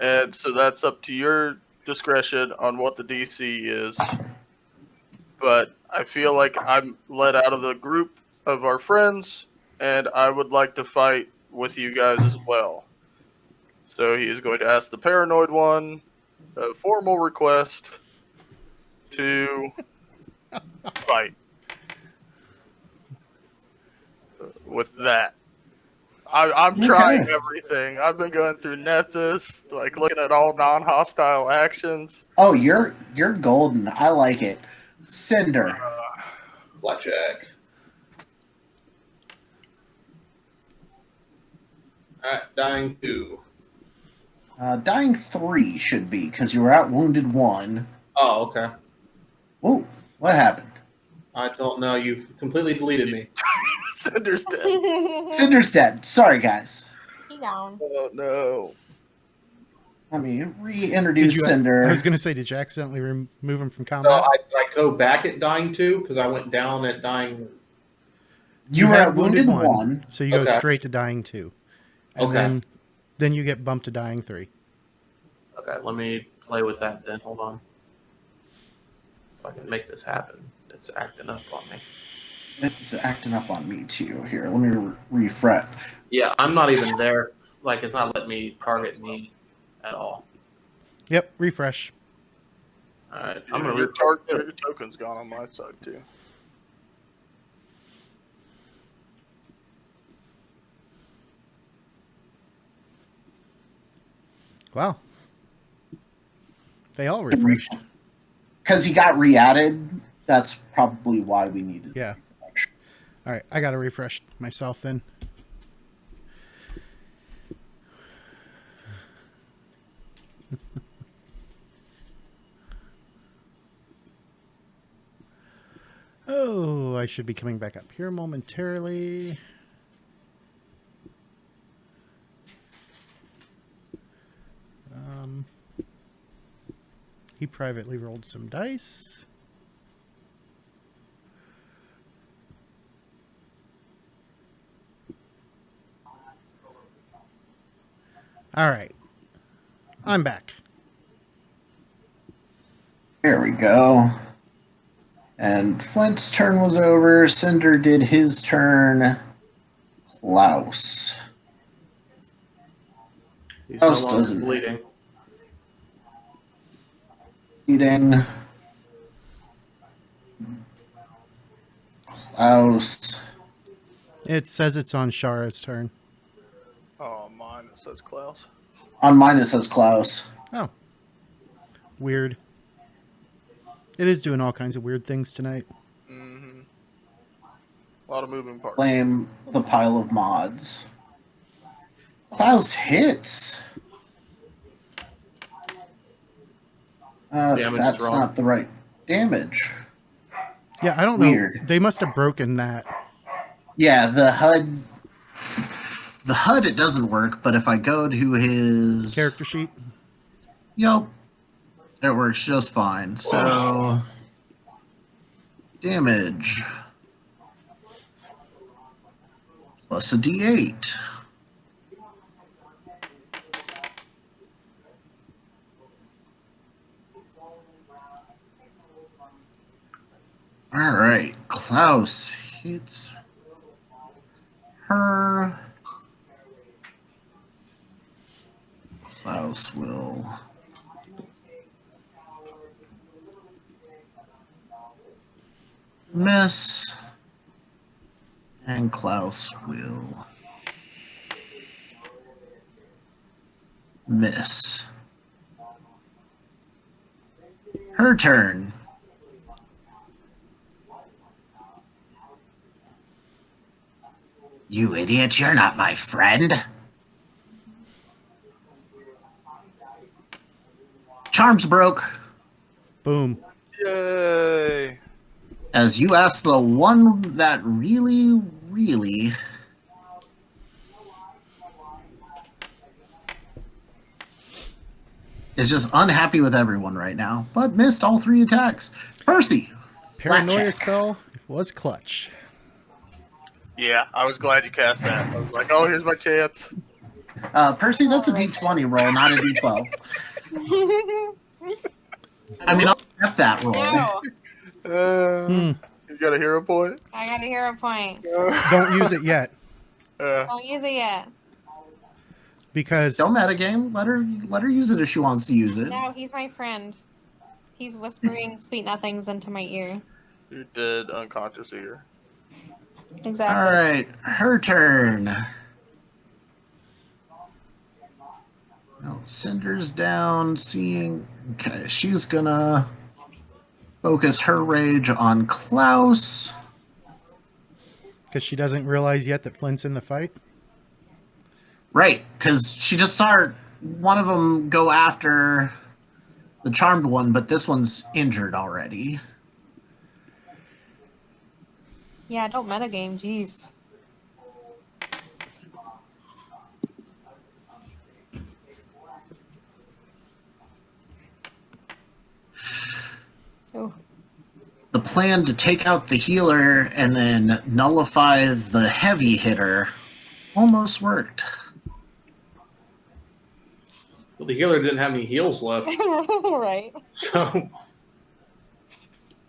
Speaker 4: And so that's up to your discretion on what the DC is. But I feel like I'm let out of the group of our friends, and I would like to fight with you guys as well. So he is going to ask the paranoid one a formal request to fight. With that, I'm trying everything. I've been going through Nethys, like looking at all non-hostile actions.
Speaker 2: Oh, you're golden. I like it. Cinder.
Speaker 3: Blackjack. Alright, dying 2.
Speaker 2: Dying 3 should be, because you were out wounded 1.
Speaker 3: Oh, okay.
Speaker 2: Whoa, what happened?
Speaker 3: I don't know. You've completely deleted me.
Speaker 4: Cinder's dead.
Speaker 2: Cinder's dead. Sorry, guys.
Speaker 5: He gone.
Speaker 4: Oh no.
Speaker 2: Let me
Speaker 1: Did
Speaker 2: reintroduce
Speaker 1: you?
Speaker 2: Cinder.
Speaker 1: I was going to say, did you accidentally remove him from
Speaker 3: So
Speaker 1: combat?
Speaker 3: I go back at dying 2 because I went down at dying.
Speaker 2: You were
Speaker 1: had
Speaker 2: at wounded 1.
Speaker 1: so you go
Speaker 3: Okay.
Speaker 1: straight to dying 2, and
Speaker 3: Okay.
Speaker 1: then you get bumped to dying 3.
Speaker 3: Okay, let me play with that then. Hold on. If I can make this happen. It's acting up on me.
Speaker 2: It's acting up on me, too. Here, let me refresh.
Speaker 3: Yeah, I'm not even there. Like, it's not letting me target me at all.
Speaker 1: Yep, refresh.
Speaker 3: All right, I'm going
Speaker 4: Your
Speaker 3: to
Speaker 4: your token's gone on my side too.
Speaker 1: Wow. They all refreshed.
Speaker 2: Because he got re-added That's probably why we needed.
Speaker 1: Yeah. All right, I got to refresh myself then. Oh, I should be coming back up here momentarily. He privately rolled some dice. All right. I'm back.
Speaker 2: There we go. And Flint's turn was over. Cinder did his turn. Klaus.
Speaker 3: He's
Speaker 2: Klaus
Speaker 3: no longer
Speaker 2: doesn't.
Speaker 3: bleeding.
Speaker 2: Eating. Klaus.
Speaker 1: It says it's on Shara's turn.
Speaker 4: Oh, mine it says Klaus.
Speaker 2: On mine it says Klaus.
Speaker 1: Oh. Weird. It is doing all kinds of weird things tonight.
Speaker 4: Mm-hmm. A lot of moving parts.
Speaker 2: Blame the pile of mods. Klaus hits.
Speaker 3: Damage is
Speaker 2: That's
Speaker 3: wrong.
Speaker 2: not the right damage.
Speaker 1: Yeah, I don't
Speaker 2: Weird.
Speaker 1: know. They must have broken that.
Speaker 2: Yeah, the HUD. The HUD it doesn't work, but if I go to his
Speaker 1: Character sheet.
Speaker 2: Yep, it works just fine. So damage plus a D8. All right, Klaus hits her. Klaus will miss, and Klaus will miss. Her turn. You idiot, you're not my friend. Charms broke.
Speaker 1: Boom.
Speaker 4: Yay!
Speaker 2: As you asked the one that really is just unhappy with everyone right now, but missed all 3 attacks. Percy, flat
Speaker 1: Paranoia
Speaker 2: check.
Speaker 1: spell was clutch.
Speaker 4: Yeah, I was glad you cast that. I was like, oh, here's my chance.
Speaker 2: Percy, that's a D20 roll, not a D12. I mean, I'll accept that roll.
Speaker 5: No,
Speaker 4: You got a hero point?
Speaker 5: I got a hero point.
Speaker 1: Don't use it yet.
Speaker 5: Don't use it yet.
Speaker 1: Because
Speaker 2: Don't metagame. Let her use it if she wants to use it.
Speaker 5: No, he's my friend. He's whispering sweet nothings into my ear.
Speaker 4: You're dead, unconscious ear.
Speaker 5: Exactly.
Speaker 2: All right, her turn. Well, Cinder's down, seeing. Okay, she's gonna focus her rage on Klaus.
Speaker 1: because she doesn't realize yet that Flint's in the fight.
Speaker 2: Right, because she just saw one of them go after the charmed one, but this one's injured already.
Speaker 5: Yeah, don't metagame, jeez. Oh.
Speaker 2: The plan to take out the healer and then nullify the heavy hitter almost worked.
Speaker 3: Well, the healer didn't have any heals left,
Speaker 5: Right.
Speaker 3: so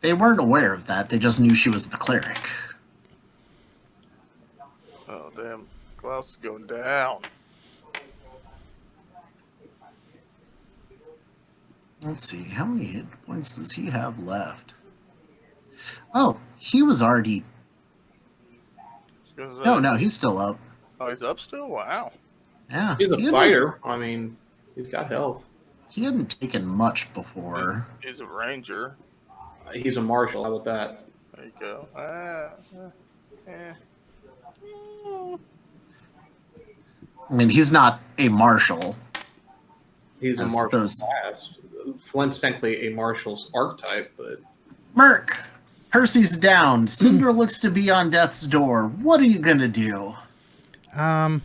Speaker 2: They weren't aware of that, they just knew she was the cleric.
Speaker 4: Oh, damn. Klaus is going down.
Speaker 2: Let's see, how many hit points does he have left? Oh, he was already... No, he's still up.
Speaker 4: Oh, he's up still? Wow.
Speaker 2: Yeah.
Speaker 3: he's a
Speaker 2: he hadn't-
Speaker 3: fighter. I mean, he's got health.
Speaker 2: He hadn't taken much before.
Speaker 4: He's a ranger.
Speaker 3: He's a marshal. How about that?
Speaker 4: There you go. Eh.
Speaker 2: I mean, he's not a marshal.
Speaker 3: He's a
Speaker 2: As
Speaker 3: martial
Speaker 2: those-
Speaker 3: class. Flint's technically a martial's archetype, but
Speaker 2: Merc, Percy's down. Cinder looks to be on death's door. What are you gonna do?
Speaker 1: Um,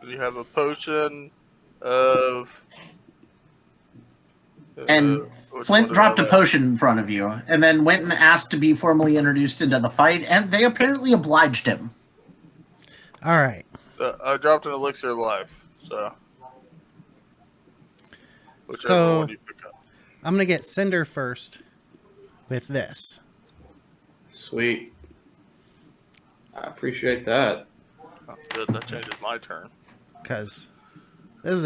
Speaker 4: You have a potion of.
Speaker 2: And
Speaker 4: which
Speaker 2: Flint
Speaker 4: one
Speaker 2: dropped
Speaker 4: do
Speaker 2: a
Speaker 4: I have?
Speaker 2: potion in front of you, and then went and asked to be formally introduced into the fight, and they apparently obliged him.
Speaker 1: all right.
Speaker 4: I dropped an elixir of life, so. Whichever
Speaker 1: So-
Speaker 4: one you pick up.
Speaker 1: I'm gonna get Cinder first with this.
Speaker 3: sweet. I appreciate that.
Speaker 4: Oh, good, that changes my turn.
Speaker 1: Because this is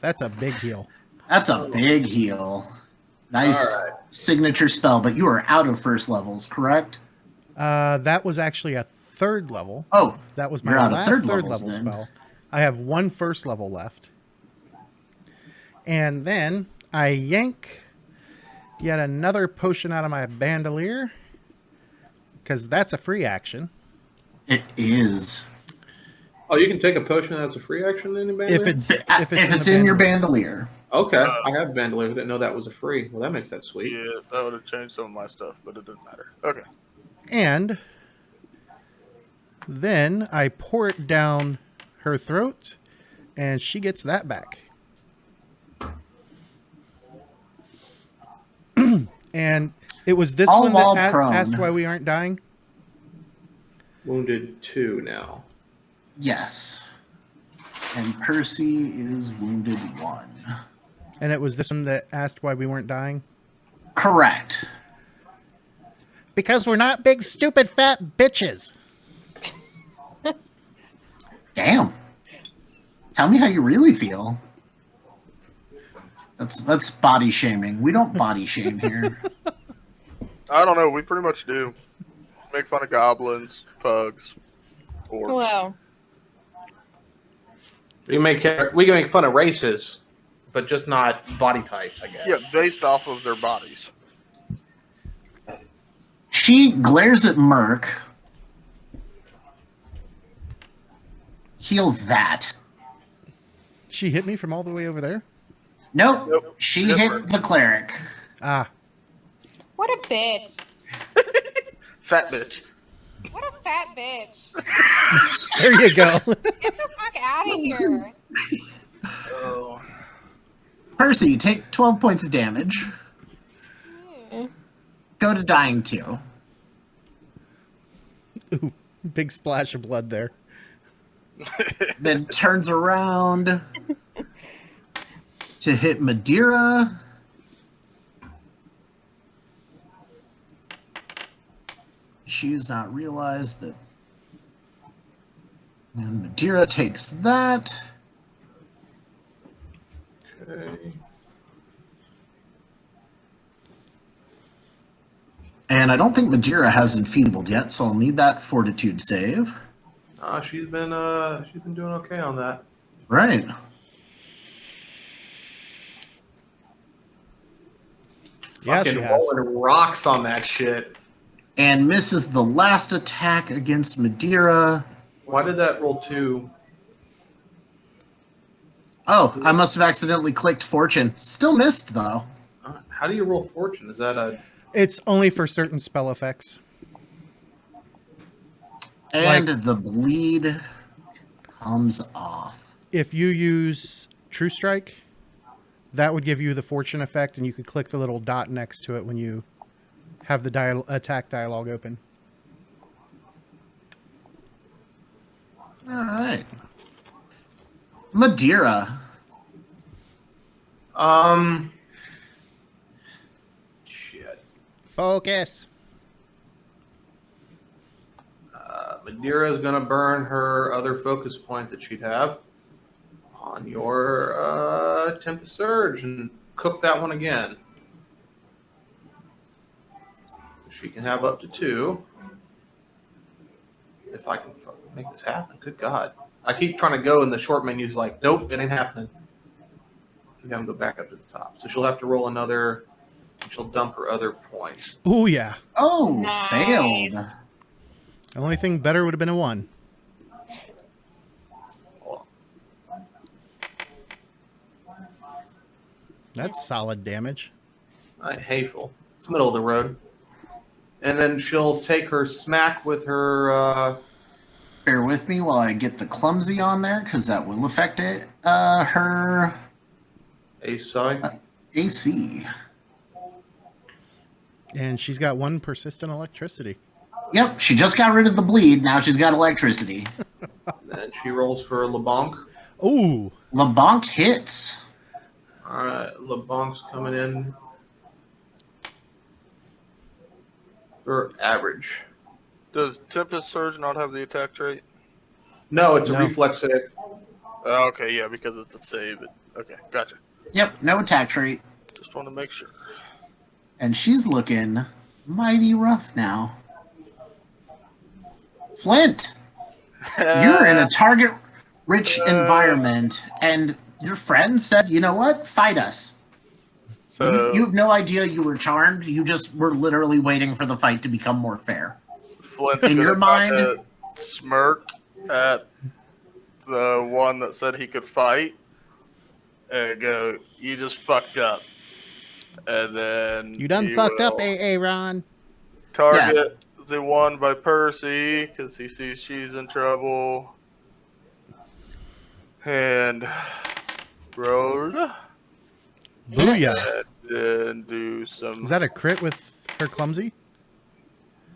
Speaker 1: that's a big heal.
Speaker 2: That's a big heal. Nice
Speaker 3: All right.
Speaker 2: signature spell, but you are out of first levels, correct?
Speaker 1: That was actually a 3rd level.
Speaker 2: Oh,
Speaker 1: That was
Speaker 2: You're
Speaker 1: my
Speaker 2: out of
Speaker 1: last
Speaker 2: third
Speaker 1: third
Speaker 2: levels
Speaker 1: level
Speaker 2: then.
Speaker 1: spell. I have 1 first level left. And then I yank yet another potion out of my bandolier. Because that's a free action.
Speaker 2: it is.
Speaker 3: Oh, you can take a potion as a free action in the bandolier?
Speaker 1: If it's
Speaker 2: in
Speaker 1: the
Speaker 2: your
Speaker 1: bandolier.
Speaker 2: bandolier.
Speaker 3: Okay, I have bandolier. I didn't know that was a free. Well, that makes that sweet.
Speaker 4: Yeah, that would have changed some of my stuff, but it didn't matter. Okay.
Speaker 1: And then I pour it down her throat, and she gets that back. And it was this
Speaker 2: All
Speaker 1: one
Speaker 2: while
Speaker 1: that
Speaker 2: prone.
Speaker 1: asked why we aren't dying.
Speaker 3: Wounded 2 now.
Speaker 2: Yes. And Percy is wounded 1.
Speaker 1: And it was this one that asked why we weren't dying.
Speaker 2: Correct.
Speaker 1: Because we're not big, stupid, fat bitches.
Speaker 2: Damn. Tell me how you really feel. That's body shaming. We don't body shame here.
Speaker 4: I don't know. We pretty much do. Make fun of goblins, pugs, orcs.
Speaker 5: Wow.
Speaker 3: We can make fun of races, but just not body types, I guess.
Speaker 4: Yeah, based off of their bodies.
Speaker 2: She glares at Merc. Heal that.
Speaker 1: She hit me from all the way over there.
Speaker 2: Nope.
Speaker 4: Nope.
Speaker 2: She
Speaker 4: Hit
Speaker 2: hit
Speaker 4: Merc.
Speaker 2: the cleric.
Speaker 1: Ah,
Speaker 5: What a bitch.
Speaker 4: Fat bitch.
Speaker 5: What a fat bitch.
Speaker 1: there you go.
Speaker 5: Get the fuck out of here.
Speaker 4: Oh.
Speaker 2: Percy, take 12 points of damage.
Speaker 5: Hmm.
Speaker 2: Go to dying 2.
Speaker 1: Ooh, big splash of blood there.
Speaker 2: Then turns around to hit Madeira. She's not realized that. And Madeira takes that.
Speaker 3: Okay.
Speaker 2: And I don't think Madeira has enfeebled yet, so I'll need that fortitude save.
Speaker 3: She's been doing okay on that.
Speaker 2: Right.
Speaker 1: Yeah, she
Speaker 3: Fucking
Speaker 1: has.
Speaker 3: rolling rocks on that shit.
Speaker 2: And misses the last attack against Madeira.
Speaker 3: Why did that roll 2?
Speaker 2: Oh, I must have accidentally clicked fortune. Still missed, though.
Speaker 3: How do you roll fortune? Is that a...
Speaker 1: It's only for certain spell effects.
Speaker 2: And the bleed comes off.
Speaker 1: If you use True Strike, that would give you the fortune effect, and you could click the little dot next to it when you have the attack dialogue open.
Speaker 2: All right. Madeira.
Speaker 3: Shit.
Speaker 1: Focus.
Speaker 3: Madeira's gonna burn her other focus point that she'd have on your Tempest Surge and cook that one again. She can have up to 2. If I can fucking make this happen, good God. I keep trying to go, and the short menu's like, nope, it ain't happening. We gotta go back up to the top. So she'll have to roll another She'll dump her other points.
Speaker 1: Ooh, yeah.
Speaker 2: Oh,
Speaker 5: Nice.
Speaker 2: failed.
Speaker 1: The only thing better would have been a 1. That's solid damage.
Speaker 3: Hateful. It's middle of the road. And then she'll take her smack with her.
Speaker 2: Bear with me while I get the clumsy on there, because that will affect it. Her AC.
Speaker 1: And she's got 1 persistent electricity.
Speaker 2: Yep, she just got rid of the bleed. Now she's got electricity.
Speaker 3: Then she rolls for LeBonk.
Speaker 1: Ooh.
Speaker 2: LeBonk hits.
Speaker 3: All right, LeBonk's coming in for average.
Speaker 4: Does Tempest Surge not have the attack trait?
Speaker 3: No, it's a
Speaker 1: No.
Speaker 3: reflex save.
Speaker 4: Okay, yeah, because it's a save. Okay, gotcha.
Speaker 2: Yep, no attack trait.
Speaker 4: Just want to make sure.
Speaker 2: And she's looking mighty rough now. Flint, you're in a target-rich environment, and your friend said, you know what? Fight us.
Speaker 4: So
Speaker 2: You have no idea you were charmed. You just were literally waiting for the fight to become more fair.
Speaker 4: Flint's
Speaker 2: in
Speaker 4: gonna
Speaker 2: your mind-
Speaker 4: kinda smirk at the one that said he could fight and go, "You just fucked up." And then
Speaker 1: You done
Speaker 4: he
Speaker 1: fucked up,
Speaker 4: will
Speaker 1: AA Ron.
Speaker 4: target the one by Percy because he sees she's in trouble. And roll.
Speaker 1: Booyah.
Speaker 4: And then do some.
Speaker 1: Is that a crit with her clumsy?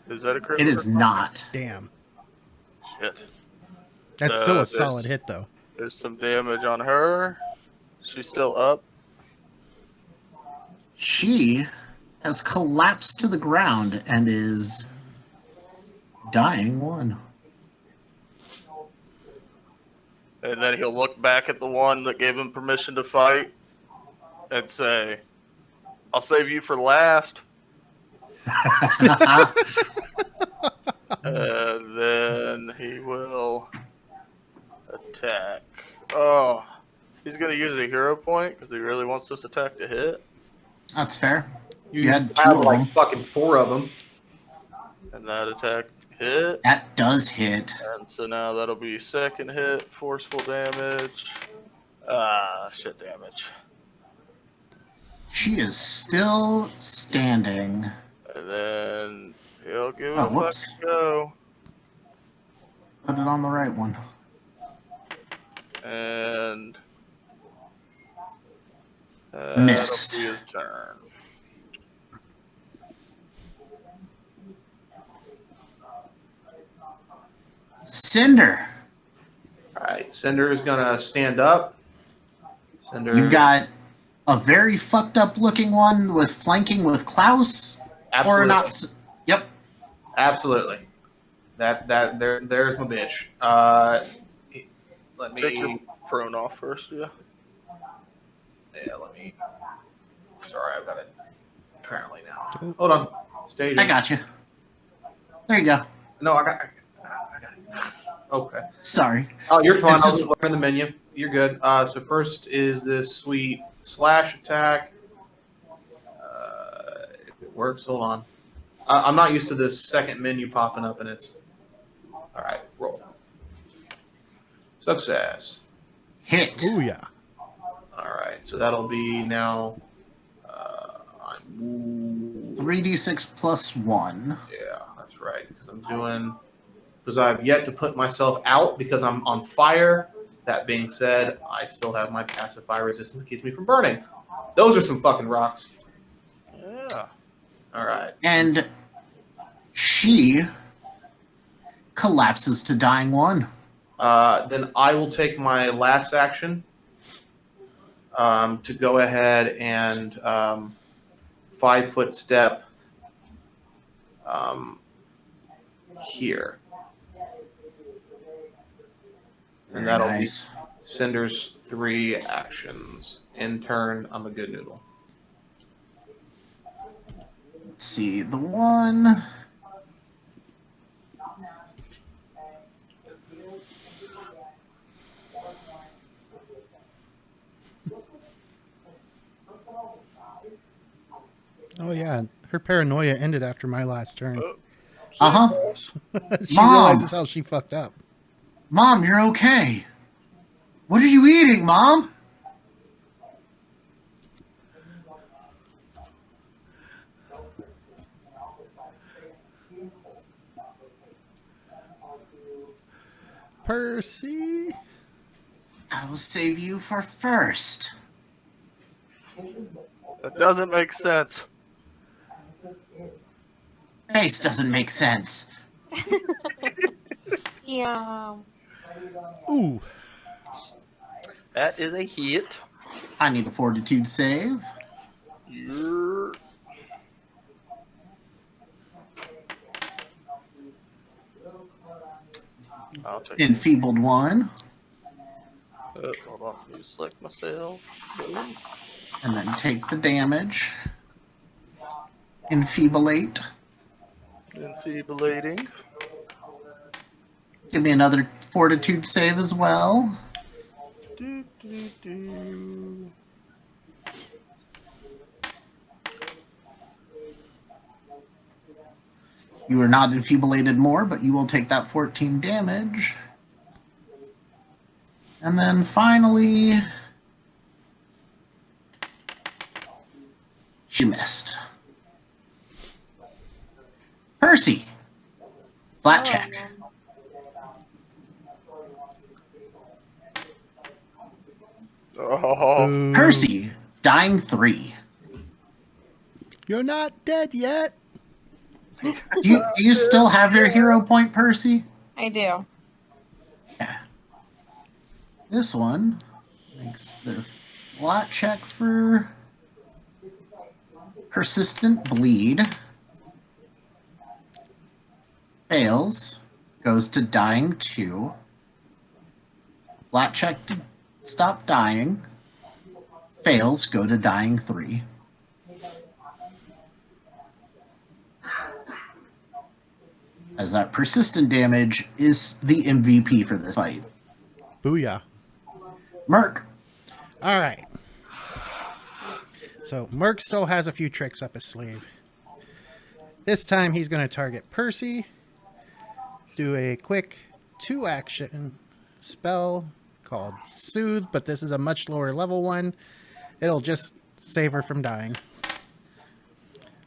Speaker 4: Is that a crit?
Speaker 2: It
Speaker 4: with
Speaker 2: is
Speaker 4: her?
Speaker 2: not.
Speaker 1: Damn.
Speaker 4: Shit.
Speaker 1: That's still a
Speaker 4: There's-
Speaker 1: solid hit, though.
Speaker 4: There's some damage on her. She's still up.
Speaker 2: She has collapsed to the ground and is dying 1.
Speaker 4: And then he'll look back at the one that gave him permission to fight and say, "I'll save you for last." And then he will attack. Oh, he's going to use a hero point because he really wants this attack to hit.
Speaker 2: That's fair.
Speaker 3: You
Speaker 2: had 2
Speaker 3: have
Speaker 2: of
Speaker 3: like
Speaker 2: them.
Speaker 3: fucking 4 of them.
Speaker 4: And that attack hit.
Speaker 2: That does hit.
Speaker 4: And so now that'll be second hit, forceful damage. Shit damage.
Speaker 2: She is still standing.
Speaker 4: And then he'll give it
Speaker 2: Oh,
Speaker 4: a
Speaker 2: whoops.
Speaker 4: fucking go.
Speaker 2: Put it on the right one.
Speaker 4: And
Speaker 2: Missed.
Speaker 4: that'll be his turn.
Speaker 2: Cinder,
Speaker 3: All right, Cinder is gonna stand up. Cinder.
Speaker 2: you've got a very fucked up looking one with flanking with Klaus.
Speaker 3: absolutely.
Speaker 2: Or not. Yep.
Speaker 3: Absolutely. There's my bitch. Let
Speaker 4: Take your
Speaker 3: me.
Speaker 4: prone off first, yeah.
Speaker 3: Yeah, let me. Sorry, I've got it. Apparently now. Hold on. Staging.
Speaker 2: I got you. There you go.
Speaker 3: No, I got it. Okay.
Speaker 2: Sorry.
Speaker 3: Oh, you're fine.
Speaker 2: It's
Speaker 3: I'll
Speaker 2: just-
Speaker 3: just learn the menu. You're good. So first is this sweet slash attack. If it works, hold on. I'm not used to this second menu popping up, and it's all right. Roll. Success.
Speaker 2: Hit.
Speaker 1: Booyah.
Speaker 3: All right. So that'll be now. I'm
Speaker 2: 3d6 plus 1.
Speaker 3: Yeah, that's right. Because I've yet to put myself out because I'm on fire. That being said, I still have my passive fire resistance that keeps me from burning. Those are some fucking rocks.
Speaker 4: Yeah.
Speaker 3: All right.
Speaker 2: And she collapses to dying 1.
Speaker 3: Then I will take my last action to go ahead and 5-foot step here. And
Speaker 2: Very
Speaker 3: that'll
Speaker 2: nice.
Speaker 3: be Cinder's 3 actions. In turn, I'm a good noodle.
Speaker 2: Let's see. The one.
Speaker 1: Oh yeah, her paranoia ended after my last turn.
Speaker 2: Uh-huh.
Speaker 1: She
Speaker 2: Mom!
Speaker 1: realizes how she fucked up.
Speaker 2: Mom, you're okay. What are you eating, Mom?
Speaker 1: Percy.
Speaker 2: I will save you for first.
Speaker 4: That doesn't make sense.
Speaker 2: Face doesn't make sense.
Speaker 5: Yeah.
Speaker 1: Ooh.
Speaker 4: That is a hit.
Speaker 2: I need a fortitude save.
Speaker 4: You're... I'll take it.
Speaker 2: Enfeebled 1.
Speaker 4: Hold on. Let me select myself. Boom.
Speaker 2: And then take the damage. Enfeeblate.
Speaker 4: Enfeeblating.
Speaker 2: Give me another fortitude save as well.
Speaker 4: Do, do, do.
Speaker 2: You are not enfeeblated more, but you will take that 14 damage. And then finally, she missed. Percy. Flat check.
Speaker 4: Oh,
Speaker 1: Boo.
Speaker 2: Percy, dying 3.
Speaker 1: You're not dead yet.
Speaker 2: Do you still have your hero point, Percy?
Speaker 5: I do.
Speaker 2: Yeah. This one makes their flat check for persistent bleed. Fails. Goes to dying 2. Flat check to stop dying. Fails. Go to dying 3. As that persistent damage is the MVP for this fight.
Speaker 1: Booyah.
Speaker 2: Merc.
Speaker 1: All right. So Merc still has a few tricks up his sleeve. This time he's going to target Percy. Do a quick 2-action spell called Soothe, but this is a much lower level one. It'll just save her from dying.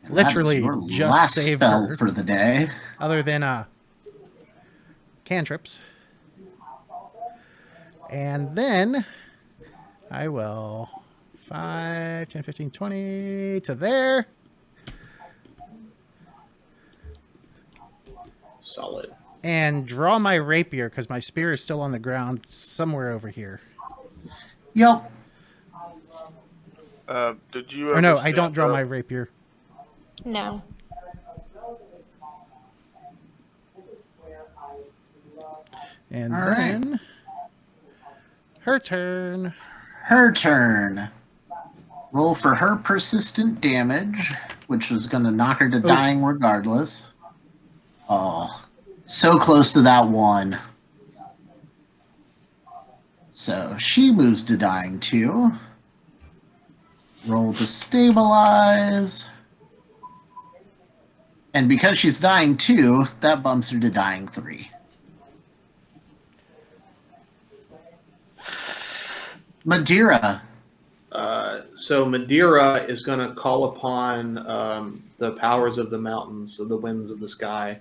Speaker 1: Literally,
Speaker 2: That's your
Speaker 1: just
Speaker 2: last
Speaker 1: save
Speaker 2: spell
Speaker 1: her.
Speaker 2: for the day.
Speaker 1: Other than cantrips. And then I will 5, 10, 15, 20 to there.
Speaker 3: Solid.
Speaker 1: And draw my rapier because my spear is still on the ground somewhere over here.
Speaker 2: Yep.
Speaker 4: did you?
Speaker 1: Or no,
Speaker 4: ever
Speaker 1: I don't
Speaker 4: stand
Speaker 1: draw
Speaker 4: up?
Speaker 1: my rapier.
Speaker 5: No.
Speaker 1: And
Speaker 2: All right.
Speaker 1: then her turn.
Speaker 2: Her turn. Roll for her persistent damage, which was going to knock her to dying regardless. Oh, so close to that 1. So she moves to dying 2. Roll to stabilize. And because she's dying 2, that bumps her to dying 3. Madeira.
Speaker 3: So Madeira is going to call upon the powers of the mountains, of the winds of the sky.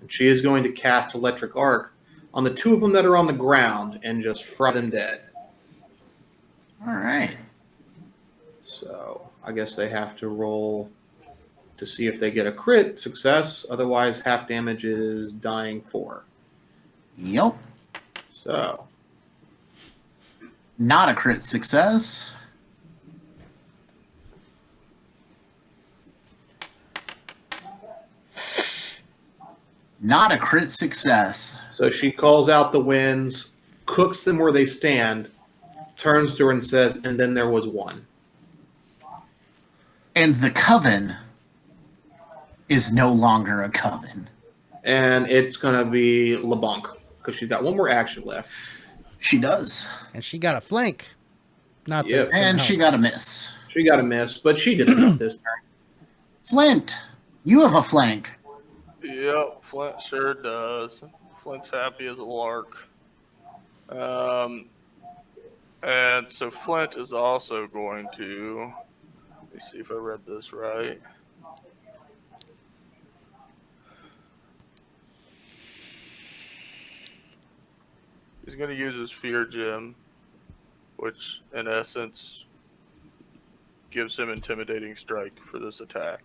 Speaker 3: And she is going to cast Electric Arc on the 2 of them that are on the ground and just fry them dead.
Speaker 2: All right.
Speaker 3: So I guess they have to roll to see if they get a crit success. Otherwise, half damage is dying 4.
Speaker 2: Yep.
Speaker 3: So
Speaker 2: Not a crit success. Not a crit success.
Speaker 3: So she calls out the winds, cooks them where they stand, turns to her and says, and then there was one.
Speaker 2: And the Coven is no longer a Coven.
Speaker 3: And it's going to be LeBlanc, because she's got one more action left.
Speaker 2: She does.
Speaker 1: And she got a flank. Not that
Speaker 3: Yep.
Speaker 1: it's gonna
Speaker 2: And
Speaker 1: help.
Speaker 2: she got a miss.
Speaker 3: She got a miss, but she did enough this turn.
Speaker 2: Flint, you have a flank.
Speaker 4: Yep, Flint sure does. Flint's happy as a lark. And so Flint is also going to. Let me see if I read this right. He's going to use his Fear Gem, which in essence gives him Intimidating Strike for this attack.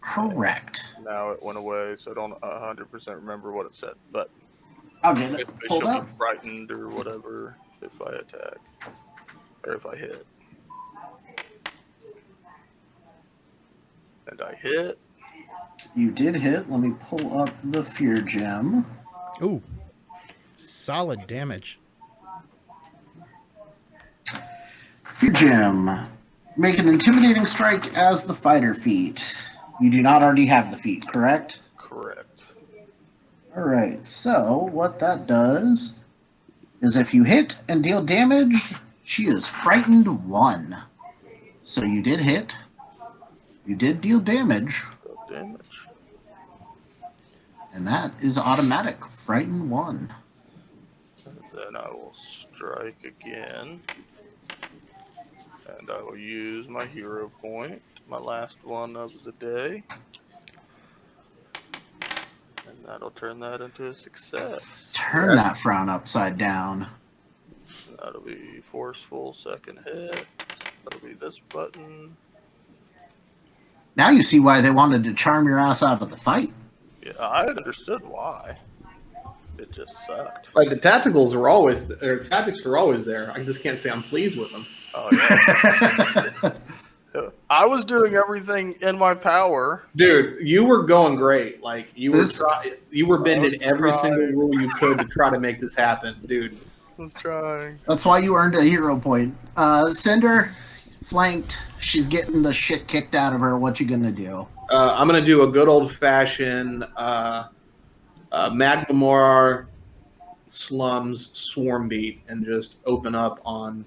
Speaker 2: Correct.
Speaker 4: Now it went away, so I don't 100% remember what it said, but
Speaker 2: I'll get it.
Speaker 4: it
Speaker 2: Hold
Speaker 4: should
Speaker 2: up.
Speaker 4: be frightened or whatever if I attack or if I hit. And I hit.
Speaker 2: You did hit. Let me pull up the Fear Gem.
Speaker 1: Ooh. Solid damage.
Speaker 2: Fear Gem. Make an intimidating strike as the fighter feat. You do not already have the feat, correct?
Speaker 4: Correct.
Speaker 2: Alright, so what that does is if you hit and deal damage, she is frightened 1. So you did hit. You did deal damage.
Speaker 4: Damage.
Speaker 2: And that is automatic. Frightened 1.
Speaker 4: And then I will strike again. And I will use my hero point, my last one of the day. And that'll turn that into a success.
Speaker 2: Turn that frown upside down.
Speaker 4: That'll be forceful second hit. That'll be this button.
Speaker 2: Now you see why they wanted to charm your ass out of the fight.
Speaker 4: Yeah, I understood why. It just sucked.
Speaker 3: Like the tacticals are always, or tactics are always there. I just can't say I'm pleased with them.
Speaker 4: Oh yeah. I was doing everything in my power.
Speaker 3: Dude, you were going great. Like you were,
Speaker 2: This-
Speaker 3: you were bending every
Speaker 4: trying.
Speaker 3: single rule you could to try to make this happen, dude.
Speaker 4: Let's try.
Speaker 2: That's why you earned a hero point. Cinder, flanked. She's getting the shit kicked out of her. What you gonna do?
Speaker 3: I'm gonna do a good old fashioned Magmamar slums swarm beat and just open up on.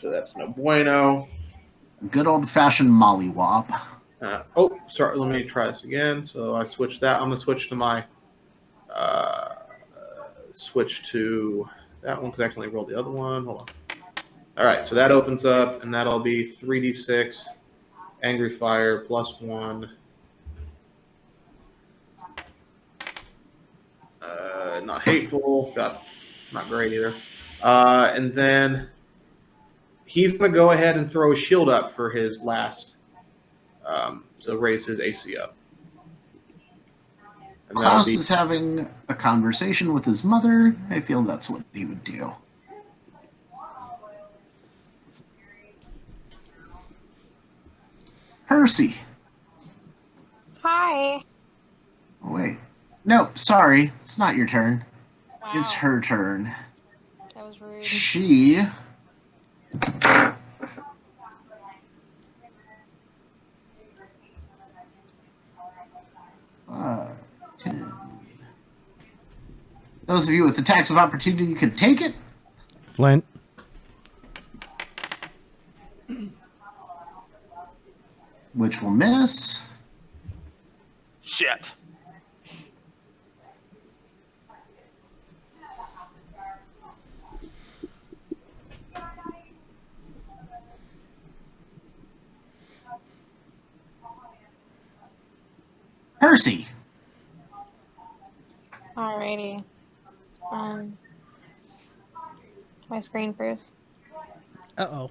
Speaker 3: So that's no bueno.
Speaker 2: Good old fashioned mollywop.
Speaker 3: Oh, sorry. Let me try this again. So I switched that. I'm gonna switch to my switch to that one because I can only roll the other one. Hold on. All right, so that opens up, and that'll be 3d6 angry fire +1. Not hateful. Not great either. And then he's going to go ahead and throw a shield up for his last. So raise his AC up. And that'll
Speaker 2: Klaus
Speaker 3: be-
Speaker 2: is having a conversation with his mother. I feel that's what he would do. Percy.
Speaker 5: Hi.
Speaker 2: Oh, wait. Nope, sorry. It's not your turn.
Speaker 5: Wow.
Speaker 2: It's her turn.
Speaker 5: That was rude.
Speaker 2: She... Uh, 10. Those of you with attacks of opportunity could take it.
Speaker 1: Flint.
Speaker 2: Which will miss.
Speaker 4: Shit.
Speaker 2: Percy.
Speaker 5: Alrighty. My screen first.
Speaker 1: Uh-oh.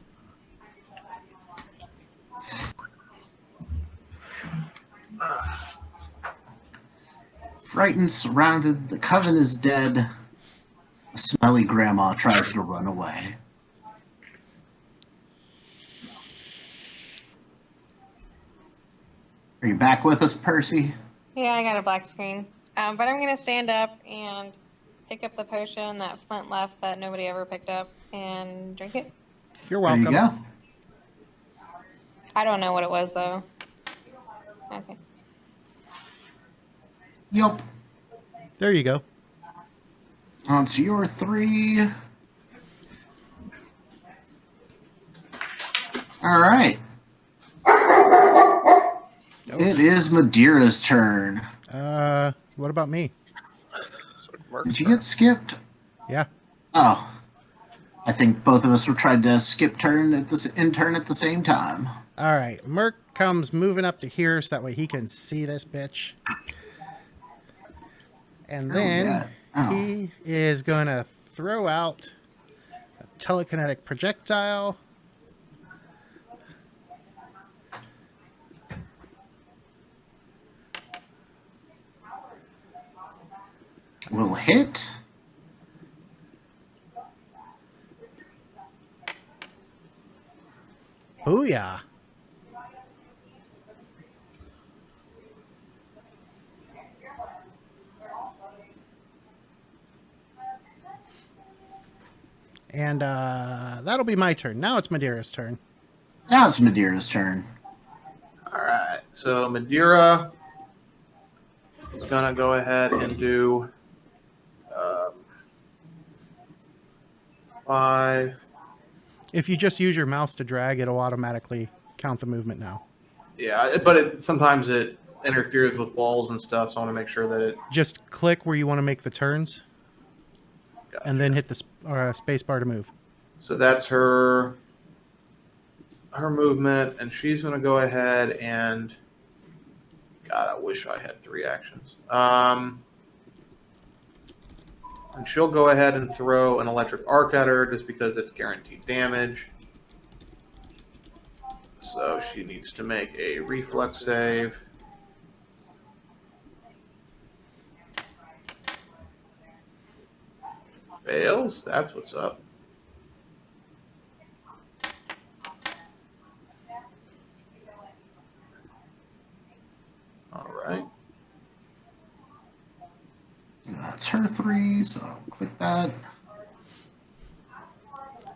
Speaker 2: Frightened, surrounded, the Coven is dead. A smelly grandma tries to run away. Are you back with us, Percy?
Speaker 5: Yeah, I got a black screen. But I'm gonna stand up and pick up the potion that Flint left that nobody ever picked up and drink it.
Speaker 1: You're
Speaker 2: There
Speaker 1: welcome.
Speaker 2: you go.
Speaker 5: I don't know what it was though. Okay.
Speaker 2: Yup.
Speaker 1: There you go.
Speaker 2: On to your 3. All right. It is Madeira's turn.
Speaker 1: What about me?
Speaker 4: So Merc's
Speaker 2: Did you
Speaker 4: turn.
Speaker 2: get skipped?
Speaker 1: Yeah.
Speaker 2: Oh. I think both of us were trying to skip turn at the same time.
Speaker 1: All right. Merc comes moving up to here so that way he can see this bitch. And
Speaker 2: Sure we
Speaker 1: then
Speaker 2: got- oh.
Speaker 1: he is going to throw out a telekinetic projectile.
Speaker 2: Will hit.
Speaker 1: Booyah. And that'll be my turn. Now it's Madeira's turn.
Speaker 2: Now it's Madeira's turn.
Speaker 3: All right. So Madeira is gonna go ahead and do 5.
Speaker 1: If you just use your mouse to drag, it'll automatically count the movement now.
Speaker 3: Yeah, but sometimes it interferes with walls and stuff, so I want to make sure that it.
Speaker 1: Just click where you want to make the turns,
Speaker 3: Gotcha.
Speaker 1: and then hit the space bar to move.
Speaker 3: So that's her movement, and she's going to go ahead and. God, I wish I had 3 actions. And she'll go ahead and throw an electric arc at her just because it's guaranteed damage. So she needs to make a reflex save. Fails? That's what's up. All right.
Speaker 2: That's her 3, so I'll click that.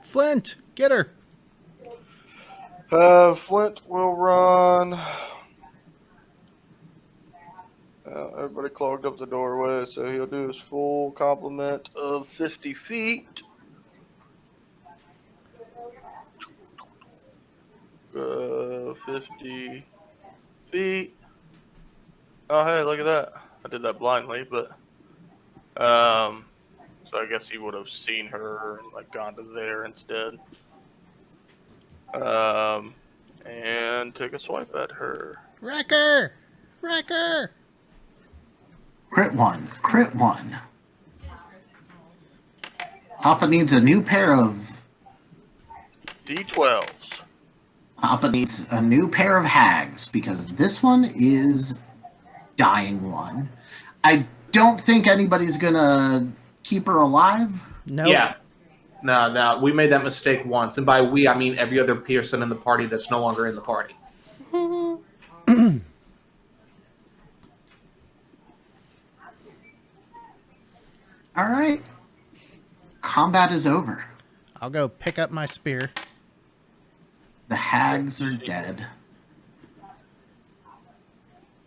Speaker 1: Flint, get her.
Speaker 4: Flint will run. Everybody clogged up the doorway, so he'll do his full complement of 50 feet. 50 feet. Oh, hey, look at that. I did that blindly, but so I guess he would have seen her and like gone to there instead. And take a swipe at her.
Speaker 1: Wrecker! Wrecker!
Speaker 2: Crit 1. Crit 1. Papa needs a new pair of...
Speaker 4: D12s.
Speaker 2: Papa needs a new pair of hags, because this one is dying one. I don't think anybody's gonna keep her alive.
Speaker 1: Nope.
Speaker 3: Yeah. No, we made that mistake once. And by we, I mean every other person in the party that's no longer in the party.
Speaker 2: All right. Combat is over.
Speaker 1: I'll go pick up my spear.
Speaker 2: The hags are dead.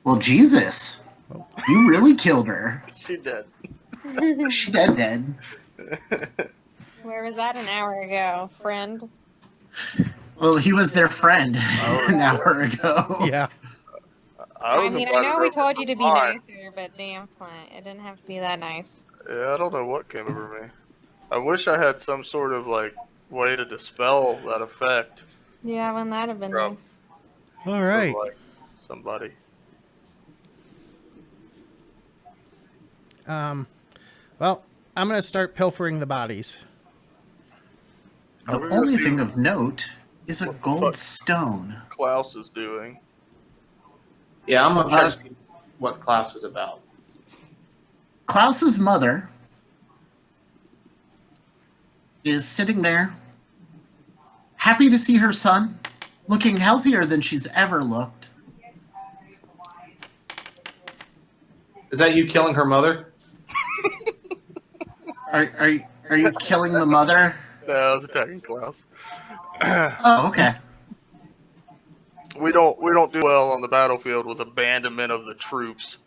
Speaker 2: Well, Jesus. You really killed her.
Speaker 4: She dead.
Speaker 2: She dead.
Speaker 5: Where was that an hour ago, friend?
Speaker 2: Well, he was their friend an hour ago.
Speaker 1: Yeah.
Speaker 5: I mean, I know we told you to be nicer, but damn, Flint, it didn't have to be that nice.
Speaker 4: Yeah, I don't know what came over me. I wish I had some sort of like way to dispel that effect.
Speaker 5: Yeah, wouldn't that have been
Speaker 4: Bro.
Speaker 5: nice?
Speaker 1: All right.
Speaker 4: Like somebody.
Speaker 1: Well, I'm going to start pilfering the bodies.
Speaker 2: The
Speaker 4: We're gonna
Speaker 2: only
Speaker 4: see
Speaker 2: thing of note is a
Speaker 4: what the
Speaker 2: gold
Speaker 4: fuck
Speaker 2: stone.
Speaker 4: Klaus is doing.
Speaker 3: Yeah, I'm going to check what class is about.
Speaker 2: Klaus's mother is sitting there, happy to see her son, looking healthier than she's ever looked.
Speaker 3: Is that you killing her mother?
Speaker 2: Are you killing the mother?
Speaker 4: No, I was attacking Klaus.
Speaker 2: Oh, okay.
Speaker 4: We don't do well on the battlefield with abandonment of the troops.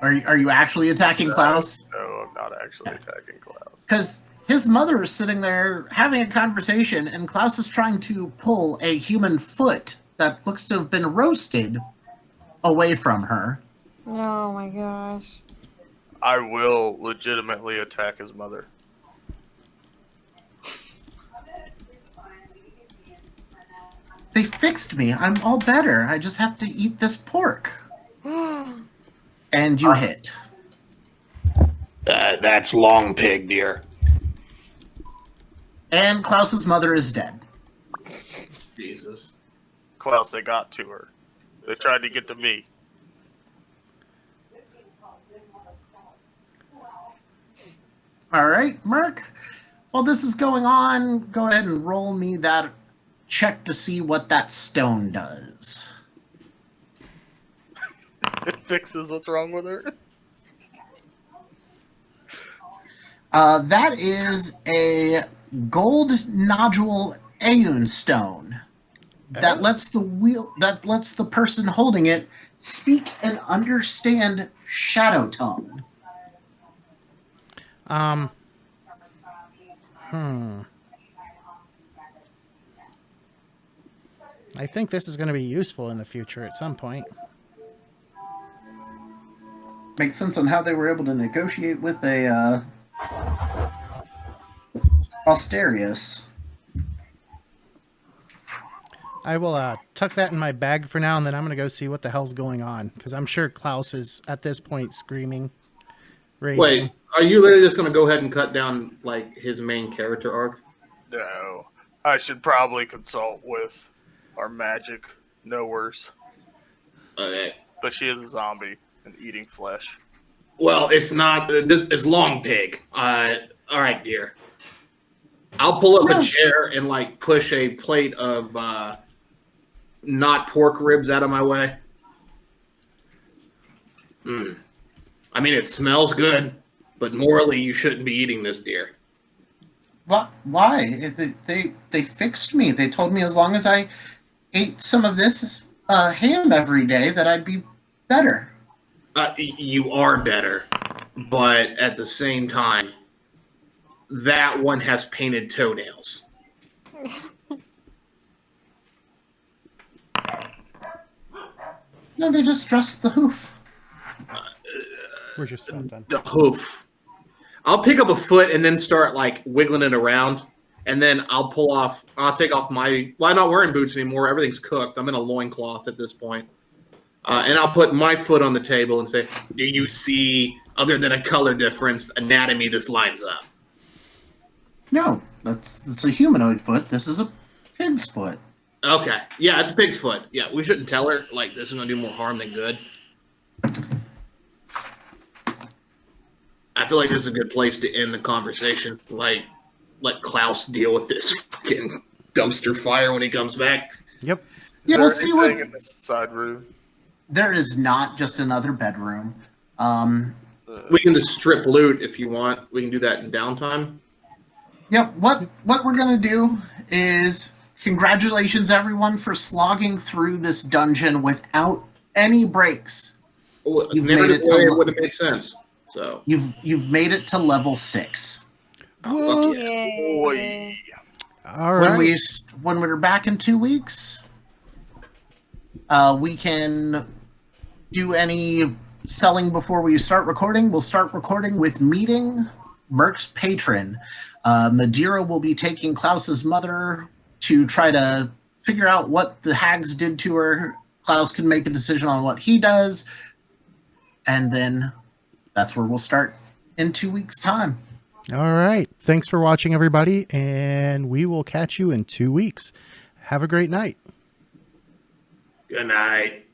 Speaker 2: Are you actually attacking Klaus?
Speaker 4: No, I'm not actually attacking Klaus.
Speaker 2: Because his mother is sitting there having a conversation, and Klaus is trying to pull a human foot that looks to have been roasted away from her.
Speaker 5: Oh my gosh.
Speaker 4: I will legitimately attack his mother.
Speaker 2: They fixed me. I'm all better. I just have to eat this pork. And you hit.
Speaker 7: That's long pig, dear.
Speaker 2: And Klaus's mother is dead.
Speaker 3: Jesus.
Speaker 4: Klaus, they got to her. They tried to get to me.
Speaker 2: All right, Merc. While this is going on, go ahead and roll me that check to see what that stone does.
Speaker 4: It fixes what's wrong with her.
Speaker 2: That is a gold nodule Aeon stone that lets the person holding it speak and understand Shadow Tongue.
Speaker 1: I think this is going to be useful in the future at some point.
Speaker 2: Makes sense on how they were able to negotiate with a Asterius.
Speaker 1: I will tuck that in my bag for now, and then I'm going to go see what the hell's going on, because I'm sure Klaus is, at this point, screaming. Raging.
Speaker 3: Wait, are you literally just going to go ahead and cut down, like, his main character arc?
Speaker 4: No. I should probably consult with our magic knowers.
Speaker 3: Okay.
Speaker 4: But she is a zombie and eating flesh.
Speaker 3: Well, it's not. This is long pig. All right, dear. I'll pull up a chair and, like, push a plate of not pork ribs out of my way. I mean, it smells good, but morally, you shouldn't be eating this, dear.
Speaker 2: What? Why? They fixed me. They told me as long as I ate some of this ham every day that I'd be better.
Speaker 3: You are better, but at the same time, that one has painted toenails.
Speaker 2: No, they just dressed the hoof.
Speaker 1: Where's your spell done?
Speaker 3: The hoof. I'll pick up a foot and then start, like, wiggling it around, and then I'll take off my... Well, I'm not wearing boots anymore. Everything's cooked. I'm in a loincloth at this point. And I'll put my foot on the table and say, do you see, other than a color difference, anatomy this lines up?
Speaker 2: No, that's a humanoid foot. This is a pig's foot.
Speaker 3: Okay. Yeah, it's a pig's foot. Yeah, we shouldn't tell her, like, this is going to do more harm than good. I feel like this is a good place to end the conversation. Like, let Klaus deal with this fucking dumpster fire when he comes back.
Speaker 1: Yep.
Speaker 2: Yeah, we'll see what...
Speaker 4: in this side room?
Speaker 2: There is not just another bedroom.
Speaker 3: We can just strip loot if you want. We can do that in downtime.
Speaker 2: Yep. What we're gonna do is congratulations everyone for slogging through this dungeon without any breaks.
Speaker 3: Well,
Speaker 2: You've
Speaker 3: never
Speaker 2: made
Speaker 3: did
Speaker 2: it to
Speaker 3: it would have made sense. So
Speaker 2: you've made it to level 6.
Speaker 3: fuck yeah.
Speaker 5: Yay.
Speaker 1: All right.
Speaker 2: When we're back in 2 weeks, we can do any selling before we start recording. We'll start recording with meeting Merc's patron. Madeira will be taking Klaus's mother to try to figure out what the hags did to her. Klaus can make a decision on what he does. And then that's where we'll start in 2 weeks' time.
Speaker 1: All right. Thanks for watching, everybody, and we will catch you in 2 weeks. Have a great night.
Speaker 3: Good night.